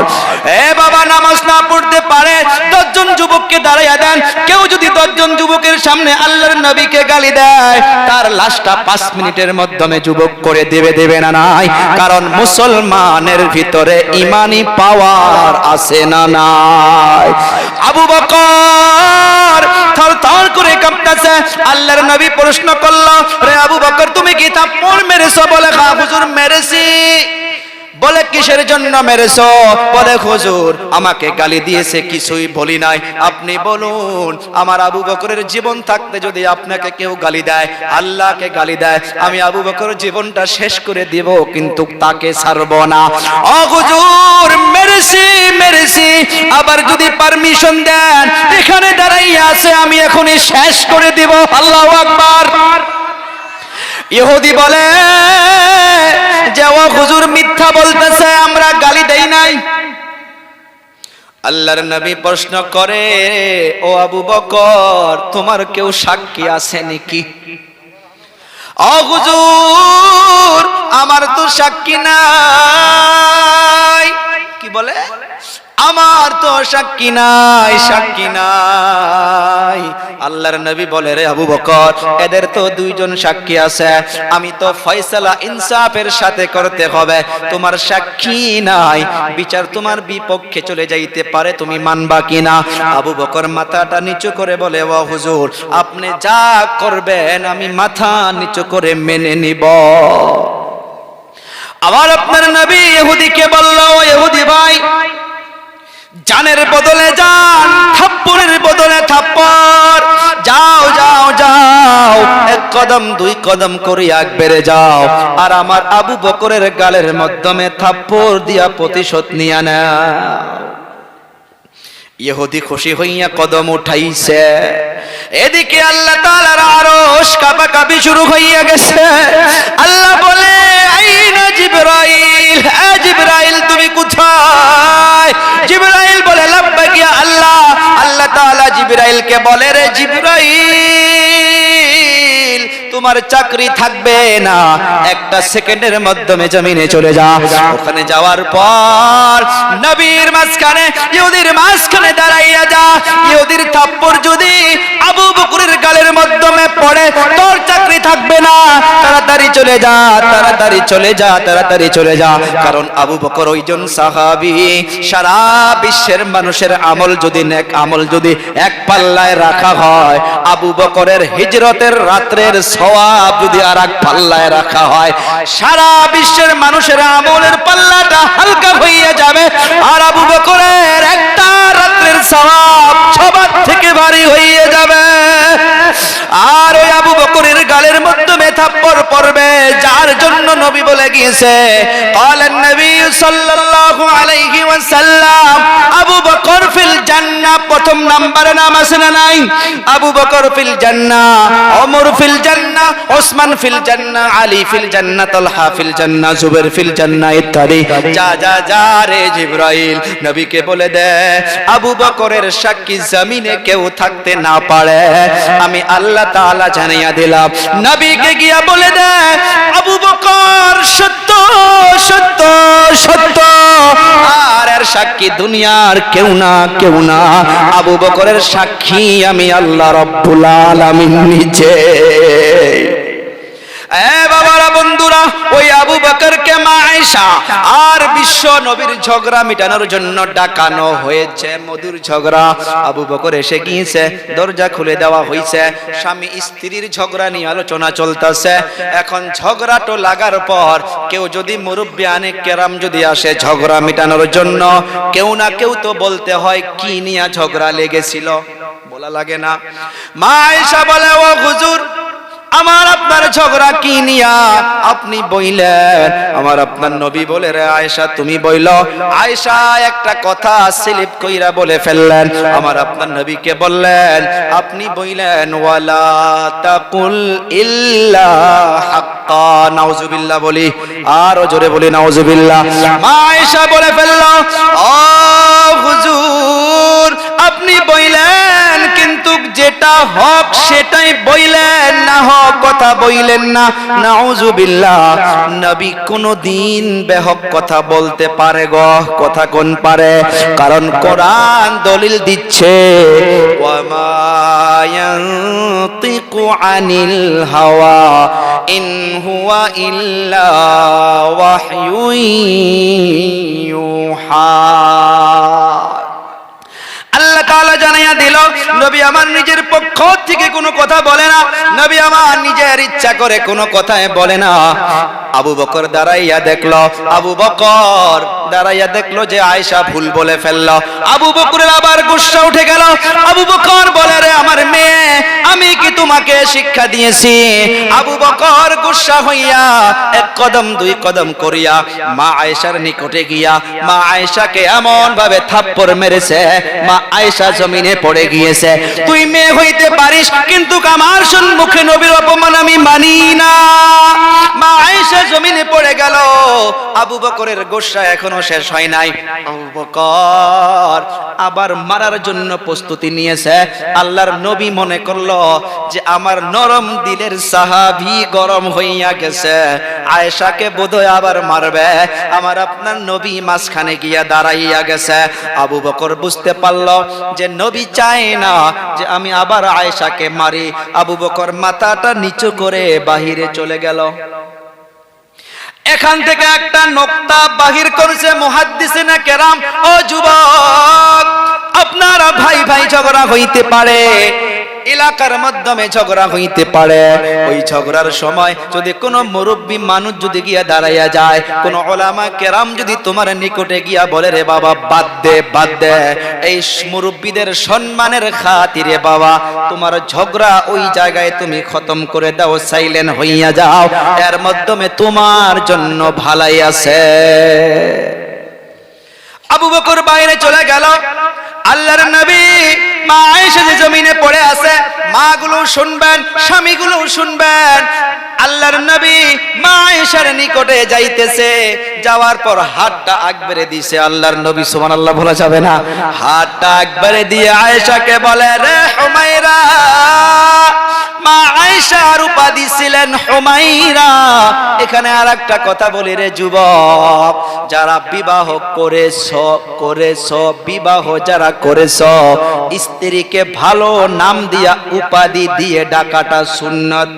Speaker 1: এ বাবা, নামাজ না পড়তে পারে 10 জন যুবককে দাঁড়াইয়া দেন। কেউ যদি 10 জন যুবকের সামনে আল্লাহর নবীকে গালি দেয়, তার লাশটা 5 মিনিটের মাধ্যমে যুবক করে দেবে না নাই? কারণ মুসলমানের ভিতরে ইমানি পাওয়ার আছে না নাই? আবু বকর থরথর করে কাঁপতেছে। আল্লাহর নবী প্রশ্ন করলো, রে আবু বকর, তুমি কি থাপ্পড় মেরেছো? বলে, হ্যাঁ হুজুর মেরেছি। বলে, কিসের জন্য মেরেছো? বলে, হুজুর আমাকে গালি দিয়েছে, কিছুই বলি নাই। আপনি বলুন, আমার আবু বকরের জীবন থাকতে যদি আপনাকে কেউ গালি দেয়, আল্লাহকে গালি দেয়, আমি আবু বকরের জীবনটা শেষ করে দিব, কিন্তু তাকে ছাড়বো না। ও হুজুর, মেরেছি। আবার যদি পারমিশন দেন, এখানে দাঁড়াইয়া আছে, আমি এখনই শেষ করে দিব। আল্লাহু আকবার। ইহুদি বলে যে, ও হুজুর মিথ্যা বলতেছে, আমরা গালি দেই নাই। আল্লাহর নবী প্রশ্ন করে, ও আবু বকর, তোমার কেউ সাক্ষী আছে নাকি? ও হুজুর, আমার তো সাক্ষী নাই। কি বলে? আমার তো সাক্ষী নাই। আল্লাহর নবী বলে, রে আবু বকর, এদের তো 2 জন সাক্ষী আছে, আমি তো ফয়সালা ইনসাফের সাথে করতে হবে। তোমার সাক্ষী নাই, বিচার তোমার বিপক্ষে চলে যাইতে পারে, তুমি মানবা কিনা? আবু বকর মাথাটা নিচু করে বলে, ও হুজুর, আপনি যা করবেন আমি মাথা নিচু করে মেনে নিব। আবার আপনার নবী ইহুদিকে বলল, ও ইহুদি ভাই, জানের বদলে জান, থাপ্পড়ের বদলে থাপ্পড়, যাও 1 কদম 2 কদম করে আগ বেড়ে যাও, আর আমার আবু বকরের গালের মাধ্যমে থাপ্পড় দিয়া প্রতিশোধ নিয়ে নাও। ইহুদি খুশি হইয়া কদম উঠাইছে। এদিকে আল্লাহ তাআলার আরশ কাঁপাকাঁপি শুরু হইয়া গেছে। আল্লাহ বলে, আইনা জিবরাইল, এ জিবরাইল তুমি কোথায়? জিবরাইল বলে, লাব্বাইক ইয়া আল্লাহ। আল্লাহ তাআলা জিবরাইলকে বলে, রে জিবরাইল, তোমার চাকরি থাকবে না, 1 সেকেন্ডের মাধ্যমে জমিনে চলে যা। ওখানে যাওয়ার পর নবীর মাঝখানে, ইহুদির মাঝখানে দাঁড়াইয়া যা। ইহুদির থাপ্পড় যদি আবু বকরের গালের মাধ্যমে পড়ে, তোর চাকরি থাকবে না। তাড়াতাড়ি চলে যা। কারণ আবু বকর ওইজন সাহাবী, সারা বিশ্বের মানুষের আমল যদি, নেক আমল যদি এক পাল্লায় রাখা হয়, আবু বকরের হিজরতের রাত্রের সওয়াব যদি আর এক পাল্লায় রাখা হয়, সারা বিশ্বের মানুষের আমলের পাল্লাটা হালকা হইয়া যাবে, আর আবু বকরের একটা রাত্রের সওয়াব সবার থেকে ভারী হইয়া যাবে। আর ওই আবু বকরের গালের মাধ্যমে থাপ্পড় পড়বে, যার জন্য নবী বলে গিয়েছে, ক্বালান নবী সাল্লাল্লাহু আলাইহি ওয়াসাল্লাম, আবু বকর ফিল জান্নাহ। প্রথম নম্বরে নাম আছে না নাই? আবু বকর ফিল জান্নাহ, ওমর ফিল জান্নাহ, ওসমান ফিল জান্নাহ, আলী ফিল জান্নাহ, তালহা ফিল জান্নাহ, জুবাইর ফিল জান্নাহ ইত্যাদি। যা রে জিবরাইল, নবীকে বলে দে, আবু বকরের সাক্ষী জমিনে কেউ থাকতে না পারে, আমি আল্লাহ তাআলা জানিয়ে দিলাম। নবীকে গিয়া বলে দে, আবু বকর সত্য, আর এর সাক্ষী দুনিয়ার কেউ না। আবু বকরের সাক্ষী আমি আল্লাহ রাব্বুল আলামিন নিজে। বাবারা, বন্ধুরা, ওই আবু বকরকে মা আয়েশা আর বিশ্ব নবীর ঝগড়া মিটানোর জন্য ডাকানো হয়েছে। মধুর ঝগড়া। আবু বকর এসে গিয়েছে, দরজা খুলে দেওয়া হয়েছে, স্বামী স্ত্রীর ঝগড়া নিয়ে আলোচনা চলতেছে। এখন ঝগড়াটো লাগার পর কেউ যদি মুরব্বি আনে কেরাম যদি আসে ঝগড়া মিটানোর জন্য, কেউ না কেউ তো বলতে হয় কি নিয়ে ঝগড়া লেগেছিল, বলা লাগে না? মা আয়েশা বলে, ও হুজুর, আমার আপনার ঝগড়া কি নিয়া আপনি বইলেন? আমার আপনার নবী বলে, রে আয়েশা তুমি বইল। আয়েশা একটা কথা স্লিপ কইরা বলে ফেললেন। আমার আপনার নবীকে বললেন, আপনি বইলেন ওয়ালা তাকুল ইল্লা হাক্কা। নাউজুবিল্লাহ বলি, আরো জোরে বলি নাউজুবিল্লাহ। মা আয়েশা বলে ফেলল, ও হুজুর আপনি বইলেন, কিন্তু যেটা হক সেটাই বইলেন, না হক কথা বইলেন না। নাউজুবিল্লাহ। নবী কোনদিন বেহক কথা বলতে পারে গো? কথা কোন পারে? কারণ কোরআন দলিল দিচ্ছে, ওয়ামা ইয়ানতিকু আনিল হাওয়া ইন হুয়া ইল্লা ওয়াহয়ুন ইউহা। আল্লাহ তাআলা জানাইয়া দিল, নবী আমার নিজের পক্ষ থেকে কোনো কথা বলে না, নবী আমার নিজের ইচ্ছা করে কোনো কথাই বলে না। আবু বকর দাঁড়াইয়া দেখলো, আবু বকর দাঁড়াইয়া দেখলো যে আয়েশা ভুল বলে ফেললো। আবু বকরের আবার গুসা উঠে গেল। আবু বকর বলে, রে আমার মেয়ে, আমি কি তোমাকে শিক্ষা দিয়েছি? আবু বকর গুসা হইয়া এক কদম দুই কদম করিয়া মা আয়েশার নিকটে গিয়া মা আয়েশাকে এমন ভাবে থাপ্পড় মেরেছে, মা আয়েশা জমিনে পড়ে গিয়েছে। তুই মেয়ে হইতে পারিস, কিন্তু আমার সম্মুখে নবীর অপমান আমি মানি না। মা আয়েশা জমিনে পড়ে গেল। আবু বকরের গোসা এখনো শেষ হয় নাই। আবু বকর আবার মারার জন্য প্রস্তুতি নিয়েছে। আল্লাহর নবী মনে করলো যে আমার নরম দিলের সাহাবী গরম হইয়া গেছে, আয়েশাকে বোধহয় আবার মারবে। আমার আপনার নবী মাঝখানে গিয়া দাঁড়াইয়া গেছে। আবু বকর বুঝতে পারলো যে নবী চায় না যে আমি আবার আয়েশাকে মারি। আবু বকর মাথাটা নিচু করে বাহিরে চলে গেল। এখান থেকে একটা নোকতা বাহির করেছে মুহাদ্দিসিনে কেরাম, ও যুবক, আপনারা ভাই ভাই ঝগড়া হইতে পারে, এলাকার মাধ্যমে ঝগড়া হইতে পারে। ওই ঝগড়ার সময় যদি কোনো মুরব্বী মানুষ যদি গিয়া দাঁড়াইয়া যায়, কোন উলামা কেরাম যদি তোমার নিকটে গিয়া বলে, রে বাবা বাদ দে বাদ দে, এই মুরব্বীদের সম্মানের খাতিরে বাবা তোমার ঝগড়া ওই জায়গায় তুমি খতম করে দাও, সাইলেন্ট হইয়া যাও, এর মাধ্যমে তোমার জন্য ভালাই আছে। আবু বকর বাইরে চলে গেল। আল্লাহর নবী মা আয়েশা যে জমিনে পড়ে আছে, মাগুলো শুনবেন, স্বামীগুলো শুনবেন। আল্লাহর নবী মা আয়েশার নিকটে যাইতেছে, যাওয়ার পর হাতটা আকবারে দিয়েছে। আল্লাহর নবী সুবহানাল্লাহ বলা যাবে না, হাতটা আকবারে দিয়ে আয়েশাকে বলে, রে হুমায়রা। মা আয়েশার উপাধি ছিলেন হুমায়রা। এখানে আর একটা কথা বলি রে যুবক, যারা বিবাহ করেছ বিবাহ যারা করেছ, স্ত্রীকে ভালো নাম দিয়া উপাধি দিয়ে ডাকাটা সুন্নাত।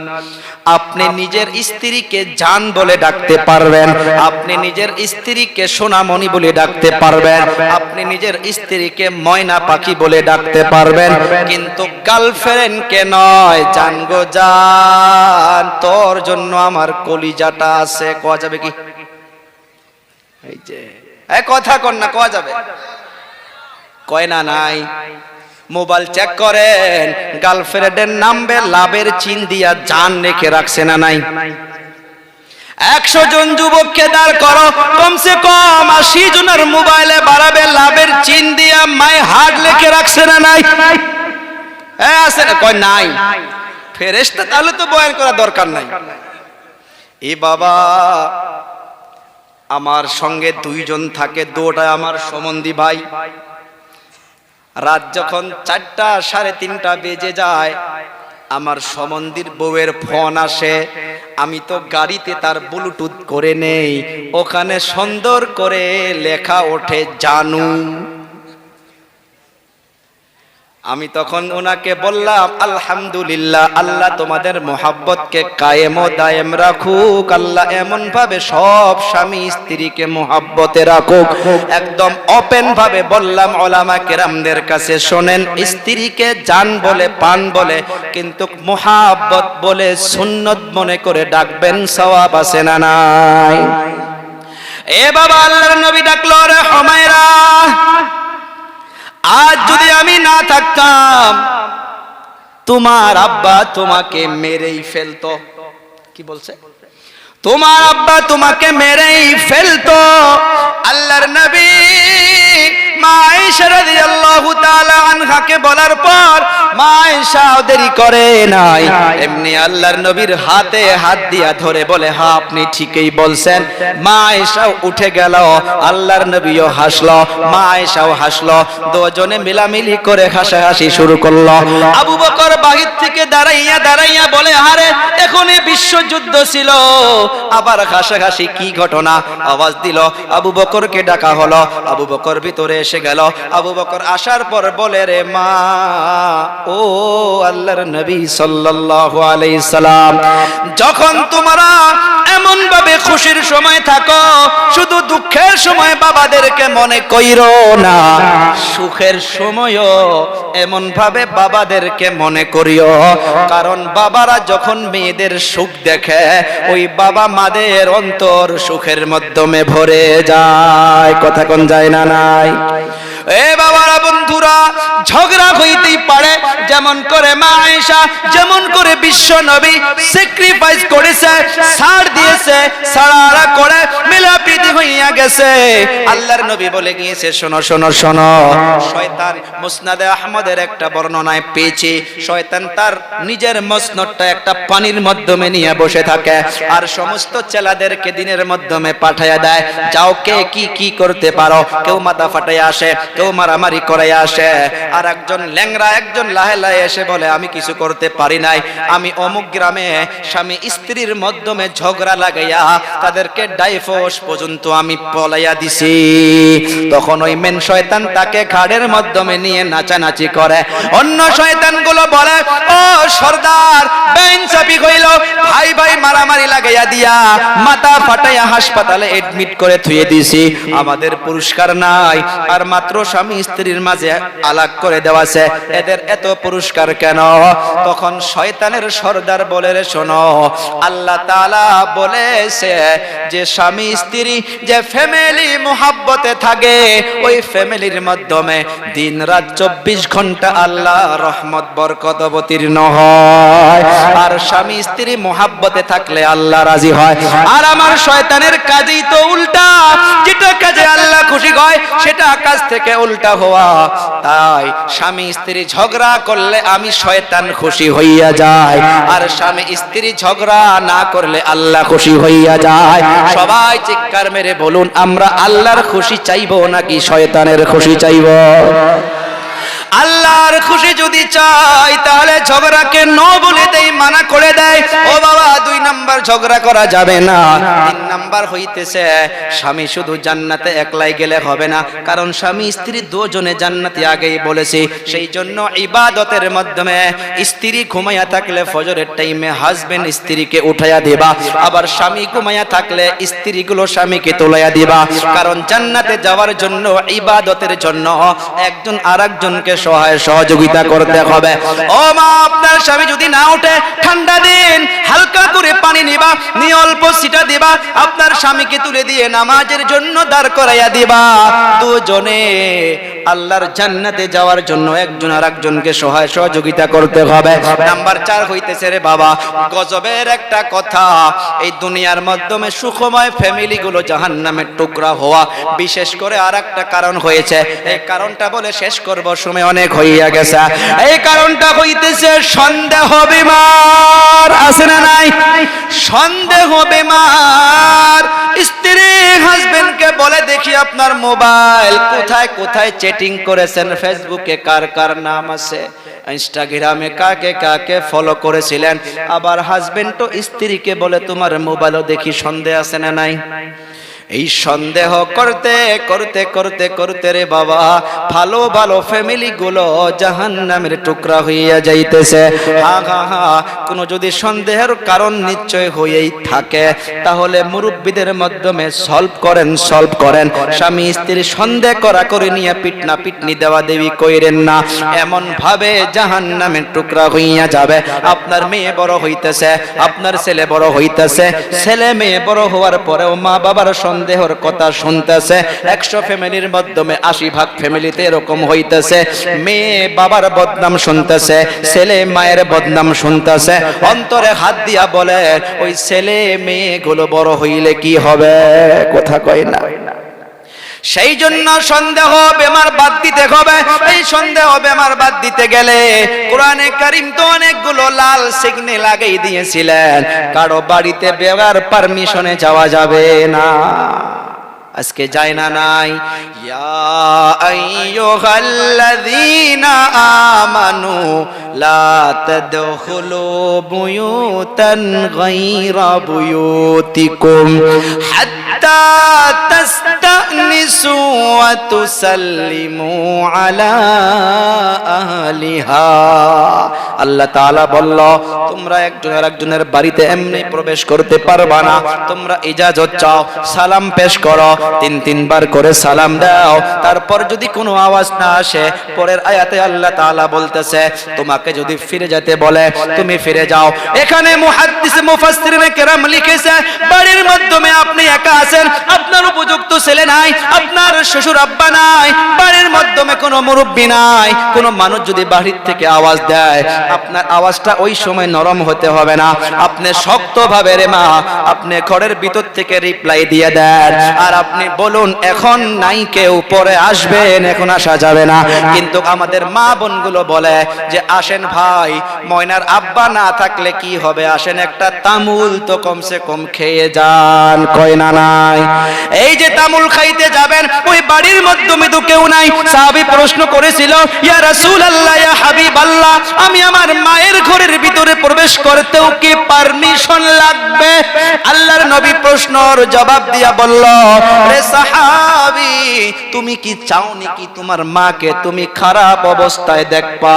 Speaker 1: আপনি নিজের স্ত্রীকে জান বলে ডাকতে পারবেন, আপনি নিজের স্ত্রীকে সোনামণি বলে ডাকতে পারবেন, আপনি নিজের স্ত্রীকে ময়না পাখি বলে ডাকতে পারবেন, কিন্তু গার্লফ্রেন্ডকে নয়। জান গো জান, তোর জন্য আমার কলিজাটা আছে। কোয়া যাবে কি? এই যে কথা কন না, কোয়া যাবে? কয় না নাই। মোবাইল চেক করেন, গার্লফ্রেন্ডের নামে লাভের চিন দিয়া জান রেখে রাখছে না নাই? 100 জন যুবককে দাঁড় করো, কমসে কম 80 জনের মোবাইলে বাড়াবে লাভের চিন দিয়া মাই হার্ট লিখে রাখছে না নাই? আছে না? কয় নাই। ফেরেশতা তাহলে তো বয়ান করা দরকার নাই। এ বাবা, আমার সঙ্গে 2 জন থাকে, 2টা আমার সম্বন্ধী ভাই। রাত যখন 4টা 3:30 বেজে যায়, আমার সম্বন্ধীর বউয়ের ফোন আসে। আমি তো গাড়িতে তার ব্লুটুথ করে নেই, ওখানে সুন্দর করে লেখা ওঠে জানু। আমি তখন ওনাকে বললাম, আলহামদুলিল্লাহ, আল্লাহ তোমাদের মোহাব্বতকে কায়েম ও দায়েম রাখুক। আল্লাহ এমন ভাবে সব স্বামী স্ত্রীকে মোহাব্বতে রাখুক। একদম ওপেন ভাবে বললাম উলামা কেরামদের কাছে, শোনেন, স্ত্রীকে জান বলে পান বলে, কিন্তু মোহাব্বত বলে সুন্নত মনে করে ডাকবেন, সওয়াব আছে না নাই? এ বাবা, আল্লাহর নবী ডাকলো, রে হুমায়রা, আজ যদি আমি না থাকতাম তোমার আব্বা তোমাকে মেরেই ফেলতো। কি বলছে? তোমার আব্বা তোমাকে মেরেই ফেলতো। আল্লাহর নবী মা আয়েশা রাদিয়াল্লাহু তাআলা আনহাকে বলার পর মা আয়েশা দেরি করে নাই, এমনি আল্লাহর নবীর হাতে হাত দিয়া ধরে বলে, হ্যাঁ আপনি ঠিকই বলছেন। মা আয়েশাও উঠে গেল, আল্লাহর নবীও হাসলো, মা আয়েশাও হাসলো, দুজনে মিলামিলি করে হাসাহাসি শুরু করলো। আবু বকর বাহির থেকে দাঁড়াইয়া দাঁড়াইয়া বলে, আরে এখনই বিশ্বযুদ্ধ ছিল, আবার হাসাহাসি কি ঘটনা? আওয়াজ দিল, আবু বকরকে ডাকা হলো। আবু বকর ভিতরে এসে গেল। আবু বকর আসার পর বলে, রে মা, ও আল্লাহর নবী সাল্লাল্লাহু আলাইহি সাল্লাম, যখন তোমরা এমন ভাবে খুশির সময় থাকো, শুধু দুঃখের সময় বাবাদেরকে মনে কইরো না, সুখের সময়ও এমন ভাবে বাবাদেরকে মনে করিও। কারণ বাবারা যখন মেয়েদের সুখ দেখে, ওই বাবা মাদের অন্তর সুখের মাধ্যমে ভরে যায়। কথা কোন যায় না? নাই। এ বাবারা, বন্ধুরা, ঝগড়া হইতেই পারে। যেমন করে মা আয়েশা, যেমন করে বিশ্ব নবী স্যাক্রিফাইস করেছে, ছাড় দিয়েছে, ছাড়া করে মিলাপ্রীতি হইয়া গেছে। আল্লাহর নবী বলে গিয়েছে, শোনো শোনো শোনো, শয়তান মুসনাদে আহমদের একটা বর্ণনায় পেয়েছি, শয়তান তার নিজের মসনদটা একটা পানির মাধ্যমে নিয়ে বসে থাকে, আর সমস্ত ছেলেদেরকে দিনের মাধ্যমে পাঠায়া দেয়, যাও কে কি কি করতে পারো। কেউ মাথা ফাটাইয়া আসে, কেউ মারামারি করাইয়া আসে, আর একজন ল্যাংরা একজন লাহে লাহে এসে বলে, আমি কিছু করতে পারি নাই, আমি অমুক গ্রামে স্বামী স্ত্রীর মাধ্যমে ঝগড়া লাগাইয়া তাদেরকে ডাইভোর্স পর্যন্ত আমি পলাইয়া দিছি। তখন ওই মেন শয়তান তাকে ঘাড়ের মাধ্যমে নিয়ে নাচানাচি করে। অন্য শয়তানগুলো বলে, ও সর্দার, বেইনসাফি হইল, ভাই ভাই মারামারি লাগাইয়া দিয়া মাথা ফাটাইয়া হাসপাতালে এডমিট করে থুয়ে দিছি, আমাদের পুরস্কার নাই, আর মাত্র স্বামী স্ত্রীর মাঝে আলাগ করে দেওয়া আছে, এদের এত পুরস্কার কেন? তখন শয়তানের সর্দার বলে, রে শোনো, আল্লাহ তাআলা বলেছে যে স্বামী স্ত্রী যে ফ্যামিলি মুহাব্বতে থাকে, ওই ফ্যামিলির মাধ্যমে দিন রাত 24 ঘন্টা আল্লাহ রহমত বরকত অবতীর্ণ হয়। আর স্বামী স্ত্রী মুহাব্বতে থাকলে আল্লাহ রাজি হয়। আর আমার শয়তানের কাজই তো উল্টা, যেটা কাজে আল্লাহ খুশি হয় সেটা কাজ থেকে উল্টা হওয়া। তাই স্বামী স্ত্রী ঝগড়া করলে আমি শয়তান খুশি হইয়া যায়, আর স্বামী স্ত্রী ঝগড়া না করলে আল্লাহ খুশি হইয়া যায়। সবাই চিৎকার মেরে বলুন, আমরা আল্লাহর খুশি চাইবো নাকি শয়তানের খুশি চাইবো? আল্লাহর খুশি যদি চাই তাহলে ঝগড়াকে ন বলে দেই, মানা করে দেয়, ও বাবা 2 নাম্বার ঝগড়া করা যাবে না। 3 নাম্বার হইতেছে, স্বামী শুধু জান্নাতে একলাই গেলে হবে না, কারণ স্বামী স্ত্রী দুজনে জান্নাতে আগেই বলেছি। সেই জন্য ইবাদতের মাধ্যমে স্ত্রী ঘুমাইয়া থাকলে ফজরের টাইমে হাজবেন্ড স্ত্রীকে উঠাইয়া দিবা, আবার স্বামী ঘুমাইয়া থাকলে স্ত্রীগুলো স্বামীকে তোলাইয়া দিবা। কারণ জান্নাতে যাওয়ার জন্য, ইবাদতের জন্য একজন আরেকজনকে সহায় সহযোগিতা করতে হবে। ও মা, আপনার স্বামী যদি না ওঠে, ঠান্ডা দিন, হালকা করে পানি নিবা, নিয়ে অল্প সিটা দিবা, আপনার স্বামীকে তুলে দিয়ে নামাজের জন্য দাঁড় করাইয়া দিবা। দুজনে আল্লাহর জান্নাতে যাওয়ার জন্য একজন আরেকজনকে সহায় সহযোগিতা করতে হবে। নাম্বার 4 হইতেছে, রে বাবা, গজবের একটা কথা, এই দুনিয়ার মাধ্যমে সুখময় ফ্যামিলিগুলো জাহান্নামের টুকরা হওয়া বিশেষ করে আরেকটা কারণ হয়েছে। এই কারণটা বলে শেষ করব, সময় অনেক হইয়া গেছে। এই কারণটা হইতেছে সন্দেহ বিমার। আছে না নাই? সন্দেহ বিমার। স্ত্রী হাজবেন্ডকে বলে, দেখি আপনার মোবাইল কোথায় কোথায় চ্যাটিং করেছেন, ফেসবুকে কার কার নাম আছে, ইনস্টাগ্রামে কাকে কাকে ফলো করেছিলেন। আবার হাজবেন্ড তো স্ত্রীকে বলে, তোমার মোবাইলও দেখি, সন্দেহ আছে না নাই? এই সন্দেহ করতে করতে করতে করতে রে বাবা, ভালো ভালো ফ্যামিলি গুলো জাহান্নামের টুকরা হইয়া যাইতেছে। হা হা হা, কোনো যদি সন্দেহের কারণ নিশ্চয় হয়েই থাকে, তাহলে মুরব্বীদের মাধ্যমে সলভ করেন। স্বামী স্ত্রী সন্দেহ করা করে নিয়ে পিটনা পিটনি দেওয়া দেবী কইরেন না, এমন ভাবে জাহান্নামের টুকরা হইয়া যাবে। আপনার মেয়ে বড় হইতেছে, আপনার ছেলে বড় হইতেছে, ছেলে মেয়ে বড় হওয়ার পরেও মা বাবার সন্দেহের কথা শুনতেছে। 100 ফ্যামিলির মাধ্যমে 80 ভাগ ফ্যামিলিতে এরকম হইতেছে, মেয়ে বাবার বদনাম শুনতেছে, ছেলে মায়ের বদনাম শুনতেছে। অন্তরে হাত দিয়া বলে ওই ছেলে মেয়েগুলো বড় হইলে কি হবে? কথা কয় না। সেই জন্য সন্দেহ বেমার বাদ দিতে হবে। এই সন্দেহ বেমার বাদ দিতে গেলে কোরআনে কারীম তো অনেকগুলো লাল সিগন্যাল আগেই দিয়েছিলেন। কারো বাড়িতে বেগার পারমিশনে যাওয়া যাবে না। আজকে যায় না নাই? ইয়া আইয়ুহাল্লাযীনা আমানু লা তাদখুলু বুয়ুতান গায়রা বুয়ুতিকুম হাত্তা তাস্তানিসু ওয়া তুসাল্লিমু আলা আহলিহা। আল্লাহ তাআলা বলল, তোমরা একজনের বাড়িতে এমনি প্রবেশ করতে পারবা না। তোমরা ইজাজত চাও, সালাম পেশ করো, 3 বার করে সালাম দাও। তারপর যদি কোনো আওয়াজ না আসে, পরের আয়াতে আল্লাহ তাআলা বলতেছে তোমাকে যদি ফিরে যেতে বলে তুমি ফিরে যাও। এখানে মুহাদ্দিস মুফাসসিরিনে কেরাম লিখেছে বাড়ির মাধ্যমে আপনি একা আছেন, আপনার উপযুক্ত ছেলে নাই, আপনার শ্বশুর আব্বা নাই, বাড়ির মাধ্যমে কোনো মুরব্বি নাই, কোনো মানুষ যদি বাড়ির থেকে আওয়াজ দেয়, আপনার আওয়াজটা ওই সময় নরম হতে হবে না, আপনি শক্তভাবে রে মা আপনি ঘরের ভিতর থেকে রিপ্লাই দিয়ে দেন। আর আপনি বলুন এখন নাই কেউ, পরে আসবেন, এখন আসা যাবে না। কিন্তু আমাদের মা বোনগুলো বলে যে আসেন ভাই, ময়নার আব্বা না থাকলে কি হবে, আসেন একটা তামুল তো কমসে কম খেয়ে যান। কয় না নাই? এই যে তামুল খাইতে যাবেন, ওই বাড়ির মাধ্যমে তো কেউ নাই। সাহাবী প্রশ্ন করেছিল, ইয়া রাসূলুল্লাহ, ইয়া হাবিবাল্লাহ, আমি আমার মায়ের ঘরের ভিতরে প্রবেশ করতেও কি পারমিশন লাগবে? আল্লাহর নবী প্রশ্নের জবাব দিয়া বলল, রে সাহাবী, তুমি কি চাও নাকি তোমার মাকে তুমি খারাপ অবস্থায় দেখবা?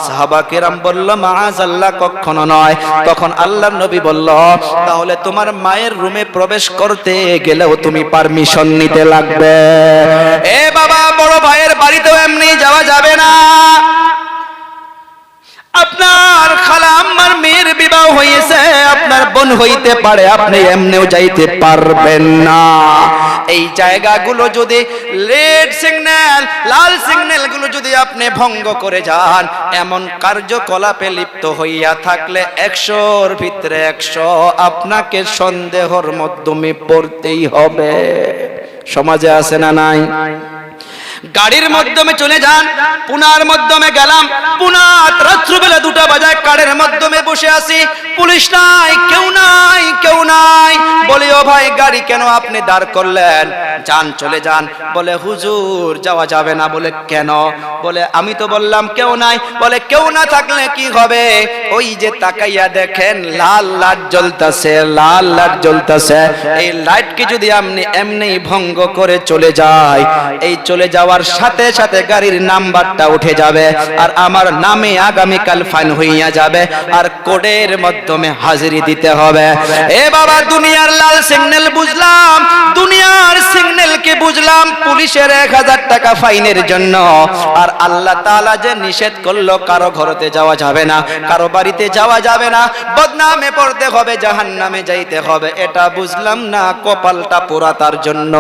Speaker 1: সাহাবা কেরাম বলল, মাআযাল্লাহ, কখনো নয়। তখন আল্লাহর নবী বলল, তাহলে তোমার মায়ের রুমে প্রবেশ করতে গেলেও তুমি পারমিশন নিতে লাগবে। এ বাবা, বড় ভাইয়ের বাড়িতেও এমনি যাওয়া যাবে না। আপনার খালা আম্মার মেয়ের বিবাহ হয়েছে, আপনার বোন হইতে পারে, আপনি এমনিও যাইতে পারবেন না। এই জায়গাগুলো যদি রেড সিগন্যাল, লাল সিগন্যাল গুলো যদি আপনি ভঙ্গ করে যান, এমন কার্যকলাপে লিপ্ত হইয়া থাকলে 100-র ভিতরে 100 আপনাকে সন্দেহের মাধ্যমে পড়তেই হবে। সমাজে আছে না নাই? গাড়ির মাধ্যমে চলে যান, পুনার মাধ্যমে গেলাম, পুনাত রাত্রিবেলা 2টা বাজায় কারের মাধ্যমে বসে আছি, পুলিশ নাই, কেউ নাই, কেউ নাই। বলি ও ভাই, গাড়ি কেন আপনি দাঁড় করলেন? যান, চলে যান। বলে হুজুর যাওয়া যাবে না। বলে কেন? বলে আমি তো বললাম কেউ নাই। বলে কেউ না থাকলে কি হবে? ওই যে তাকাইয়া দেখেন লাল লাইট জ্বলতেছে, লাল লাইট জ্বলতেছে। এই লাইটকে যদি আপনি এমনি ভঙ্গ করে চলে যায়, এই চলে যাওয়ার সাথে সাথে গাড়ির নাম্বারটা উঠে যাবে, আর আমার নামে আগামীকাল ফাইন হইয়া যাবে, আর কোর্টের মাধ্যমে হাজিরি দিতে হবে। এ বাবা, দুনিয়ার লাল সিগন্যাল বুঝলাম, দুনিয়ার সিগন্যালকে বুঝলাম পুলিশের 1000 টাকা ফাইনের জন্য। আর আল্লাহ তাআলা যে নিষেধ করলো কারো ঘরেতে যাওয়া যাবে না, কারো বাড়িতে যাওয়া যাবে না, বদনামে পড়তে হবে, জাহান্নামে যাইতে হবে, এটা বুঝলাম না। কপালটা পোড়া তার জন্য।